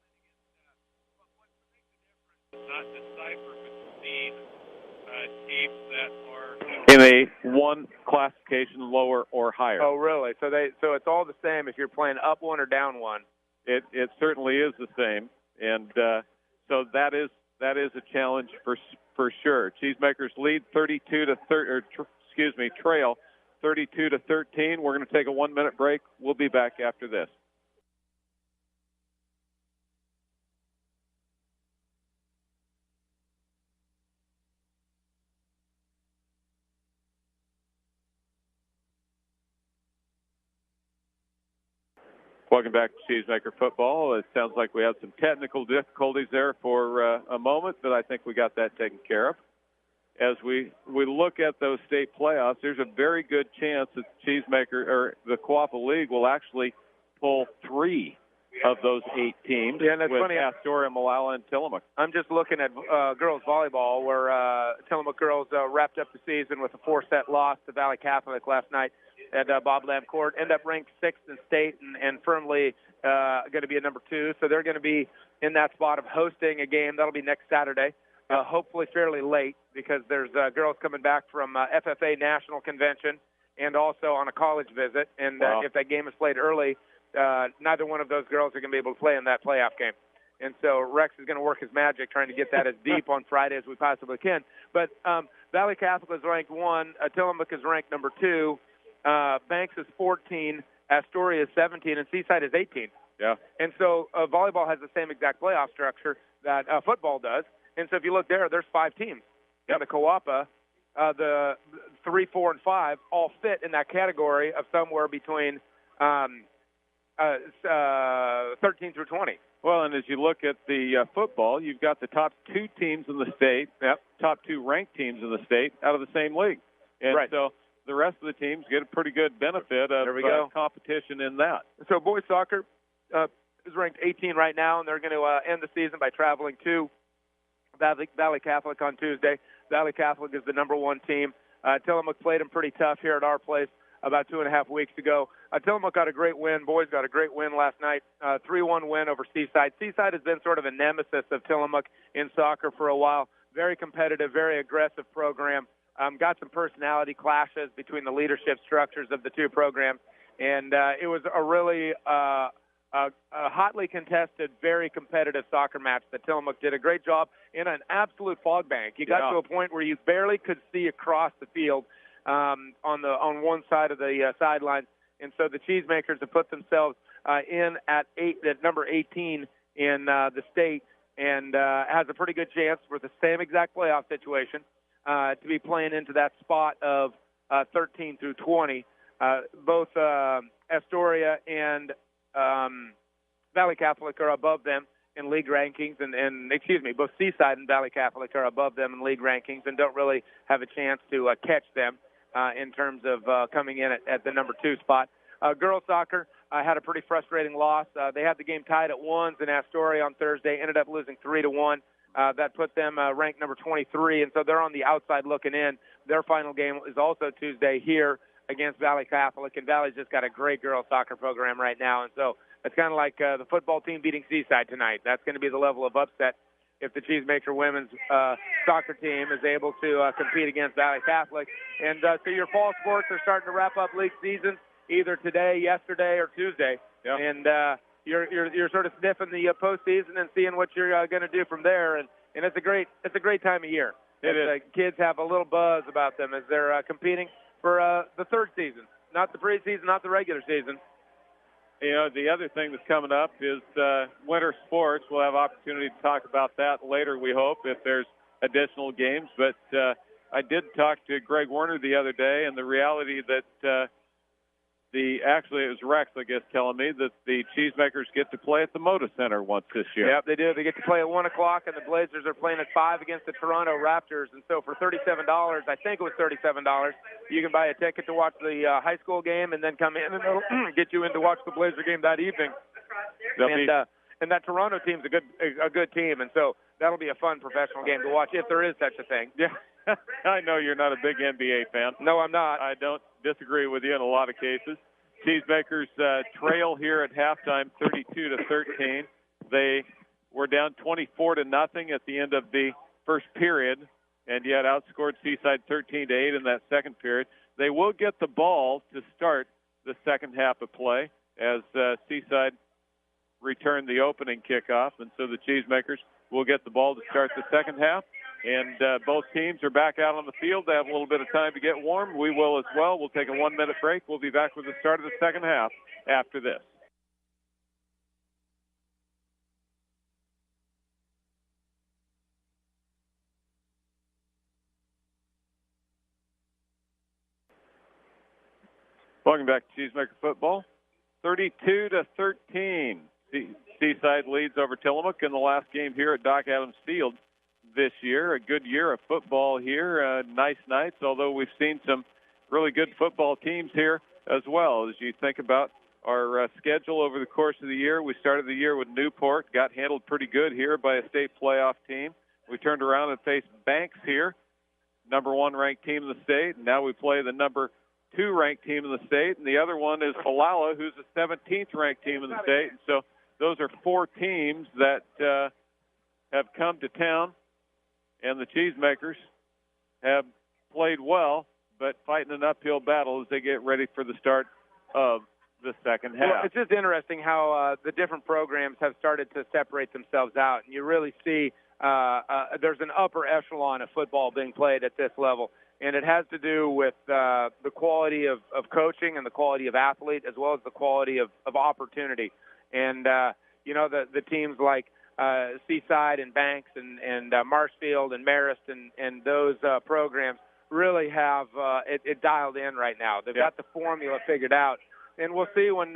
not decipher between teams that are in a one classification lower or higher. Oh, really? So it's all the same if you're playing up one or down one. It certainly is the same, and so that is a challenge for sure. Cheesemakers lead trail 32-13. We're going to take a 1-minute break. We'll be back after this. Welcome back to Cheesemaker football. It sounds like we had some technical difficulties there for a moment, but I think we got that taken care of. As we look at those state playoffs, there's a very good chance that Cheesemaker or the Coapa League will actually pull 3 of those 8 teams. Yeah, and that's with funny. Astoria, Malala, and Tillamook. I'm just looking at girls volleyball, where Tillamook girls wrapped up the season with a 4-set loss to Valley Catholic last night at Bob Lamb Court. End up ranked 6th in state and firmly going to be a number 2. So they're going to be in that spot of hosting a game. That'll be next Saturday, hopefully fairly late, because there's girls coming back from FFA National Convention and also on a college visit. And wow. If that game is played early, neither one of those girls are going to be able to play in that playoff game. And so Rex is going to work his magic trying to get that as deep on Friday as we possibly can. But Valley Catholic is ranked 1. Tillamook is ranked number 2. Banks is 14. Astoria is 17. And Seaside is 18. Yeah. And so volleyball has the same exact playoff structure that football does. And so if you look there's 5 teams. Yep. And the Coapa, the 3, 4, and 5 all fit in that category of somewhere between 13 through 20. Well, and as you look at the football, you've got the top 2 teams in the state, top 2 ranked teams in the state out of the same league. And right. So the rest of the teams get a pretty good benefit of competition in that. So boys soccer is ranked 18 right now, and they're going to end the season by traveling to Valley Catholic on Tuesday. Valley Catholic is the number 1 team. Tillamook played them pretty tough here at our place about 2.5 weeks ago. Tillamook got a great win. Boys got a great win last night, 3-1 win over Seaside. Seaside has been sort of a nemesis of Tillamook in soccer for a while. Very competitive, very aggressive program. Got some personality clashes between the leadership structures of the 2 programs. And it was a really hotly contested, very competitive soccer match that Tillamook did a great job in an absolute fog bank. You got to a point where you barely could see across the field on one side of the sideline. And so the Cheesemakers have put themselves in at number 18 in the state, and has a pretty good chance for the same exact playoff situation to be playing into that spot of 13 through 20. Both Astoria and Valley Catholic are above them in league rankings, and both Seaside and Valley Catholic are above them in league rankings and don't really have a chance to catch them in terms of coming in at the number 2 spot. Girls soccer had a pretty frustrating loss. They had the game tied at 1s in Astoria on Thursday, ended up losing 3-1. That put them ranked number 23, and so they're on the outside looking in. Their final game is also Tuesday here against Valley Catholic, and Valley's just got a great girls soccer program right now, and so it's kind of like the football team beating Seaside tonight. That's going to be the level of upset if the Cheesemaker women's soccer team is able to compete against Valley Catholic. And so your fall sports are starting to wrap up league seasons either today, yesterday, or Tuesday. Yep. And you're sort of sniffing the postseason and seeing what you're going to do from there. And it's a great time of year. It is. Kids have a little buzz about them as they're competing for the third season, not the preseason, not the regular season. You know, the other thing that's coming up is winter sports. We'll have opportunity to talk about that later, we hope, if there's additional games. But I did talk to Greg Warner the other day, and the reality that actually it was Rex, I guess, telling me that the Cheesemakers get to play at the Moda Center once this year. Yep, they do. They get to play at 1 o'clock, and the Blazers are playing at 5 against the Toronto Raptors. And so for $37, I think it was $37, you can buy a ticket to watch the high school game and then come in and it'll get you in to watch the Blazer game that evening. And that Toronto team's a good team, and so that'll be a fun professional game to watch if there is such a thing. Yeah. I know you're not a big NBA fan. No, I'm not. I don't disagree with you in a lot of cases. Cheesemakers trail here at halftime 32-13. They were down 24-0 at the end of the first period, and yet outscored Seaside 13-8 in that second period. They will get the ball to start the second half of play as Seaside returned the opening kickoff, and so the Cheesemakers will get the ball to start the second half. And both teams are back out on the field. They have a little bit of time to get warm. We will as well. We'll take a 1-minute break. We'll be back with the start of the second half after this. Welcome back to Cheesemaker football. 32-13. Seaside leads over Tillamook in the last game here at Doc Adams Field this year. A good year of football here. Nice nights, although we've seen some really good football teams here as well. As you think about our schedule over the course of the year, we started the year with Newport, got handled pretty good here by a state playoff team. We turned around and faced Banks here, number 1 ranked team in the state. And now we play the number 2 ranked team in the state, and the other one is Falala, who's the 17th ranked team in the state. And so those are 4 teams that have come to town, and the Cheesemakers have played well, but fighting an uphill battle as they get ready for the start of the second half. Well, it's just interesting how the different programs have started to separate themselves out, and you really see there's an upper echelon of football being played at this level. And it has to do with the quality of coaching and the quality of athlete, as well as the quality of opportunity. And, the teams like Seaside and Banks and Marshfield and Marist and those programs really have it dialed in right now. They've got the formula figured out. And we'll see when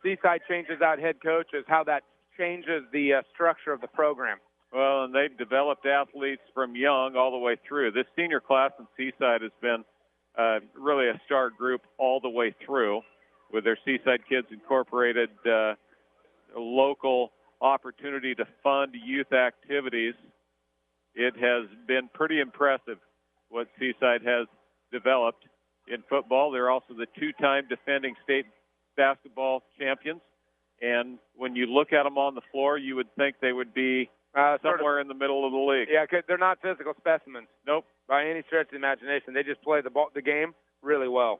Seaside changes out head coaches how that changes the structure of the program. Well, and they've developed athletes from young all the way through. This senior class in Seaside has been really a star group all the way through, with their Seaside Kids Incorporated local opportunity to fund youth activities. It has been pretty impressive what Seaside has developed in football. They're also the 2-time defending state basketball champions. And when you look at them on the floor, you would think they would be somewhere in the middle of the league. Yeah, they're not physical specimens. Nope. By any stretch of the imagination. They just play the game really well.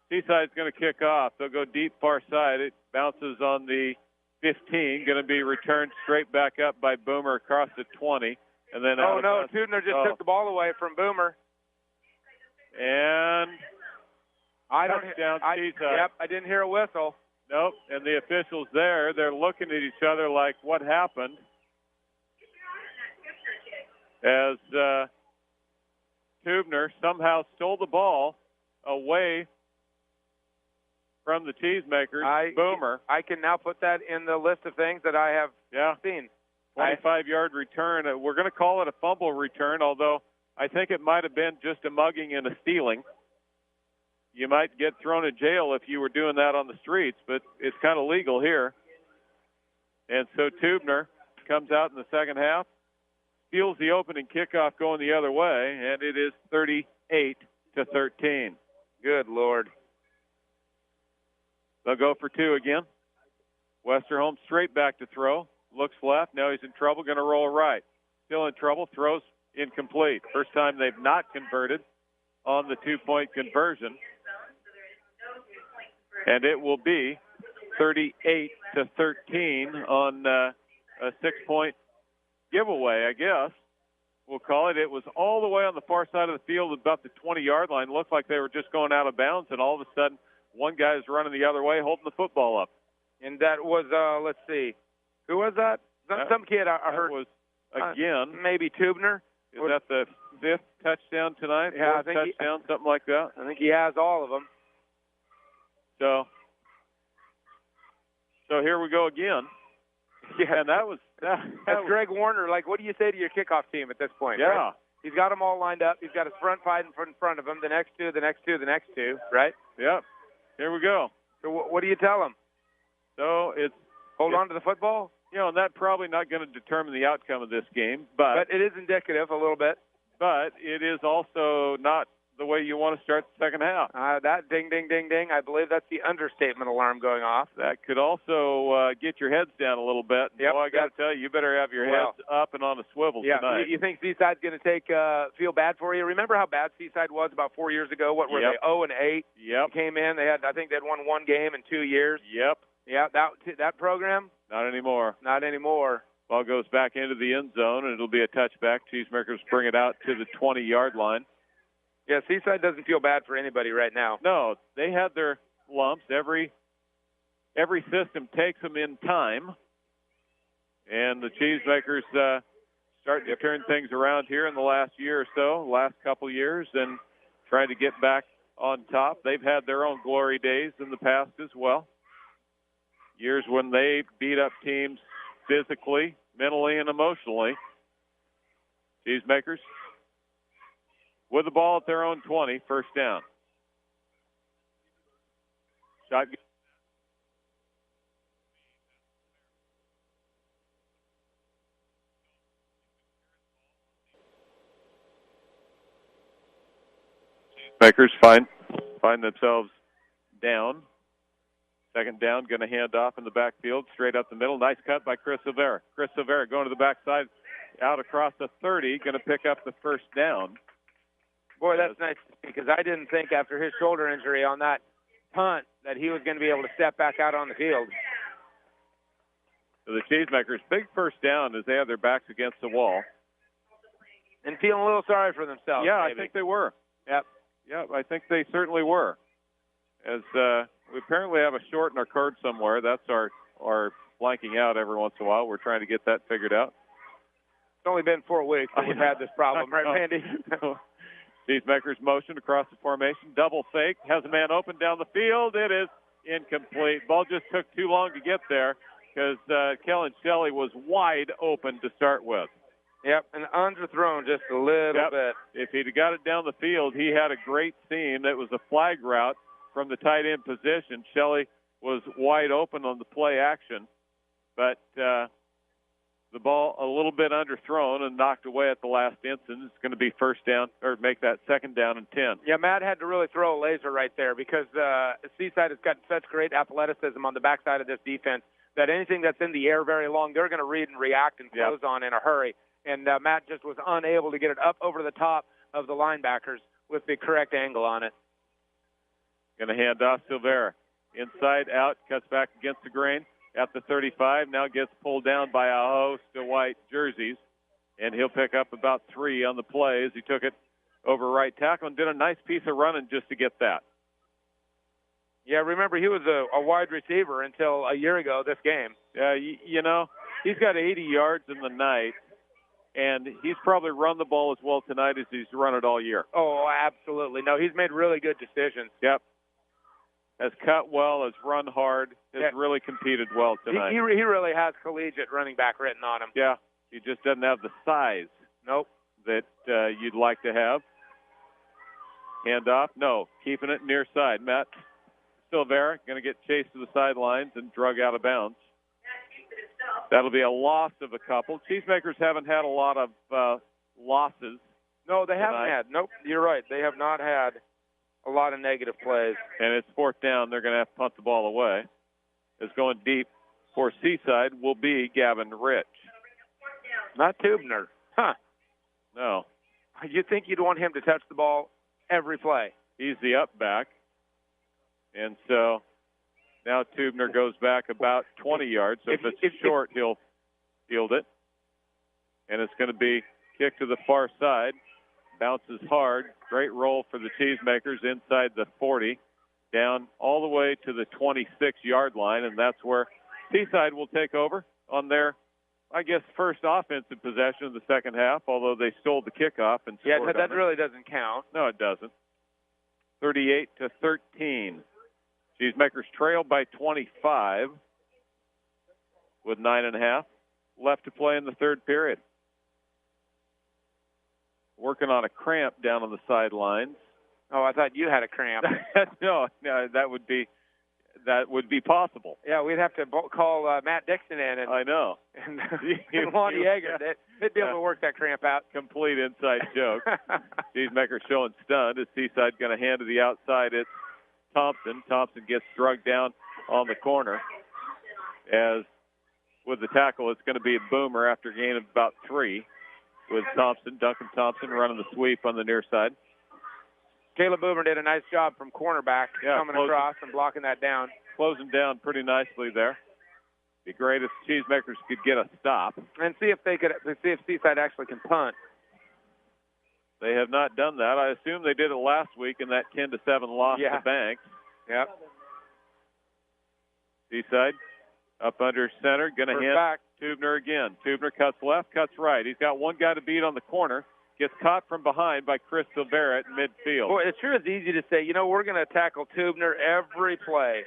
Seaside's going to kick off. They'll go deep far side. It bounces on the 15, going to be returned straight back up by Boomer across the 20. And then Tudner just took the ball away from Boomer. And touchdown Seaside. Yep, I didn't hear a whistle. Nope, and the officials there, they're looking at each other like, what happened? As Tubner somehow stole the ball away from the Cheesemakers. Boomer. I can now put that in the list of things that I have seen. 25-yard return. We're going to call it a fumble return, although I think it might have been just a mugging and a stealing. You might get thrown in jail if you were doing that on the streets, but it's kind of legal here. And so Tubner comes out in the second half, steals the opening kickoff going the other way, and it is 38-13. Good Lord. They'll go for 2 again. Westerholm straight back to throw. Looks left. Now he's in trouble. Going to roll right. Still in trouble. Throws incomplete. First time they've not converted on the 2-point conversion. And it will be 38-13 on a 6-point giveaway, I guess. We'll call it. It was all the way on the far side of the field, about the 20-yard line. Looked like they were just going out of bounds, and all of a sudden, one guy is running the other way, holding the football up. And that was, let's see, who was that? Some kid I heard. Was, again. Maybe Tubner. Is that the 5th touchdown tonight? Yeah, I think touchdown, something like that. I think he has all of them. So here we go again. Yeah, and that was Greg Warner. Like, what do you say to your kickoff team at this point? Yeah. Right? He's got them all lined up. He's got his front 5 in front of him, the next 2, right? Yep. Here we go. So what do you tell them? So hold on to the football? And that's probably not going to determine the outcome of this game. But it is indicative a little bit. But it is also not the way you want to start the second half. That ding, ding, ding, ding. I believe that's the understatement alarm going off. That could also get your heads down a little bit. Yep. I got to tell you better have your heads up and on a swivel tonight. You think Seaside's going to feel bad for you? Remember how bad Seaside was about 4 years ago? What were they, 0-8? Yep. They came in. I think they'd won one game in 2 years. Yep. Yeah, that program? Not anymore. Not anymore. Ball goes back into the end zone, and it'll be a touchback. Cheesemakers bring it out to the 20-yard line. Yeah, Seaside doesn't feel bad for anybody right now. No, they had their lumps. Every system takes them in time. And the Cheesemakers starting to turn things around here in the last year or so, last couple years, and trying to get back on top. They've had their own glory days in the past as well. Years when they beat up teams physically, mentally, and emotionally. Cheesemakers with the ball at their own 20, first down. Shotgun. Cheesemakers find themselves down. Second down, going to hand off in the backfield, straight up the middle. Nice cut by Chris Silvera. Chris Silvera going to the backside, out across the 30, going to pick up the first down. Boy, that's nice to see, because I didn't think after his shoulder injury on that punt that he was going to be able to step back out on the field. So the Cheesemakers, big first down as they have their backs against the wall. And feeling a little sorry for themselves. Yeah, maybe. I think they were. Yep, I think they certainly were. As we apparently have a short in our card somewhere. That's our blanking out every once in a while. We're trying to get that figured out. It's only been 4 weeks that we've had this problem, right, Randy? Cheesemakers motion across the formation. Double fake. Has a man open down the field. It is incomplete. Ball just took too long to get there because Kellen Shelley was wide open to start with. Yep, and underthrown just a little bit. If he'd got it down the field, he had a great seam. That was a flag route from the tight end position. Shelley was wide open on the play action, but the ball a little bit underthrown and knocked away at the last instant. It's going to be first down, or make that second down and 10. Yeah, Matt had to really throw a laser right there because Seaside has got such great athleticism on the backside of this defense that anything that's in the air very long, they're going to read and react and close on in a hurry. And Matt just was unable to get it up over the top of the linebackers with the correct angle on it. Going to hand off Silvera. Inside out, cuts back against the grain at the 35. Now gets pulled down by a host of white jerseys. And he'll pick up about 3 on the play as he took it over right tackle and did a nice piece of running just to get that. Yeah, remember, he was a wide receiver until a year ago this game. You know, he's got 80 yards in the night, and he's probably run the ball as well tonight as he's run it all year. Oh, absolutely. No, he's made really good decisions. Yep. Has cut well, has run hard, has really competed well tonight. He really has collegiate running back written on him. Yeah, he just doesn't have the size that you'd like to have. Hand off, no, keeping it near side. Matt Silvera going to get chased to the sidelines and drug out of bounds. That'll be a loss of a couple. Cheesemakers haven't had a lot of losses. No, they haven't had. Nope, you're right. They have not had a lot of negative plays. And it's fourth down. They're going to have to punt the ball away. It's going deep for Seaside will be Gavin Rich. Not Tubner. Huh. No. You'd think you'd want him to touch the ball every play. He's the up back. And so now Tubner goes back about 20 yards. So if it's short, he'll field it. And it's going to be kicked to the far side. Bounces hard. Great roll for the Cheesemakers inside the 40. Down all the way to the 26-yard line. And that's where Seaside will take over on their, I guess, first offensive possession of the second half, although they stole the kickoff and scored. Yeah, but that really doesn't count. No, it doesn't. 38-13. Cheesemakers trail by 25 with 9.5 left to play in the third period. Working on a cramp down on the sidelines. Oh, I thought you had a cramp. No, that would be that would be possible. Yeah, we'd have to call Matt Dixon in and I know. and Lonnie Yeager. They'd be able to work that cramp out. Complete inside joke. Cheesemaker showing stunned. Is Seaside going to hand to the outside? It's Thompson. Thompson gets drugged down on the corner. As with the tackle, it's going to be a Boomer after a gain of about 3 with Thompson, Duncan Thompson running the sweep on the near side. Caleb Boomer did a nice job from cornerback coming across and blocking that down. Closing down pretty nicely there. Be great if Cheesemakers could get a stop. And see if Seaside actually can punt. They have not done that. I assume they did it last week in that 10-7 loss to Banks. Yep. Seaside up under center, going to hand back. Tubner again. Tubner cuts left, cuts right. He's got one guy to beat on the corner. Gets caught from behind by Chris Silvera at midfield. Boy, it sure is easy to say, we're going to tackle Tubner every play.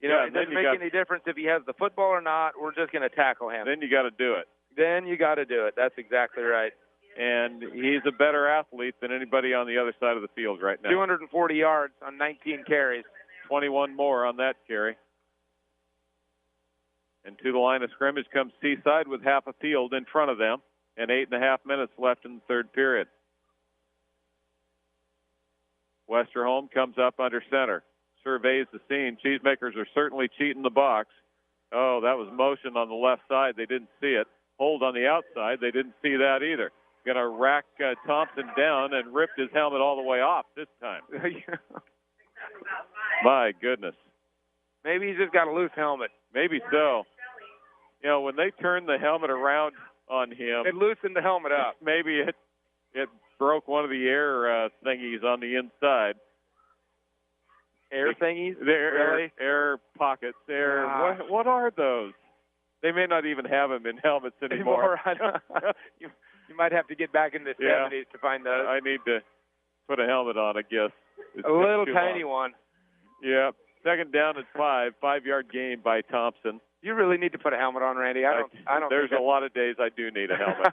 It doesn't make any difference if he has the football or not. We're just going to tackle him. Then you got to do it. That's exactly right. And he's a better athlete than anybody on the other side of the field right now. 240 yards on 19 carries. 21 more on that carry. And to the line of scrimmage comes Seaside with half a field in front of them and 8.5 minutes left in the third period. Westerholm comes up under center, surveys the scene. Cheesemakers are certainly cheating the box. Oh, that was motion on the left side. They didn't see it. Hold on the outside. They didn't see that either. Going to rack Thompson down and ripped his helmet all the way off this time. My goodness. Maybe he's just got a loose helmet. Maybe so. When they turned the helmet around on him, it loosened the helmet up. Maybe it broke one of the air thingies on the inside. Air thingies? Really? Air pockets. What are those? They may not even have them in helmets anymore. You might have to get back in the 70s to find those. I need to put a helmet on, I guess. A little tiny one. Yeah. Second down and 5. 5-yard gain by Thompson. You really need to put a helmet on, Randy. I don't. There's a lot of days I do need a helmet.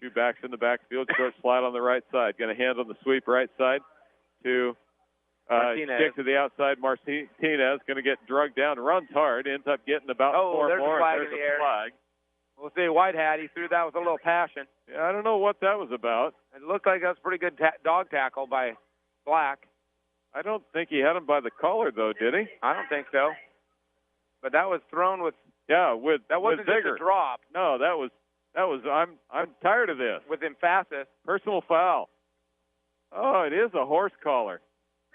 2 backs in the backfield, short slide on the right side. Going to hand on the sweep right side to stick to the outside. Martinez going to get drugged down, runs hard, ends up getting about 4 there's more. A flag there's in the a air. flag. We'll see. White hat. He threw that with a little passion. Yeah, I don't know what that was about. It looked like that was a pretty good dog tackle by Black. I don't think he had him by the collar, though, did he? I don't think so. But that was thrown with that wasn't just vigor. A drop. No, that was I'm tired of this. With emphasis. Personal foul. Oh, it is a horse collar.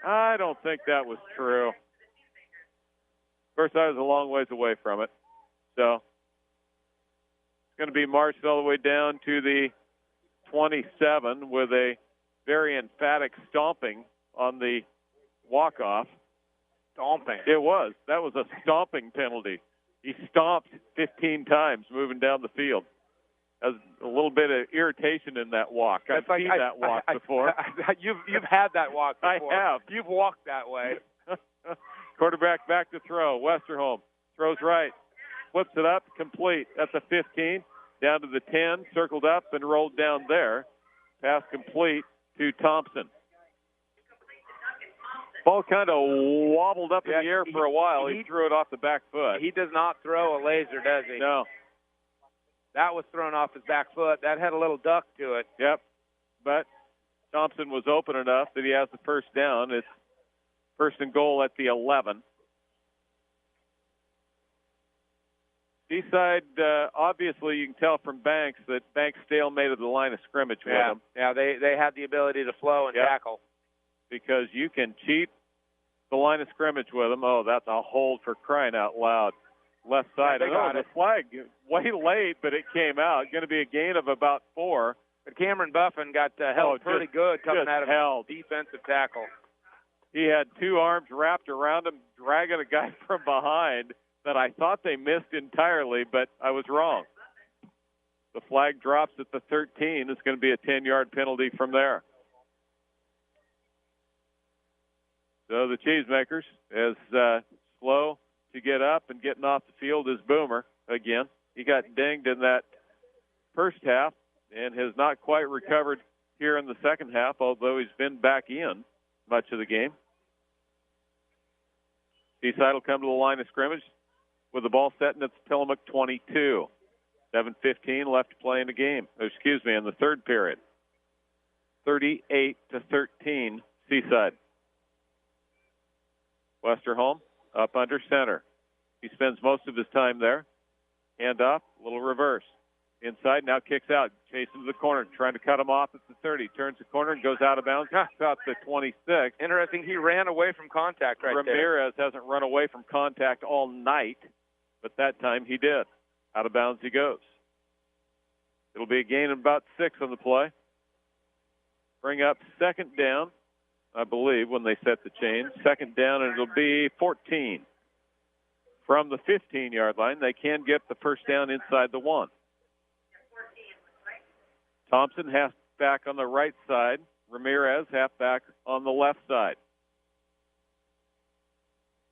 I don't think that was true. Of course, I was a long ways away from it. So it's going to be marched all the way down to the 27 with a very emphatic stomping on the walk-off. Stomping. It was. That was a stomping penalty. He stomped 15 times moving down the field. There's a little bit of irritation in that walk. I've seen that walk before. You've had that walk before. I have. You've walked that way. Quarterback back to throw. Westerholm throws right. Flips it up. Complete. At the 15. Down to the 10. Circled up and rolled down there. Pass complete to Thompson. Ball kind of wobbled up in the air for a while. He threw it off the back foot. He does not throw a laser, does he? No. That was thrown off his back foot. That had a little duck to it. Yep. But Thompson was open enough that he has the first down. It's first and goal at the 11. Seaside, obviously you can tell from Banks that Banks stalemated the line of scrimmage with him. Yeah, they had the ability to flow and tackle. Because you can cheat the line of scrimmage with them. Oh, that's a hold for crying out loud. Left side. The flag way late, but it came out. Going to be a gain of about 4. But Cameron Buffin got held pretty good coming out of a defensive tackle. He had 2 arms wrapped around him, dragging a guy from behind that I thought they missed entirely, but I was wrong. The flag drops at the 13. It's going to be a 10-yard penalty from there. So the Cheesemakers, as slow to get up and getting off the field as Boomer again. He got dinged in that first half and has not quite recovered here in the second half, although he's been back in much of the game. Seaside will come to the line of scrimmage with the ball set, and it's Tillamook 22. 7:15 left to play in the game. In the third period. 38-13, Seaside. Westerholm up under center. He spends most of his time there. Hand off, little reverse. Inside, now kicks out. Chasing to the corner, trying to cut him off at the 30. Turns the corner and goes out of bounds. About the 26. Interesting, he ran away from contact there. Ramirez hasn't run away from contact all night, but that time he did. Out of bounds he goes. It'll be a gain of about 6 on the play. Bring up second down, I believe, when they set the chain. Second down, and it'll be 14. From the 15-yard line, they can get the first down inside the 1. Thompson halfback on the right side. Ramirez halfback on the left side.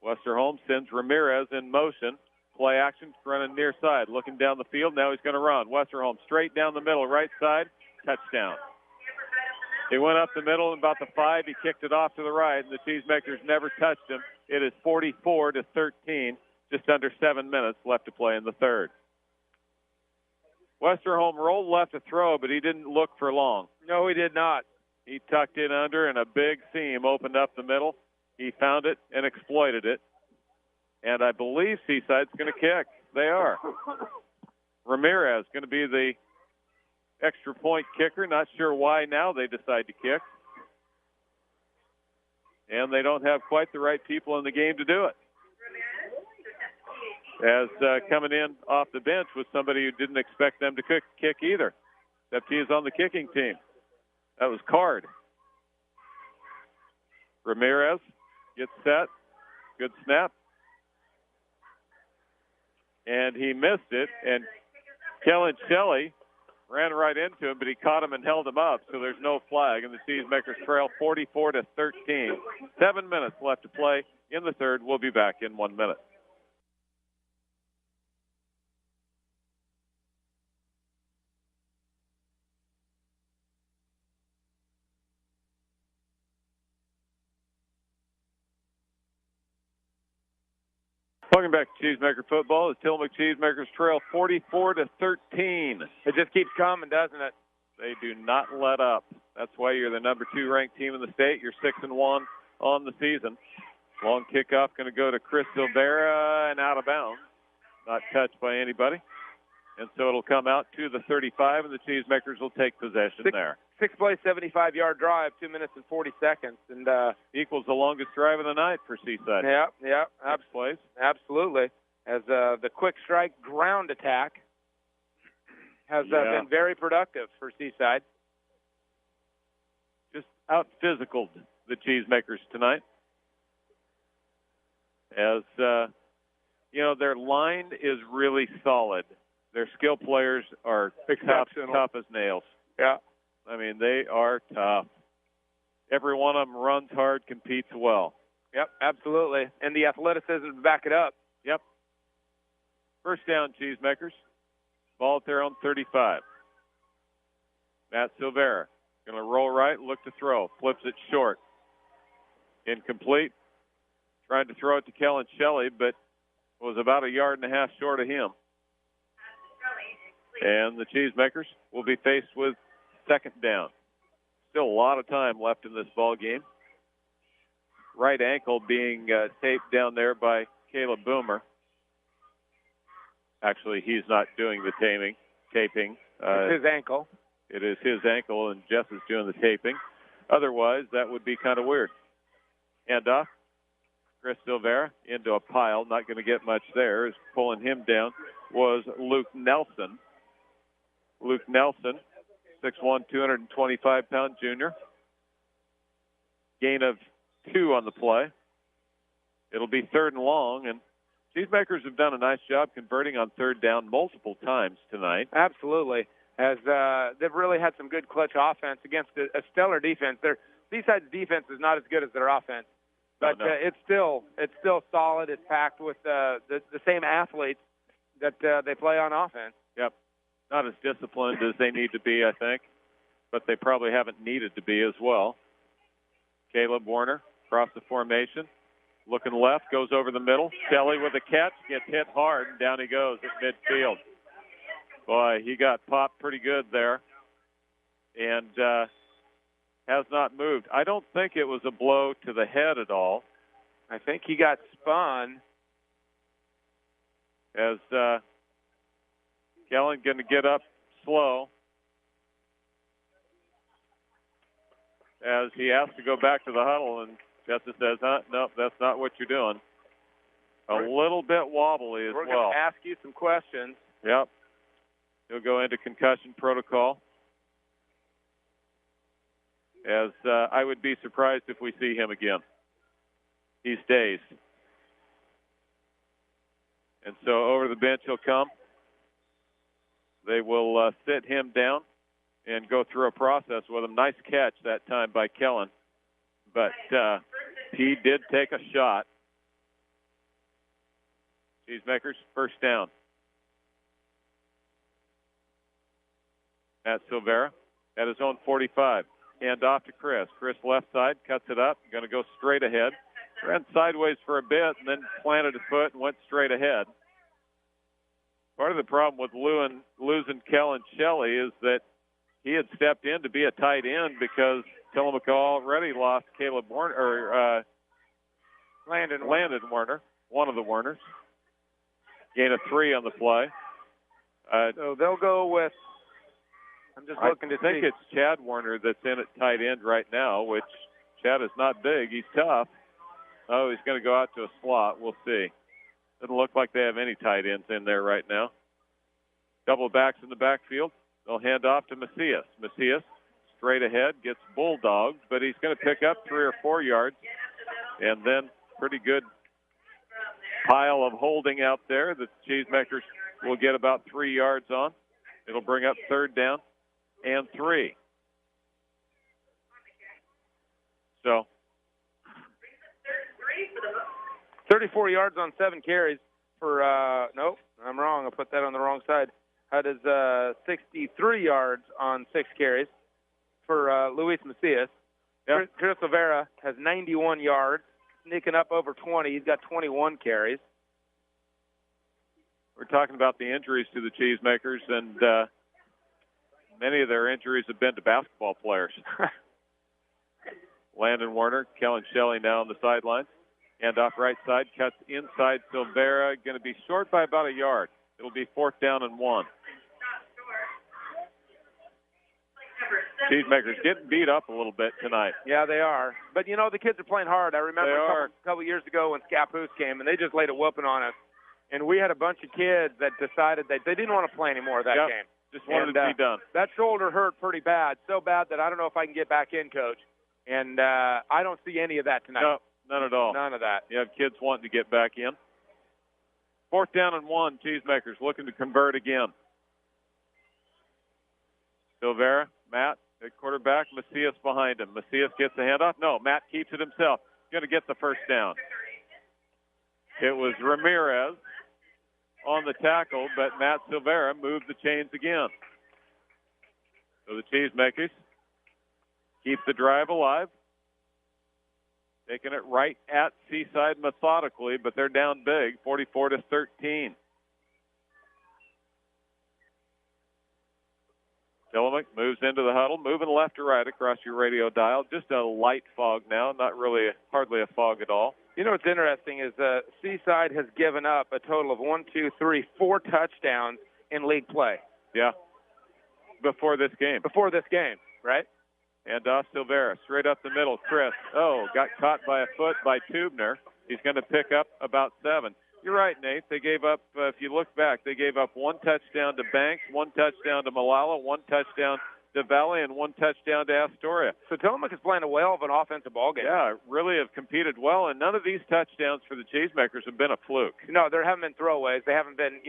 Westerholm sends Ramirez in motion. Play action, running near side. Looking down the field, now he's going to run. Westerholm straight down the middle, right side, touchdown. He went up the middle and about the 5. He kicked it off to the right, and the Cheesemakers never touched him. It is 44-13, just under 7 minutes left to play in the third. Westerholm rolled left to throw, but he didn't look for long. No, he did not. He tucked in under, and a big seam opened up the middle. He found it and exploited it. And I believe Seaside's going to kick. They are. Ramirez going to be the extra point kicker. Not sure why now they decide to kick. And they don't have quite the right people in the game to do it. As coming in off the bench was somebody who didn't expect them to kick either, except he is on the kicking team. That was Card. Ramirez gets set. Good snap. And he missed it, and Kellen Shelley ran right into him, but he caught him and held him up, so there's no flag, and the Cheesemakers trail 44-13. 7 minutes left to play in the third. We'll be back in 1 minute. Welcome back to Cheesemaker football. The Tillamook Cheesemakers trail 44-13. It just keeps coming, doesn't it? They do not let up. That's why you're the number 2 ranked team in the state. You're 6-1 on the season. Long kickoff going to go to Chris Silvera and out of bounds. Not touched by anybody. And so it'll come out to the 35, and the Cheesemakers will take possession there. 6-play, 75-yard drive, 2 minutes and 40 seconds. And equals the longest drive of the night for Seaside. Yeah. 6 plays. Absolutely. As the quick strike ground attack has been very productive for Seaside. Just out-physicaled the Cheesemakers tonight. As, their line is really solid. Their skill players are tough as nails. Yeah. I mean, they are tough. Every one of them runs hard, competes well. Yep, absolutely. And the athleticism to back it up. Yep. First down, Cheesemakers. Ball at their own 35. Matt Silvera going to roll right, look to throw. Flips it short. Incomplete. Trying to throw it to Kellen Shelley, but was about 1.5 yards short of him. And the Cheesemakers will be faced with second down. Still a lot of time left in this ball game. Right ankle being taped down there by Caleb Boomer. Actually, he's not doing the taping. It's his ankle. It is his ankle, and Jeff is doing the taping. Otherwise, that would be kind of weird. Handoff. Chris Silvera into a pile. Not going to get much there. As pulling him down was Luke Nelson. Luke Nelson, 6'1", 225-pound junior. Gain of 2 on the play. It'll be third and long, and Cheesemakers have done a nice job converting on third down multiple times tonight. Absolutely. As they've really had some good clutch offense against a stellar defense. Seaside's defense is not as good as their offense, but it's still solid. It's packed with the same athletes that they play on offense. Yep. Not as disciplined as they need to be, I think, but they probably haven't needed to be as well. Caleb Warner across the formation. Looking left, goes over the middle. Shelley with a catch, gets hit hard, and down he goes at midfield. Boy, he got popped pretty good there and has not moved. I don't think it was a blow to the head at all. I think he got spun. As Kellen going to get up slow as he has to go back to the huddle, and Justice says, nope, that's not what you're doing. A little bit wobbly as well. We're going to ask you some questions. Yep. He'll go into concussion protocol. As I would be surprised if we see him again. He stays. And so over the bench he'll come. They will sit him down and go through a process with him. Nice catch that time by Kellen. But he did take a shot. Cheesemakers, first down. At Silvera at his own 45. Hand off to Chris. Chris left side, cuts it up, going to go straight ahead. Ran sideways for a bit and then planted his foot and went straight ahead. Part of the problem with losing Kellen Shelley is that he had stepped in to be a tight end because Tillamook already lost Caleb Warner, or Landon Warner, one of the Warners. Gain of 3 on the play. So they'll go with, I'm just looking to see. I think it's Chad Warner that's in at tight end right now, which Chad is not big. He's tough. Oh, he's going to go out to a slot. We'll see. Doesn't look like they have any tight ends in there right now. Double backs in the backfield. They'll hand off to Macias. Macias straight ahead, gets bulldogged, but he's going to pick up 3 or 4 yards. And then pretty good pile of holding out there that the Cheesemakers will get about 3 yards on. It'll bring up 3rd down and 3. So 34 yards on 7 carries for, nope, I'm wrong. I put that on the wrong side. That is 63 yards on 6 carries for Luis Macias. Yep. Chris Silvera has 91 yards, sneaking up over 20. He's got 21 carries. We're talking about the injuries to the Cheesemakers, and many of their injuries have been to basketball players. Landon Warner, Kellen Shelley now on the sidelines. Hand off right side, cuts inside Silvera, going to be short by about a yard. It'll be 4th down and 1. Cheesemakers getting beat up a little bit tonight. Yeah, they are. But, you know, the kids are playing hard. I remember a couple years ago when Scappoose came, and they just laid a whooping on us. And we had a bunch of kids that decided that they didn't want to play anymore that game. Just wanted it to be done. That shoulder hurt pretty bad, so bad that I don't know if I can get back in, Coach. And I don't see any of that tonight. No, none at all. None of that. You have kids wanting to get back in. 4th down and 1, Cheesemakers looking to convert again. Silvera, Matt, at quarterback, Macias behind him. Macias gets the handoff. No, Matt keeps it himself. Going to get the first down. It was Ramirez on the tackle, but Matt Silvera moved the chains again. So the Cheesemakers keep the drive alive. Taking it right at Seaside methodically, but they're down big, 44-13. Tillamook moves into the huddle, moving left to right across your radio dial. Just a light fog now, not really, hardly a fog at all. You know what's interesting is Seaside has given up a total of 4 touchdowns in league play. Yeah, before this game. Before this game, right? And Silvera, straight up the middle. Chris, got caught by a foot by Tubner. He's going to pick up about 7. You're right, Nate. They gave up, if you look back, they gave up 1 touchdown to Banks, 1 touchdown to Malala, 1 touchdown to Valley, and 1 touchdown to Astoria. So Tillamook is playing a whale of an offensive ball game. Yeah, really have competed well, and none of these touchdowns for the Cheesemakers have been a fluke. No, there haven't been throwaways. They haven't been,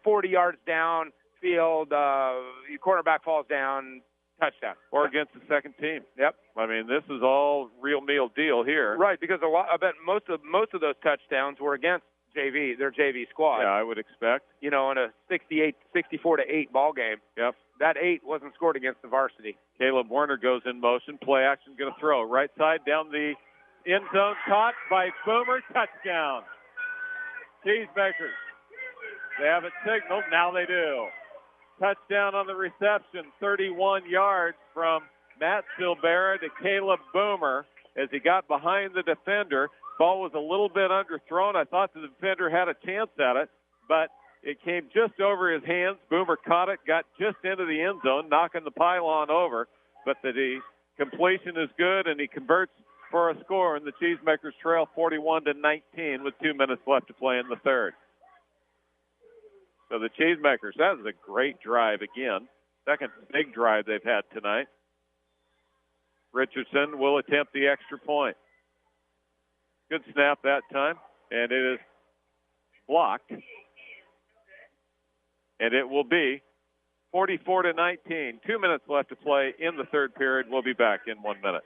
40 yards down, field, your quarterback falls down, touchdown. Or against the second team. Yep. I mean, this is all real meal deal here. Right, because I bet most of those touchdowns were against their JV squad. Yeah, I would expect. In a 64-8 ball game. Yep. That 8 wasn't scored against the varsity. Caleb Warner goes in motion. Play action, going to throw. Right side down the End zone caught by Boomer. Touchdown. Cheesemakers. They have it signaled. Now they do. Touchdown on the reception. 31 yards from Matt Silvera to Caleb Boomer as he got behind the defender. Ball was a little bit underthrown. I thought the defender had a chance at it, but it came just over his hands. Boomer caught it, got just into the end zone, knocking the pylon over. But the completion is good, and he converts for a score, and the Cheesemakers trail 41-19 with 2 minutes left to play in the third. So the Cheesemakers, that was a great drive again. Second big drive they've had tonight. Richardson will attempt the extra point. Good snap that time, and it is blocked. And it will be 44-19. 2 minutes left to play in the third period. We'll be back in 1 minute.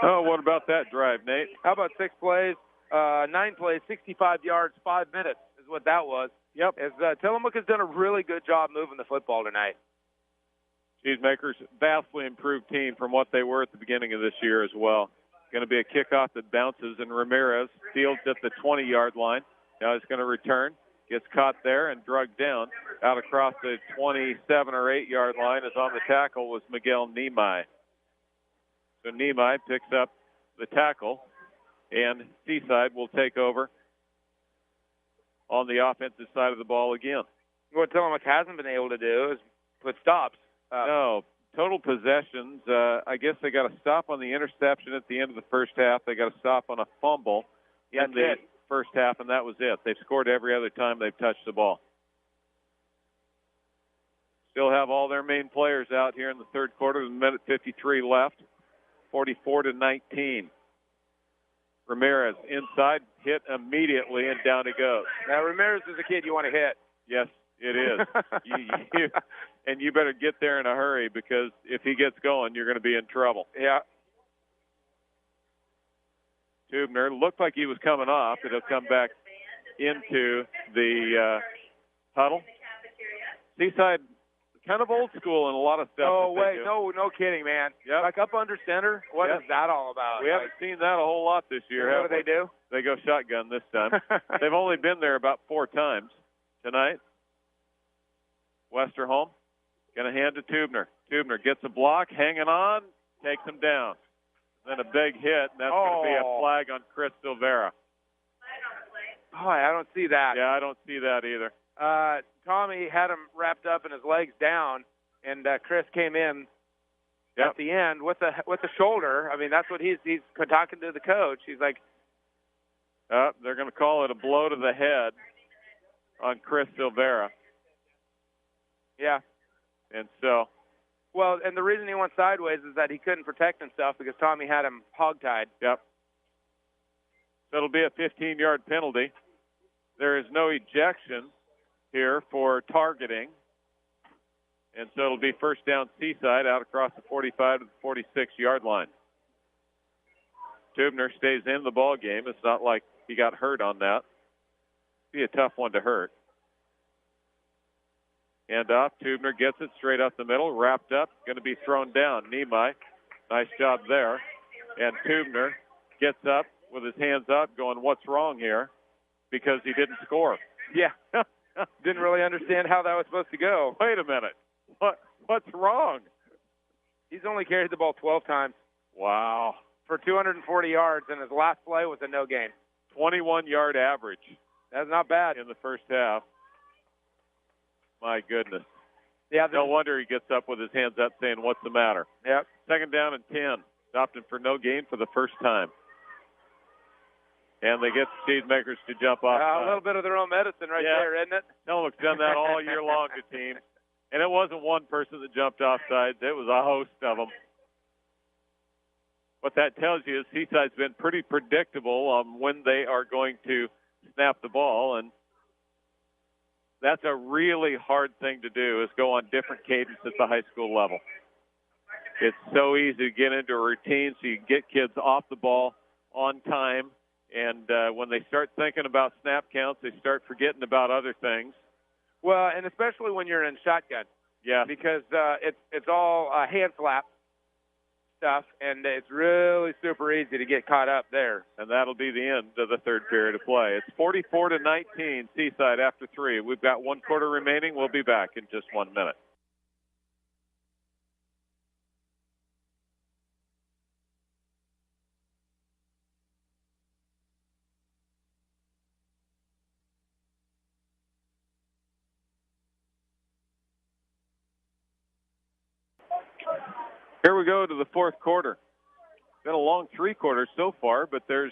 Oh, what about that drive, Nate? How about 6 plays, 9 plays, 65 yards, 5 minutes is what that was. Yep. As Tillamook has done a really good job moving the football tonight. Cheesemakers, vastly improved team from what they were at the beginning of this year as well. Going to be a kickoff that bounces, and Ramirez fields at the 20-yard line. Now he's going to return, gets caught there and drugged down. Out across the 27 or 8-yard line is on the tackle was Miguel Nemai. So Nemai picks up the tackle, and Seaside will take over on the offensive side of the ball again. What Tillamook hasn't been able to do is put stops. No, total possessions. I guess they got a stop on the interception at the end of the first half. They got a stop on a fumble in the first half, and that was it. They've scored every other time they've touched the ball. Still have all their main players out here in the third quarter. With a minute 53 left. 44-19. Ramirez inside, hit immediately, and down he goes. Now, Ramirez is a kid you want to hit. Yes, it is. And you better get there in a hurry, because if he gets going, you're going to be in trouble. Yeah. Tubner looked like he was coming off, but he'll come back into the huddle. Seaside, kind of old school in a lot of stuff. Oh, wait, no kidding, man. Yep. Like up under center, what is that all about? We haven't seen that a whole lot this year. What do they do? They go shotgun this time. They've only been there about 4 times tonight. Westerholm going to hand to Tubner. Tubner gets a block, hanging on, takes him down. Then a big hit, and that's going to be a flag on Chris Silvera. Oh, I don't see that. Yeah, I don't see that either. Tommy had him wrapped up and his legs down, and Chris came in at the end with the shoulder. I mean, that's what he's talking to the coach. He's like, they're going to call it a blow to the head on Chris Silvera. Yeah. And so. Well, and the reason he went sideways is that he couldn't protect himself because Tommy had him hogtied. Yep. So it'll be a 15-yard penalty. There is no ejection here for targeting. And so it'll be first down Seaside out across the 45 to the 46-yard line. Tubner stays in the ball game. It's not like he got hurt on that. Be a tough one to hurt. Hand off. Tubner gets it straight up the middle, wrapped up, going to be thrown down. Nemai, nice job there. And Tubner gets up with his hands up going, what's wrong here? Because he didn't score. Yeah. Didn't really understand how that was supposed to go. Wait a minute. What's wrong? He's only carried the ball 12 times. Wow. For 240 yards, and his last play was a no gain. 21-yard average. That's not bad. In the first half. My goodness. Yeah. No wonder he gets up with his hands up saying, what's the matter? Yep. Second down and 10. Stopped him for no gain for the first time. And they get the Cheesemakers to jump off. A little bit of their own medicine right there, isn't it? Tillamook's done that all year long to teams. And it wasn't one person that jumped off sides. It was a host of them. What that tells you is Seaside's been pretty predictable on when they are going to snap the ball. And that's a really hard thing to do, is go on different cadence at the high school level. It's so easy to get into a routine so you can get kids off the ball on time And when they start thinking about snap counts, they start forgetting about other things. Well, and especially when you're in shotgun. Yeah. Because it's all hand slap stuff, and it's really super easy to get caught up there. And that'll be the end of the third period of play. It's 44-19, Seaside after 3. We've got 1 quarter remaining. We'll be back in just 1 minute. Here we go to the fourth quarter. Been a long 3 quarters so far, but there's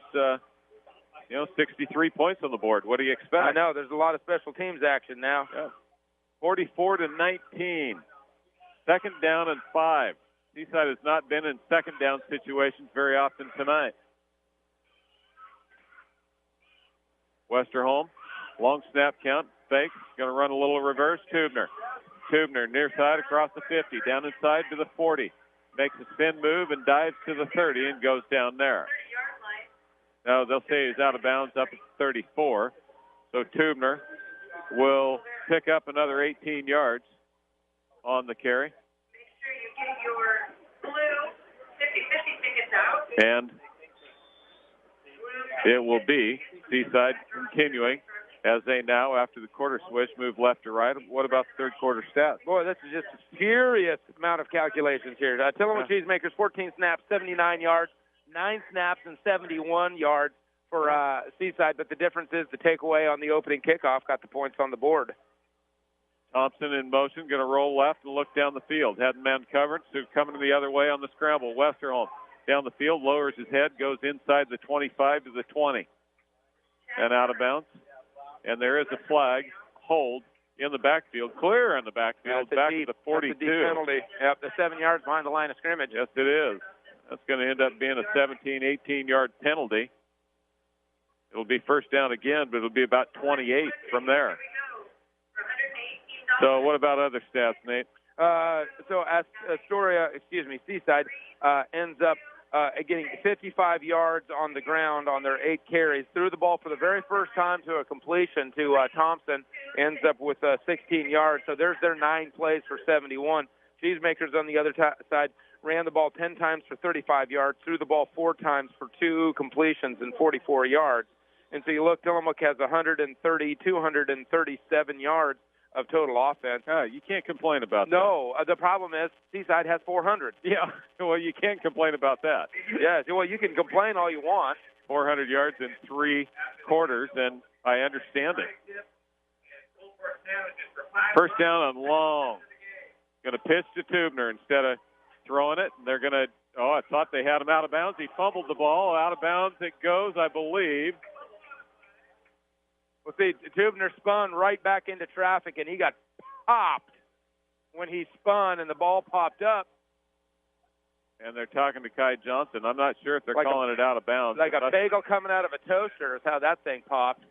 63 points on the board. What do you expect? I know there's a lot of special teams action now. Yeah. 44-19. Second down and 5. Seaside has not been in second down situations very often tonight. Westerholm, long snap count, fakes, going to run a little reverse. Tubner near side across the 50, down inside to the 40. Makes a spin move and dives to the 30 and goes down there. Now they'll say he's out of bounds up at 34. So Tubner will pick up another 18 yards on the carry. Make sure you get your blue 50-50 tickets out. And it will be Seaside continuing as they now, after the quarter switch, move left to right. What about the third quarter stats? Boy, this is just a furious amount of calculations here. Tillamook Cheesemakers, 14 snaps, 79 yards, 9 snaps, and 71 yards for Seaside. But the difference is the takeaway on the opening kickoff got the points on the board. Thompson in motion, going to roll left and look down the field. Had man covered, so coming the other way on the scramble. Westerholm down the field, lowers his head, goes inside the 25 to the 20. And out of bounds. And there is a flag, hold in the backfield, clear in the backfield, back to the 42. That's a deep penalty. Yep, the 7 yards behind the line of scrimmage. Yes, it is. That's going to end up being a 17, 18-yard penalty. It'll be first down again, but it'll be about 28 from there. So what about other stats, Nate? So Seaside ends up getting 55 yards on the ground on their 8 carries. Threw the ball for the very first time to a completion to Thompson. Ends up with 16 yards. So there's their 9 plays for 71. Cheesemakers on the other side ran the ball 10 times for 35 yards. Threw the ball 4 times for 2 completions and 44 yards. And so you look, Tillamook has 237 yards of total offense. You can't complain about that. No, the problem is Seaside has 400. Yeah, well, you can't complain about that. Yeah, well, you can complain all you want. 400 yards in 3 quarters, and I understand it. First down on long. Going to pitch to Tubner instead of throwing it. And they're going to, I thought they had him out of bounds. He fumbled the ball. Out of bounds it goes, I believe. Well, see, Tubner spun right back into traffic, and he got popped when he spun, and the ball popped up. And they're talking to Kai Johnson. I'm not sure if they're calling it out of bounds. Like a bagel coming out of a toaster is how that thing popped.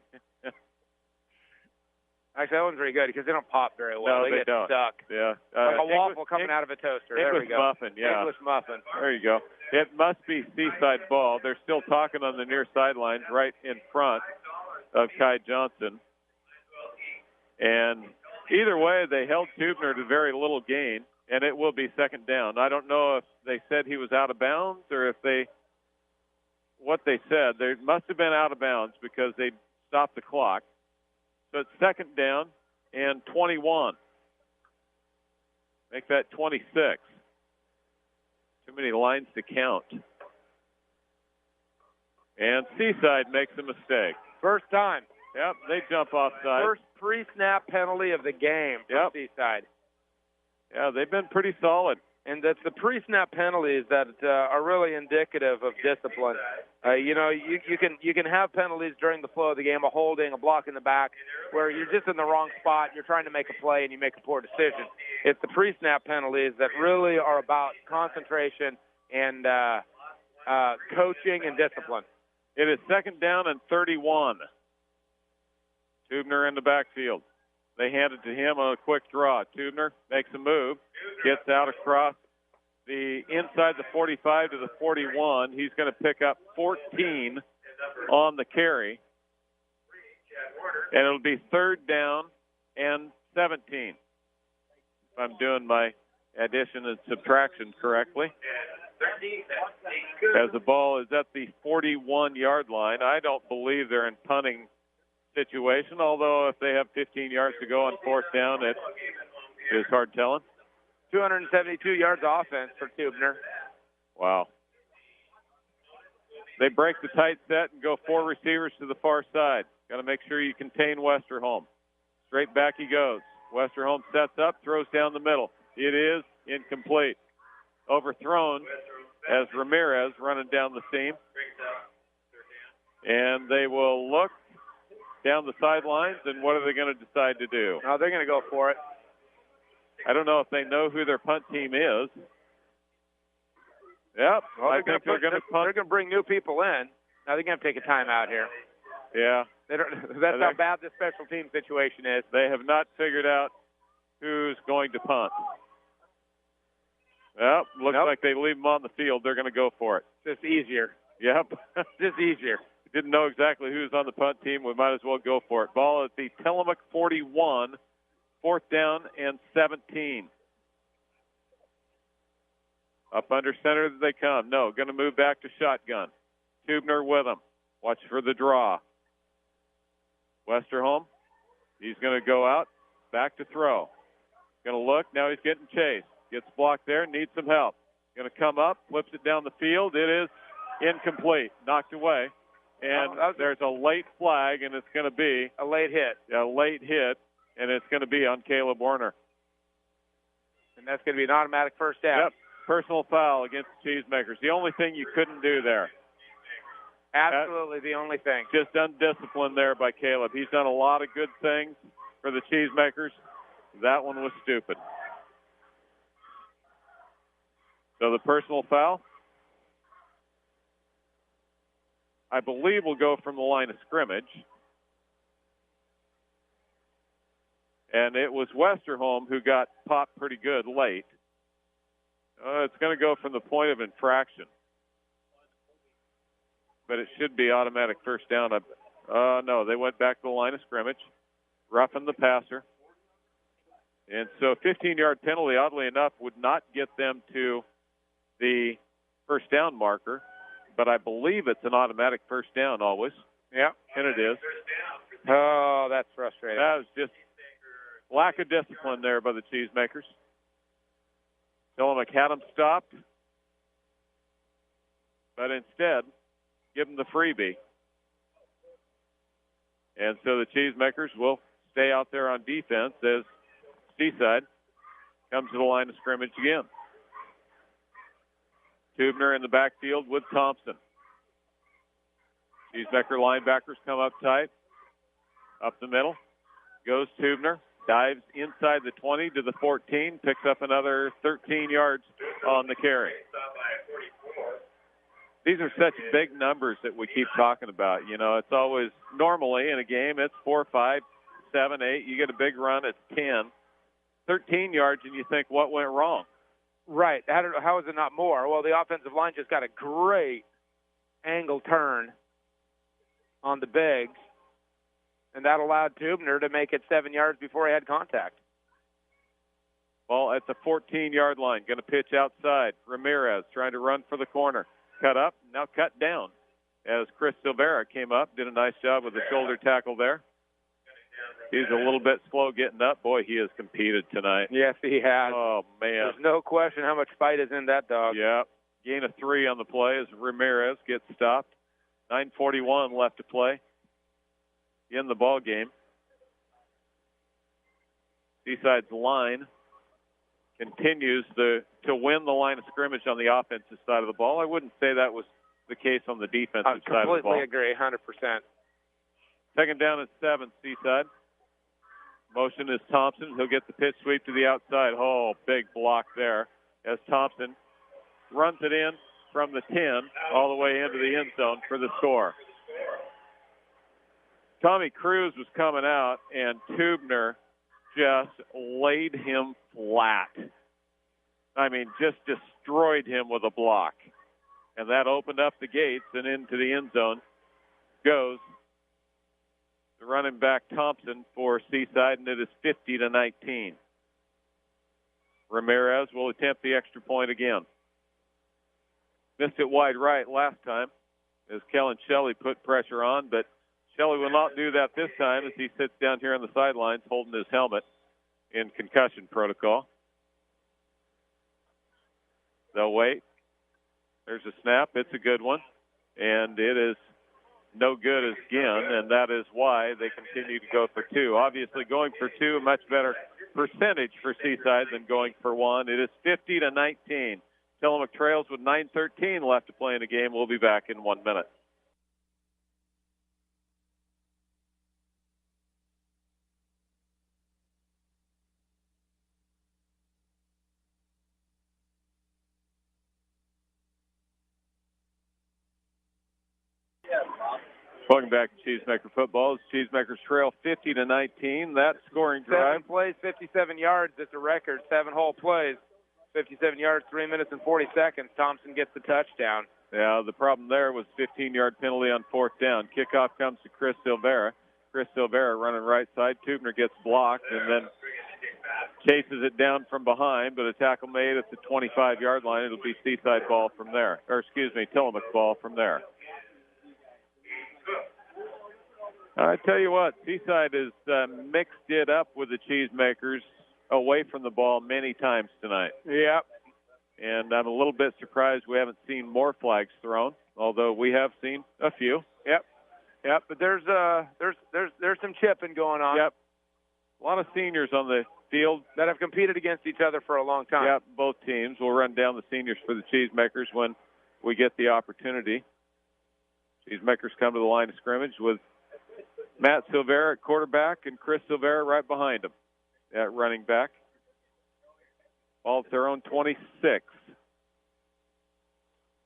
Actually, that one's very good because they don't pop very well. No, they get don't. Stuck. Yeah. Like a waffle coming out of a toaster. There we go. Muffin, yeah. English muffin. There you go. It must be Seaside ball. They're still talking on the near sidelines right in front of Kai Johnson. And either way, they held Tubner to very little gain, and it will be second down. I don't know if they said he was out of bounds or if what they said. They must have been out of bounds because they stopped the clock. So it's second down and 21. Make that 26. Too many lines to count. And Seaside makes a mistake. First time. Yep, they jump offside. First pre-snap penalty of the game for Seaside. Yeah, they've been pretty solid. And that's the pre-snap penalties that are really indicative of discipline. You can have penalties during the flow of the game, a holding, a block in the back, where you're just in the wrong spot, you're trying to make a play, and you make a poor decision. It's the pre-snap penalties that really are about concentration and coaching and discipline. It is second down and 31. Tubner in the backfield. They hand it to him on a quick draw. Tubner makes a move, gets out across the inside the 45 to the 41. He's going to pick up 14 on the carry. And it'll be 3rd down and 17. If I'm doing my addition and subtraction correctly. As the ball is at the 41-yard line. I don't believe they're in punting situation, although if they have 15 yards to go on 4th down, it is hard telling. 272 yards offense for Tubner. Wow. They break the tight set and go 4 receivers to the far side. Got to make sure you contain Westerholm. Straight back he goes. Westerholm sets up, throws down the middle. It is incomplete. Overthrown as Ramirez running down the seam. And they will look down the sidelines, and what are they going to decide to do? Oh, they're going to go for it. I don't know if they know who their punt team is. Yep, well, I think they're going to punt. They're going to bring new people in. Now they're going to take a timeout here. Yeah. That's how bad the special team situation is. They have not figured out who's going to punt. Well, looks like they leave them on the field. They're going to go for it. Just easier. Yep. Just easier. Didn't know exactly who's on the punt team. We might as well go for it. Ball at the Tillamook 41, 4th down and 17. Up under center they come. No, going to move back to shotgun. Tubner with them. Watch for the draw. Westerholm, he's going to go out, back to throw. Going to look, now he's getting chased. Gets blocked there, needs some help. Going to come up, flips it down the field. It is incomplete, knocked away. And there's a late flag, and it's going to be a late hit. A late hit, and it's going to be on Caleb Warner. And that's going to be an automatic first down. Yep, personal foul against the Cheesemakers. The only thing you couldn't do there. Absolutely the only thing. Just undisciplined there by Caleb. He's done a lot of good things for the Cheesemakers. That one was stupid. So the personal foul, I believe, will go from the line of scrimmage. And it was Westerholm who got popped pretty good late. It's going to go from the point of infraction. But it should be automatic first down. No, they went back to the line of scrimmage, roughing the passer. And so 15-yard penalty, oddly enough, would not get them to the first down marker. But I believe it's an automatic first down always. Yeah. And it is. Oh, that's frustrating. That was just lack of discipline there by the Cheesemakers. Tillamook had them stopped. But instead, give them the freebie. And so the Cheesemakers will stay out there on defense as Seaside comes to the line of scrimmage again. Tubner in the backfield with Thompson. Cheesemaker linebackers come up tight. Up the middle. Goes Tubner. Dives inside the 20 to the 14. Picks up another 13 yards on the carry. These are such big numbers that we keep talking about. You know, it's always, normally in a game, it's 4, 5, 7, 8. You get a big run, it's 10. 13 yards, and you think, what went wrong? Right. How is it not more? Well, the offensive line just got a great angle turn on the bigs, and that allowed Tubner to make it 7 yards before he had contact. Ball at the 14-yard line. Going to pitch outside. Ramirez trying to run for the corner. Cut up, now cut down as Chris Silvera came up, did a nice job with the shoulder tackle there. He's a little bit slow getting up. Boy, he has competed tonight. Yes, he has. Oh, man. There's no question how much fight is in that dog. Yeah. Gain of 3 on the play as Ramirez gets stopped. 9:41 left to play in the ball game. Seaside's line continues to win the line of scrimmage on the offensive side of the ball. I wouldn't say that was the case on the defensive side of the ball. I completely agree, 100%. Second down at 7, Seaside. Motion is Thompson. He'll get the pitch sweep to the outside. Oh, big block there as Thompson runs it in from the 10 all the way into the end zone for the score. Tommy Cruz was coming out, and Tubner just laid him flat. I mean, just destroyed him with a block. And that opened up the gates and into the end zone goes the running back Thompson for Seaside, and it is 50-19. Ramirez will attempt the extra point again. Missed it wide right last time as Kellen Shelley put pressure on, but Shelley will not do that this time as he sits down here on the sidelines holding his helmet in concussion protocol. They'll wait. There's a snap. It's a good one. And it is no good again, and that is why they continue to go for two. Obviously, going for two, a much better percentage for Seaside than going for one. It is 50-19. Tillamook trails with 9:13 left to play in the game. We'll be back in 1 minute. Welcome back to Cheesemaker football. Cheesemakers trail 50-19. That scoring drive. 7 plays, 57 yards. It's a record. 7 whole plays, 57 yards, 3 minutes and 40 seconds. Thompson gets the touchdown. Yeah, the problem there was 15-yard penalty on fourth down. Kickoff comes to Chris Silvera. Chris Silvera running right side. Tubner gets blocked and then chases it down from behind, but a tackle made at the 25-yard line. It'll be Seaside ball from there. Tillamook ball from there. I tell you what, Seaside has mixed it up with the Cheesemakers away from the ball many times tonight. Yep. And I'm a little bit surprised we haven't seen more flags thrown, although we have seen a few. Yep. But there's some chipping going on. Yep. A lot of seniors on the field that have competed against each other for a long time. Yep. Both teams. We'll run down the seniors for the Cheesemakers when we get the opportunity. Cheesemakers come to the line of scrimmage with Matt Silvera at quarterback and Chris Silvera right behind him at running back. Ball at their own 26.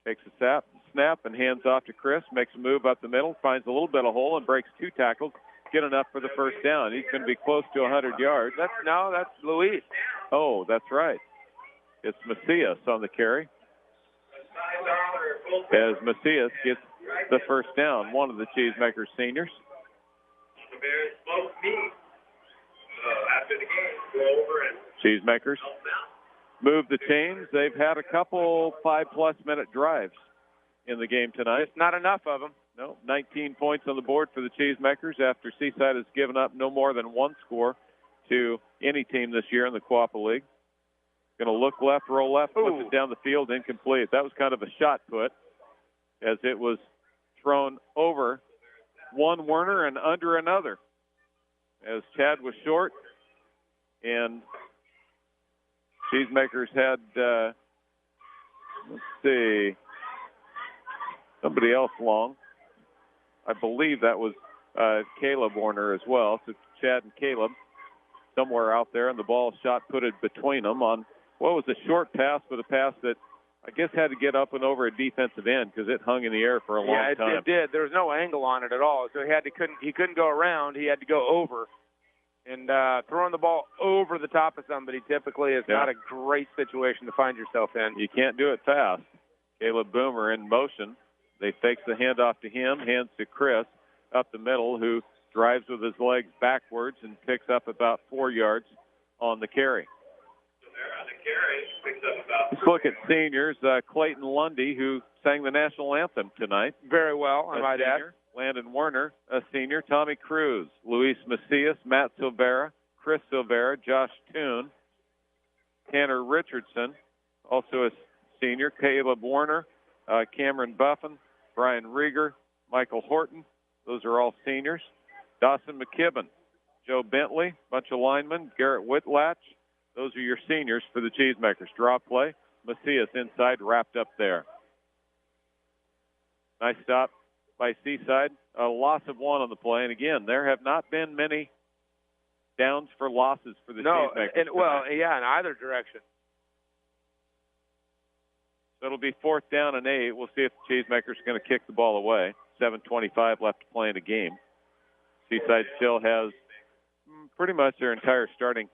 Takes a snap and hands off to Chris. Makes a move up the middle. Finds a little bit of hole and breaks 2 tackles. Get enough for the first down. He's going to be close to 100 yards. That's Luis. Oh, that's right. It's Macias on the carry. As Macias gets the first down, one of the Cheesemakers seniors. Cheesemakers move the chains. They've had a couple 5+ minute drives in the game tonight. It's not enough of them. No, 19 points on the board for the Cheesemakers after Seaside has given up no more than 1 score to any team this year in the Quappa League. Going to look left, roll left, puts it down the field, incomplete. That was kind of a shot put as it was thrown over one Werner and under another as Chad was short and Cheesemakers had, somebody else long. I believe that was Caleb Werner as well. So Chad and Caleb somewhere out there, and the ball shot putted between them on what was a short pass, but a pass that I guess had to get up and over a defensive end because it hung in the air for a long time. Yeah, it did. There was no angle on it at all, so he couldn't go around. He had to go over. And throwing the ball over the top of somebody typically is not a great situation to find yourself in. You can't do it fast. Caleb Boomer in motion. They fakes the handoff to him, hands to Chris up the middle, who drives with his legs backwards and picks up about 4 yards on the carry. Let's look at seniors. Clayton Lundy, who sang the national anthem tonight. Very well, I might add. Landon Werner, a senior. Tommy Cruz, Luis Macias, Matt Silvera, Chris Silvera, Josh Toon, Tanner Richardson, also a senior. Caleb Warner, Cameron Buffin, Brian Rieger, Michael Horton. Those are all seniors. Dawson McKibben, Joe Bentley, bunch of linemen. Garrett Whitlatch. Those are your seniors for the Cheesemakers. Draw play. Macias inside, wrapped up there. Nice stop by Seaside. A loss of 1 on the play. And again, there have not been many downs for losses for the Cheesemakers. In either direction. So it'll be 4th down and 8. We'll see if the Cheesemakers are going to kick the ball away. 7:25 left to play in the game. Seaside still has pretty much their entire starting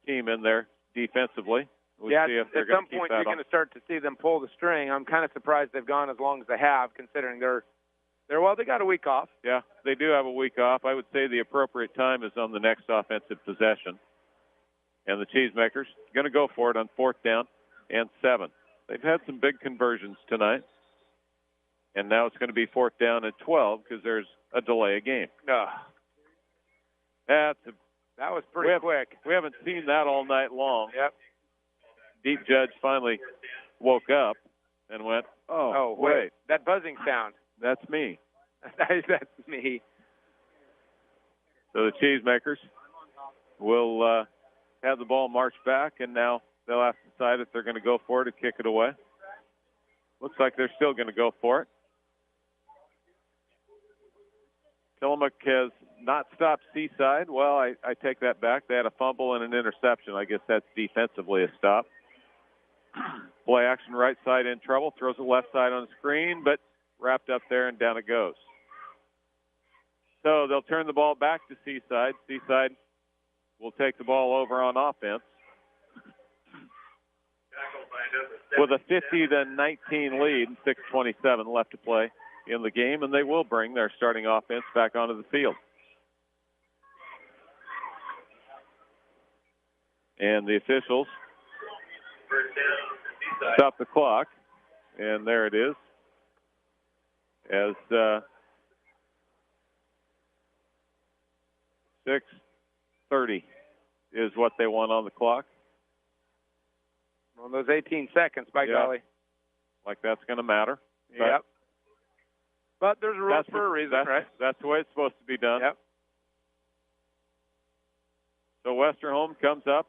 team in there defensively. We'll see if they're at some point you're going to start to see them pull the string. I'm kind of surprised they've gone as long as they have, considering they're They got a week off. Yeah, they do have a week off. I would say the appropriate time is on the next offensive possession. And the Cheesemakers going to go for it on 4th down and 7. They've had some big conversions tonight. And now it's going to be 4th down and 12 because there's a delay of game. That was pretty quick. We haven't seen that all night long. Yep. Deep Judge finally woke up and went, oh wait. That buzzing sound. That's me. That's me. So the Cheesemakers will have the ball march back, and now they'll have to decide if they're going to go for it or kick it away. Looks like they're still going to go for it. Tillamook has not stopped Seaside. Well, I take that back. They had a fumble and an interception. I guess that's defensively a stop. Play action right side in trouble. Throws it left side on the screen, but wrapped up there and down it goes. So they'll turn the ball back to Seaside. Seaside will take the ball over on offense with a 50-19 lead, 6:27 left to play in the game, and they will bring their starting offense back onto the field. And the officials stop the clock, and there it is. As 6:30 is what they want on the clock. Well, those 18 seconds, by golly. Like that's going to matter. Yep. But there's a rule for a reason, right? That's the way it's supposed to be done. Yep. So Westerholm comes up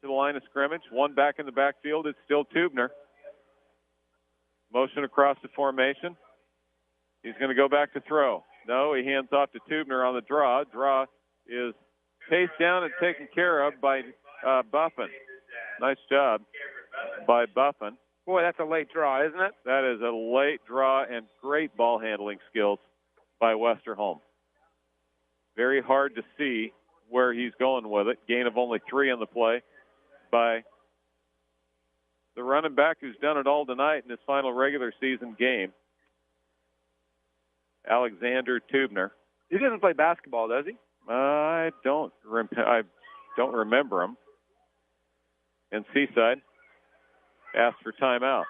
to the line of scrimmage. One back in the backfield. It's still Tubner. Motion across the formation. He's going to go back to throw. No, he hands off to Tubner on the draw. Draw is paced down and taken care of by Buffin. Nice job by Buffin. Boy, that's a late draw, isn't it? That is a late draw and great ball handling skills by Westerholm. Very hard to see where he's going with it. Gain of only 3 on the play by the running back who's done it all tonight in his final regular season game, Alexander Tubner. He doesn't play basketball, does he? I don't remember him. And Seaside asked for timeout.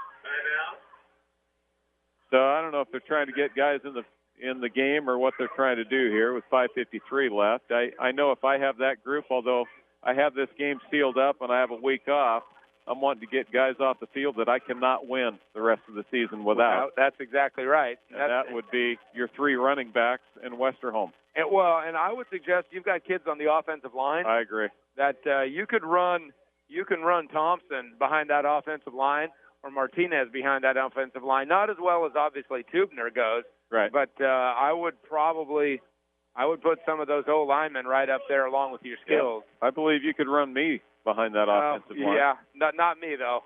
So I don't know if they're trying to get guys in the game or what they're trying to do here with 5:53 left. I know if I have that group, although I have this game sealed up and I have a week off, I'm wanting to get guys off the field that I cannot win the rest of the season without. Well, that's exactly right. That would be your 3 running backs in Westerholm. And I would suggest you've got kids on the offensive line. I agree. That you can run Thompson behind that offensive line or Martinez behind that offensive line. Not as well as obviously Tubner goes. Right. But I would put some of those old linemen right up there along with your skills. Yeah. I believe you could run me behind that offensive line. Yeah, not me though.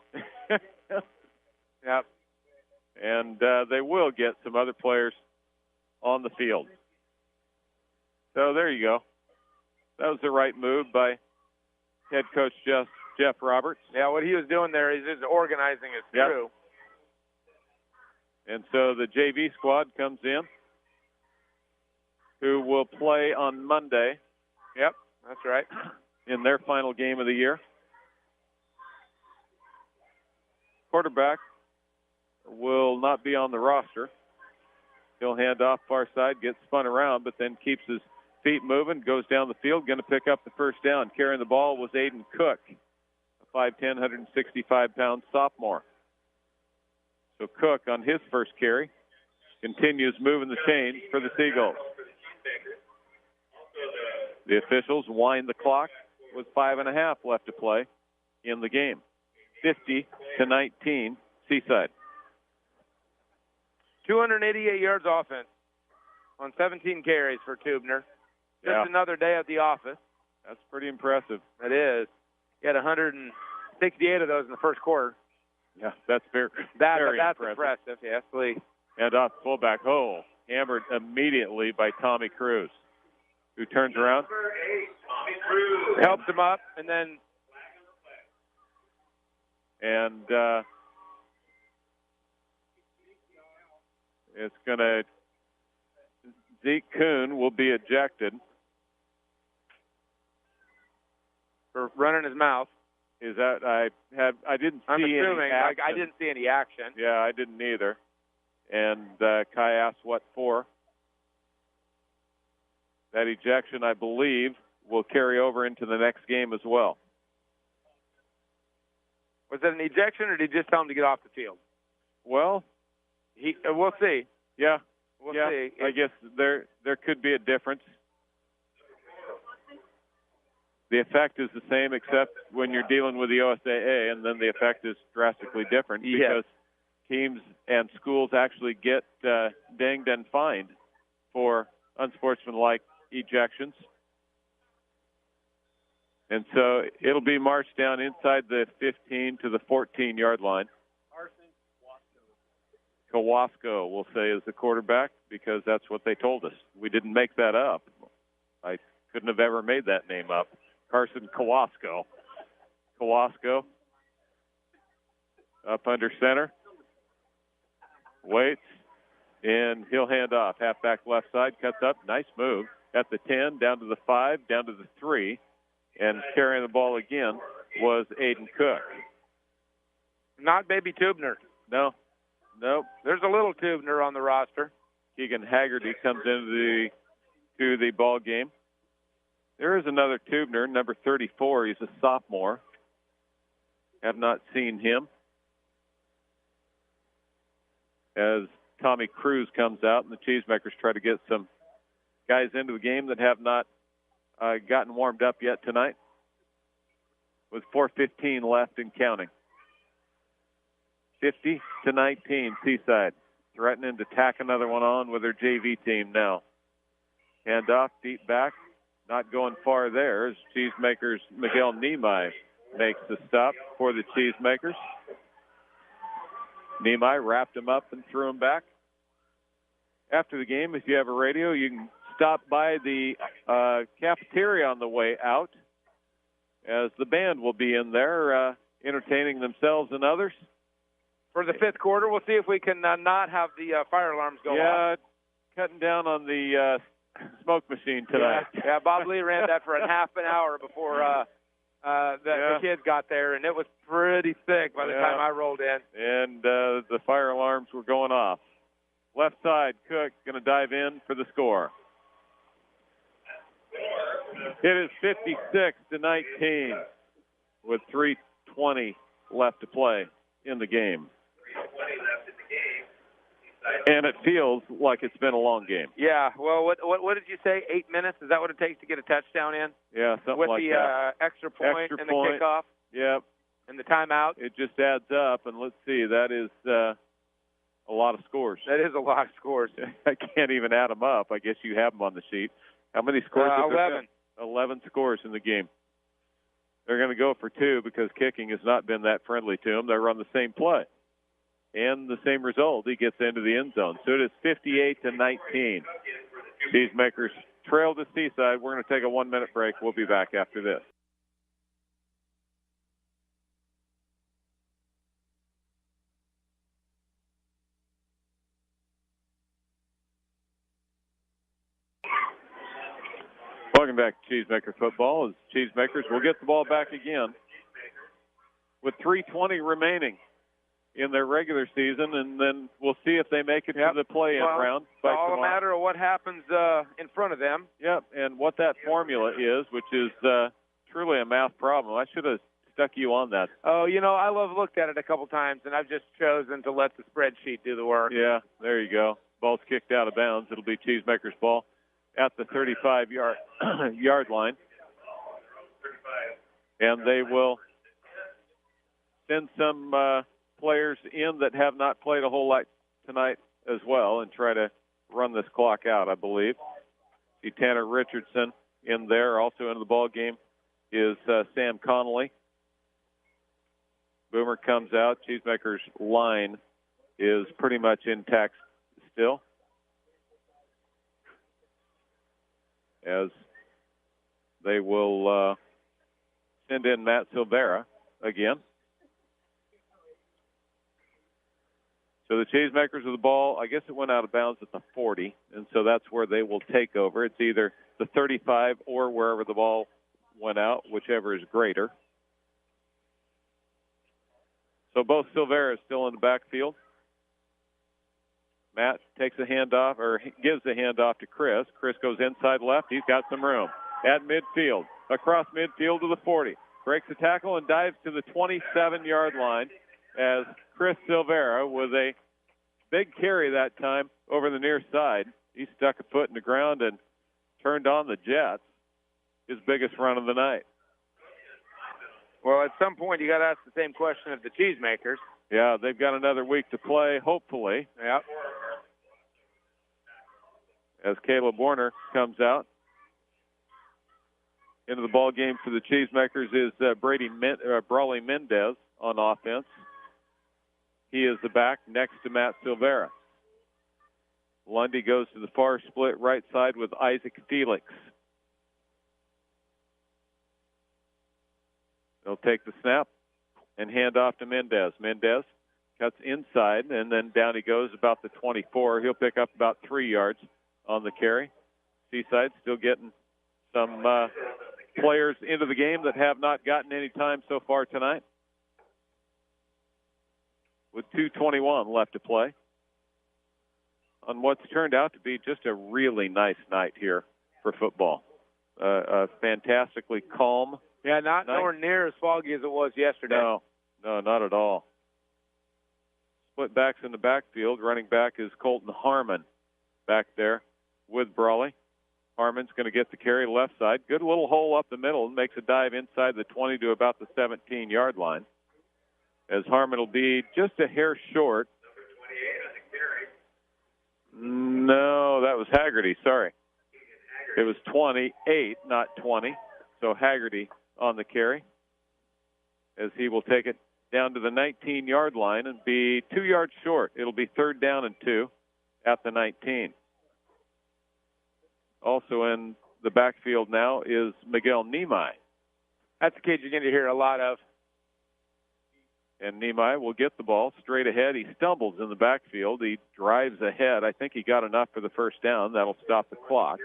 Yep. And they will get some other players on the field. So there you go. That was the right move by head coach Jeff Roberts. Yeah, what he was doing there is just organizing his crew. And so the JV squad comes in, who will play on Monday. Yep, that's right. In their final game of the year. Quarterback will not be on the roster. He'll hand off far side, gets spun around, but then keeps his feet moving, goes down the field, going to pick up the first down. Carrying the ball was Aiden Cook, a 5'10", 165-pound sophomore. So Cook, on his first carry, continues moving the chains for the Seagulls. The officials wind the clock with 5.5 left to play in the game. 50-19, Seaside. 288 yards offense on 17 carries for Tubner. Just another day at the office. That's pretty impressive. It is. He had 168 of those in the first quarter. Yeah, that's very impressive. Yes, please. And off fullback, hammered immediately by Tommy Cruz, who turns around. Helps him up, and then... And it's going to Zeke Kuhn will be ejected. For running his mouth. Is that I didn't see I'm assuming. any action. I didn't see any action. Yeah, I didn't either. And Kai asked what for. That ejection, I believe, will carry over into the next game as well. Was that an ejection, or did he just tell him to get off the field? Well, we'll see. Yeah, we'll yeah. see. I guess there could be a difference. The effect is the same, except when you're dealing with the OSAA, and then the effect is drastically different because teams and schools actually get dinged and fined for unsportsmanlike ejections. And so it'll be marched down inside the 15 to the 14-yard line. Kowalsko, we'll say, is the quarterback because that's what they told us. We didn't make that up. I couldn't have ever made that name up. Carson Kowalsko. Kowalsko up under center. Waits, and he'll hand off. Halfback left side, cuts up. Nice move. At the 10, down to the 5, down to the 3. And carrying the ball again was Aiden Cook. Not Baby Tubner. No. Nope. There's a little Tubner on the roster. Keegan Haggerty comes into the ball game. There is another Tubner, number 34. He's a sophomore. Have not seen him. As Tommy Cruz comes out and the Cheesemakers try to get some guys into the game that have not gotten warmed up yet tonight, with 4:15 left and counting. 50-19, Seaside threatening to tack another one on with their JV team now. Hand off, deep back, not going far there as Cheesemakers Miguel Nemai makes the stop for the Cheesemakers. Nemai wrapped him up and threw him back. After the game, if you have a radio, you can stop by the cafeteria on the way out, as the band will be in there entertaining themselves and others. For the fifth quarter, we'll see if we can not have the fire alarms go off. Yeah, cutting down on the smoke machine tonight. Yeah, Bob Lee ran that for a half an hour before the kids got there, and it was pretty thick by the time I rolled in. And the fire alarms were going off. Left side, Cook going to dive in for the score. It is 56-19 with 3:20 left to play in the game. And it feels like it's been a long game. Yeah, well, what did you say, 8 minutes? Is that what it takes to get a touchdown in? Yeah, something with like the, that. Extra point and the kickoff? Yep. And the timeout? It just adds up, and let's see, that is a lot of scores. That is a lot of scores. I can't even add them up. I guess you have them on the sheet. How many scores? 11. 11 scores in the game. They're going to go for 2 because kicking has not been that friendly to them. They run the same play. And the same result, he gets into the end zone. So it is 58-19. Cheesemakers trail to Seaside. We're going to take a 1-minute break. We'll be back after this. Welcome back to Cheesemaker football. As Cheesemakers will get the ball back again with 3:20 remaining in their regular season, and then we'll see if they make it to the play-in round. It's all a matter of what happens in front of them. Yep, and what that formula is, which is truly a math problem. I should have stuck you on that. Oh, I looked at it a couple times, and I've just chosen to let the spreadsheet do the work. Yeah, there you go. Ball's kicked out of bounds. It'll be Cheesemakers' ball at the 35-yard line. And they will send some players in that have not played a whole lot tonight as well and try to run this clock out, I believe. See Tanner Richardson in there. Also into the ball game is Sam Connolly. Boomer comes out. Cheesemakers' line is pretty much intact still, as they will send in Matt Silvera again. So the Cheesemakers with the ball, I guess it went out of bounds at the 40, and so that's where they will take over. It's either the 35 or wherever the ball went out, whichever is greater. So both Silvera is still in the backfield. Matt takes a handoff, or gives the handoff to Chris. Chris goes inside left. He's got some room. At midfield, across midfield to the 40. Breaks the tackle and dives to the 27-yard line as Chris Silvera, with a big carry that time over the near side, he stuck a foot in the ground and turned on the Jets, his biggest run of the night. Well, at some point you got to ask the same question of the Cheesemakers. Yeah, they've got another week to play, hopefully. Yep. As Caleb Warner comes out. Into the ball game for the Cheesemakers is Brawley Mendez on offense. He is the back next to Matt Silvera. Lundy goes to the far split right side with Isaac Felix. They'll take the snap and hand off to Mendez. Mendez cuts inside, and then down he goes about the 24. He'll pick up about 3 yards on the carry. Seaside still getting some players into the game that have not gotten any time so far tonight, with 2:21 left to play on what's turned out to be just a really nice night here for football. A fantastically calm. Yeah, nowhere near as foggy as it was yesterday. No, not at all. Split backs in the backfield. Running back is Colton Harmon back there with Brawley. Harmon's going to get the carry left side. Good little hole up the middle and makes a dive inside the 20 to about the 17-yard line. As Harmon will be just a hair short. No, that was Haggerty. Sorry. It was 28, not 20. So Haggerty on the carry as he will take it down to the 19-yard line and be 2 yards short. It'll be 3rd down and 2 at the 19. Also in the backfield now is Miguel Nemai. That's a kid you're going to hear a lot of. And Nemai will get the ball straight ahead. He stumbles in the backfield. He drives ahead. I think he got enough for the 1st down. That'll stop the clock.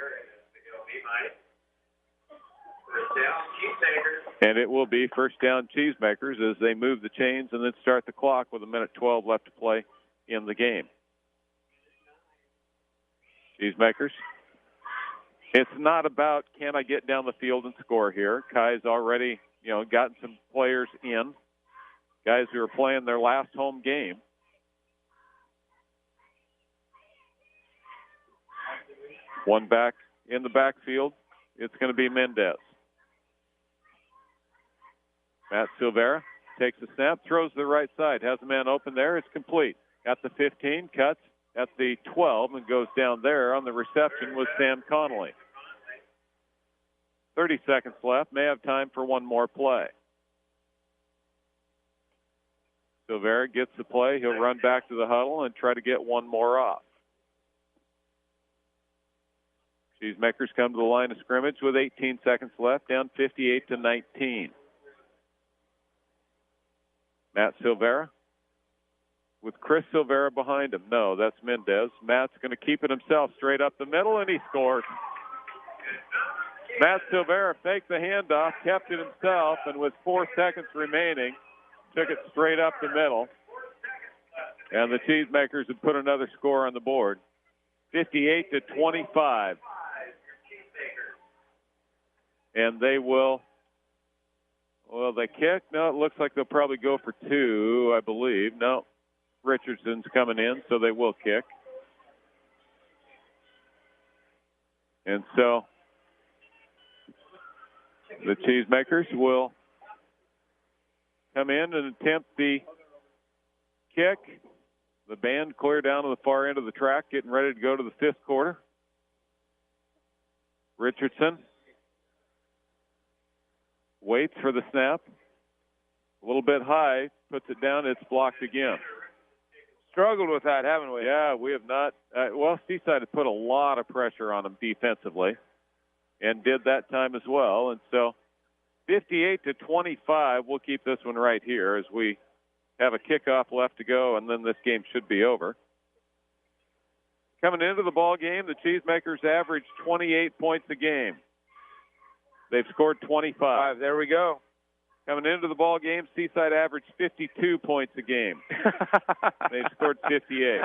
And it will be 1st down Cheesemakers as they move the chains and then start the clock with 1:12 left to play in the game. Cheesemakers. It's not about can I get down the field and score here. Kai's already, gotten some players in, guys who are playing their last home game. One back in the backfield. It's going to be Mendez. Matt Silvera takes the snap, throws to the right side, has a man open there. It's complete. At the 15, cuts at the 12 and goes down there. On the reception was Sam Connolly. 30 seconds left. May have time for one more play. Silvera gets the play. He'll run back to the huddle and try to get one more off. Cheesemakers come to the line of scrimmage with 18 seconds left, down 58-19. Matt Silvera with Chris Silvera behind him. No, that's Mendez. Matt's going to keep it himself straight up the middle, and he scores. Matt Silvera faked the handoff, kept it himself, and with 4 seconds remaining, took it straight up the middle. And the Cheesemakers have put another score on the board, 58-25. And they will, they kick. No, it looks like they'll probably go for 2, I believe. No, Richardson's coming in, so they will kick. And so the Cheesemakers will come in and attempt the kick. The band clear down to the far end of the track, getting ready to go to the 5th quarter. Richardson waits for the snap. A little bit high, puts it down. It's blocked again. Struggled with that, haven't we? Yeah, we have not. Seaside has put a lot of pressure on them defensively and did that time as well. And so 58-25, we'll keep this one right here as we have a kickoff left to go, and then this game should be over. Coming into the ball game, the Cheesemakers averaged 28 points a game. They've scored 25. There we go. Coming into the ball game, Seaside averaged 52 points a game. They've scored 58.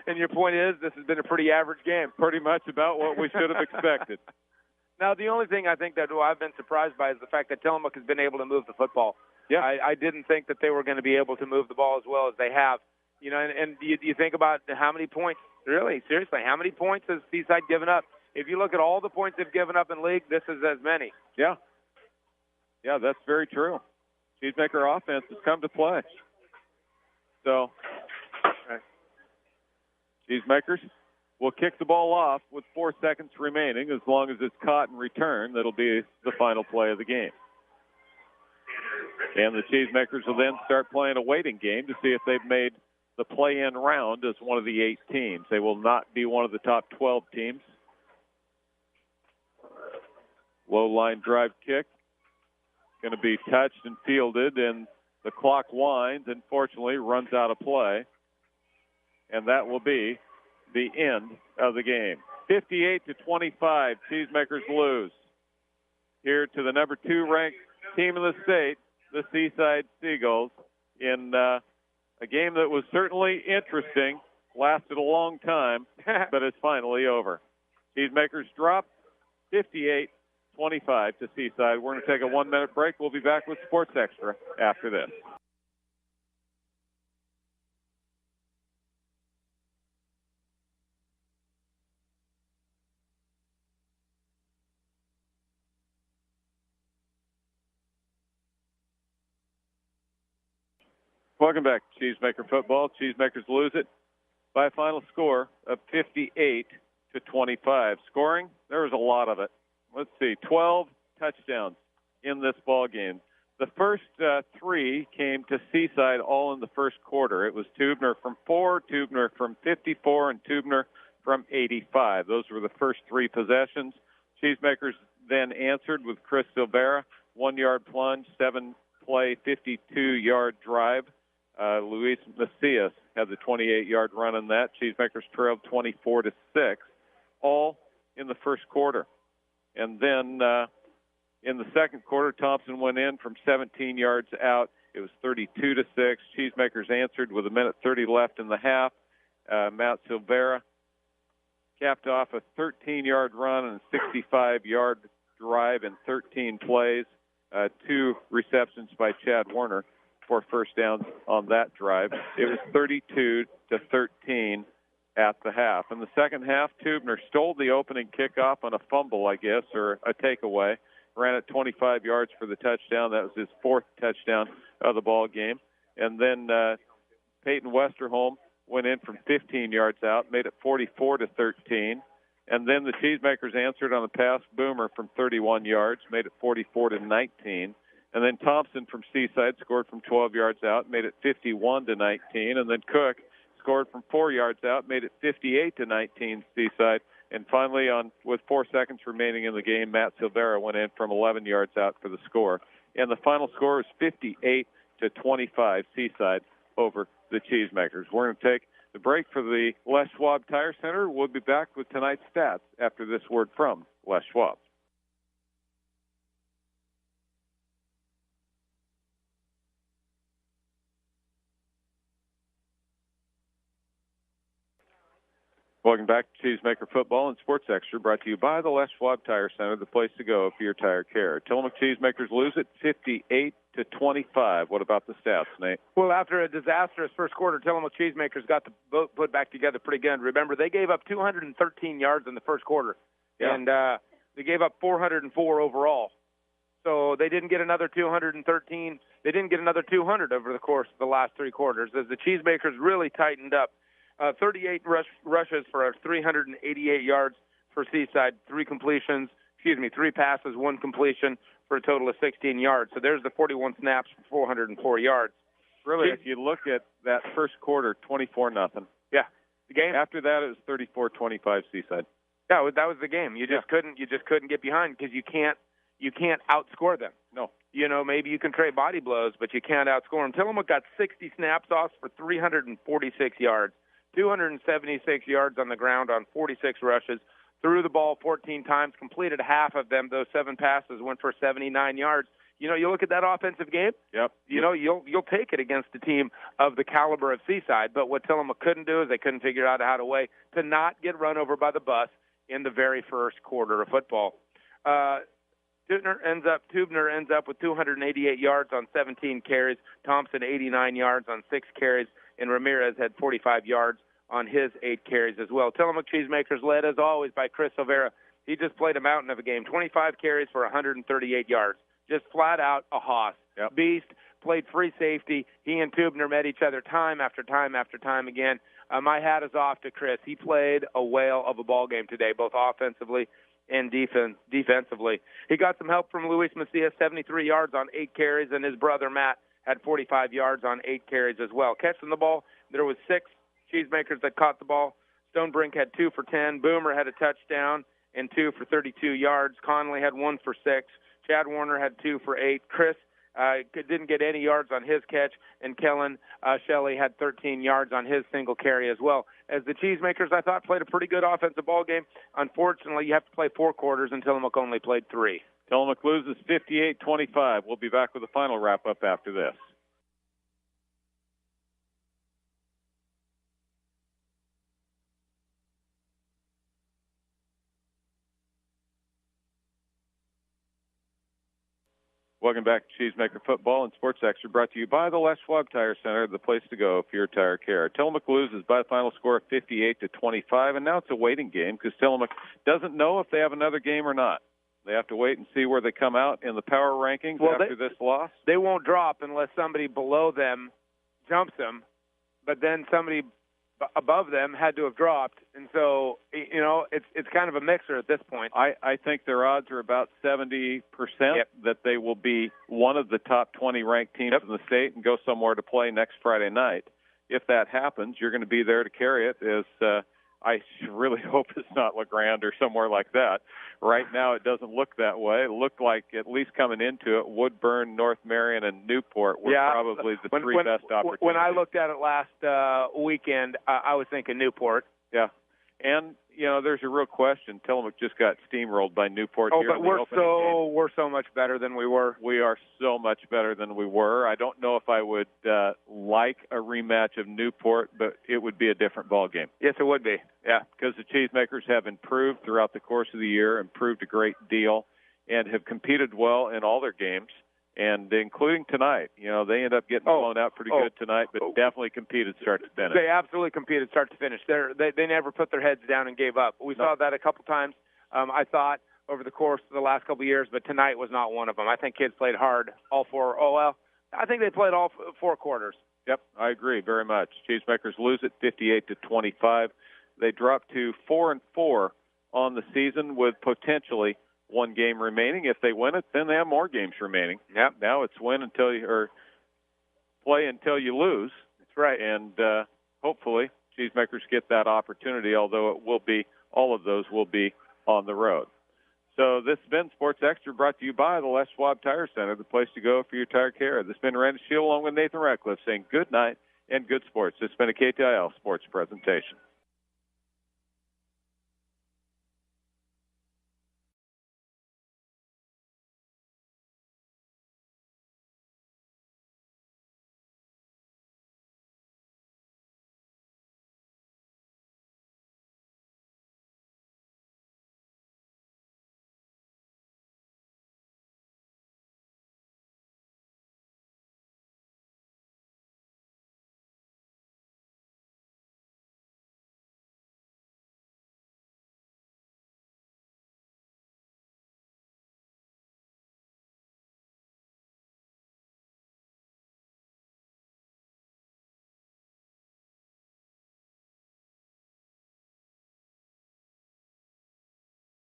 And your point is, this has been a pretty average game. Pretty much about what we should have expected. Now, the only thing I think that I've been surprised by is the fact that Tillamook has been able to move the football. Yeah. I didn't think that they were going to be able to move the ball as well as they have. You know, and you think about how many points, really, seriously, how many points has Seaside given up? If you look at all the points they've given up in league, this is as many. Yeah. Yeah, that's very true. Cheesemaker offense has come to play. So, Cheesemakers will kick the ball off with 4 seconds remaining. As long as it's caught and returned, that'll be the final play of the game. And the Cheesemakers will then start playing a waiting game to see if they've made the play-in round as one of the 8 teams. They will not be one of the top 12 teams. Low line drive kick. Going to be touched and fielded, and the clock winds and fortunately runs out of play. And that will be the end of the game. 58-25, Cheesemakers lose. Here to the number 2 ranked team in the state, the Seaside Seagulls, in a game that was certainly interesting, lasted a long time, but it's finally over. Cheesemakers drop 58-25 to Seaside. We're going to take a 1-minute break. We'll be back with Sports Extra after this. Welcome back to Cheesemaker football. Cheesemakers lose it by a final score of 58-25. Scoring, there was a lot of it. Let's see, 12 touchdowns in this ball game. The first 3 came to Seaside all in the first quarter. It was Tubner from 4, Tubner from 54, and Tubner from 85. Those were the first 3 possessions. Cheesemakers then answered with Chris Silvera, 1-yard plunge, 7-play, 52-yard drive. Luis Macias had the 28-yard run on that. Cheesemakers trailed 24-6, all in the first quarter. And then in the second quarter, Thompson went in from 17 yards out. It was 32-6. Cheesemakers answered with 1:30 left in the half. Matt Silvera capped off a 13-yard run and a 65-yard drive in 13 plays. 2 receptions by Chad Warner for first downs on that drive. It was 32-13 at the half. In the second half, Tubner stole the opening kickoff on a fumble, I guess, or a takeaway. Ran it 25 yards for the touchdown. That was his 4th touchdown of the ball game. And then Peyton Westerholm went in from 15 yards out, made it 44-13. And then the Cheesemakers answered on a pass boomer from 31 yards, made it 44-19. And then Thompson from Seaside scored from 12 yards out, made it 51-19. And then Cook scored from 4 yards out, made it 58-19 Seaside. And finally, with 4 seconds remaining in the game, Matt Silvera went in from 11 yards out for the score. And the final score is 58-25 Seaside over the Cheesemakers. We're going to take the break for the Les Schwab Tire Center. We'll be back with tonight's stats after this word from Les Schwab. Welcome back to Cheesemaker Football and Sports Extra, brought to you by the Les Schwab Tire Center, the place to go for your tire care. Tillamook Cheesemakers lose it 58-25. What about the stats, Nate? Well, after a disastrous first quarter, Tillamook Cheesemakers got the boat put back together pretty good. Remember, they gave up 213 yards in the first quarter, and they gave up 404 overall. So they didn't get another 213. They didn't get another 200 over the course of the last 3 quarters, as the Cheesemakers really tightened up. 38 rushes for 388 yards for Seaside, 3 passes, 1 completion for a total of 16 yards. So there's the 41 snaps for 404 yards. Really, if you look at that first quarter, 24-0. Yeah, the game. After that, it was 34-25 Seaside. Yeah, that was the game. You just couldn't get behind because you can't you can't outscore them. No. You know, maybe you can trade body blows, but you can't outscore them. Tillamook got 60 snaps off for 346 yards, 276 yards on the ground on 46 rushes, threw the ball 14 times, completed half of them. Those 7 passes went for 79 yards. You know, you look at that offensive game. Yep. You know, you'll take it against a team of the caliber of Seaside. But what Tillamook couldn't do is they couldn't figure out how to to not get run over by the bus in the very first quarter of football. Tubner ends up with 288 yards on 17 carries. Thompson 89 yards on 6 carries, and Ramirez had 45 yards on his 8 carries as well. Tillamook Cheesemakers led as always by Chris Silvera. He just played a mountain of a game. 25 carries for 138 yards. Just flat out a hoss. Yep. Beast, played free safety. He and Tubner met each other time after time after time again. My hat is off to Chris. He played a whale of a ball game today, both offensively and defensively. He got some help from Luis Macias, 73 yards on 8 carries, and his brother Matt had 45 yards on 8 carries as well. Catching the ball, there was 6 Cheesemakers that caught the ball. Stonebrink had 2 for 10. Boomer had a touchdown and 2 for 32 yards. Conley had 1 for 6. Chad Warner had 2 for 8. Chris didn't get any yards on his catch, and Kellen Shelley had 13 yards on his single carry as well. As the Cheesemakers, I thought, played a pretty good offensive ball game. Unfortunately, you have to play 4 quarters, and Tillamook only played 3. Tillamook loses 58-25. We'll be back with the final wrap-up after this. Welcome back to Cheesemaker Football and Sports Extra, brought to you by the Les Schwab Tire Center, the place to go for your tire care. Tillamook loses by a final score of 58-25, and now it's a waiting game because Tillamook doesn't know if they have another game or not. They have to wait and see where they come out in the power rankings after this loss. They won't drop unless somebody below them jumps them, but then somebody above them had to have dropped, and so it's kind of a mixer at this point. I think their odds are about 70% that they will be one of the top 20 ranked teams in the state and go somewhere to play next Friday night. If that happens, you're going to be there to carry it. I really hope it's not LeGrand or somewhere like that. Right now, it doesn't look that way. It looked like, at least coming into it, Woodburn, North Marion, and Newport were probably the three best opportunities. When I looked at it last weekend, I was thinking Newport. Yeah. And, there's a real question. Tillamook just got steamrolled by Newport here in the opening game. We're so much better than we were. We are so much better than we were. I don't know if I would like a rematch of Newport, but it would be a different ball game. Yes, it would be. Yeah, because the Cheesemakers have improved throughout the course of the year, improved a great deal, and have competed well in all their games, and including tonight. They end up getting blown out pretty good tonight, but definitely competed start to finish. They absolutely competed start to finish. They never put their heads down and gave up. We saw that a couple times, I thought, over the course of the last couple of years, but tonight was not one of them. I think kids played hard all 4. I think they played all 4 quarters. Yep, I agree very much. Cheesemakers lose it 58-25. They drop to 4-4 on the season with potentially 1 game remaining. If they win it, then they have more games remaining. Yep. Now it's play until you lose. That's right. And hopefully Cheesemakers get that opportunity, although all of those will be on the road. So this has been Sports Extra, brought to you by the Les Schwab Tire Center, the place to go for your tire care. This has been Randy Shield along with Nathan Ratcliffe saying good night and good sports. This has been a KTIL Sports presentation.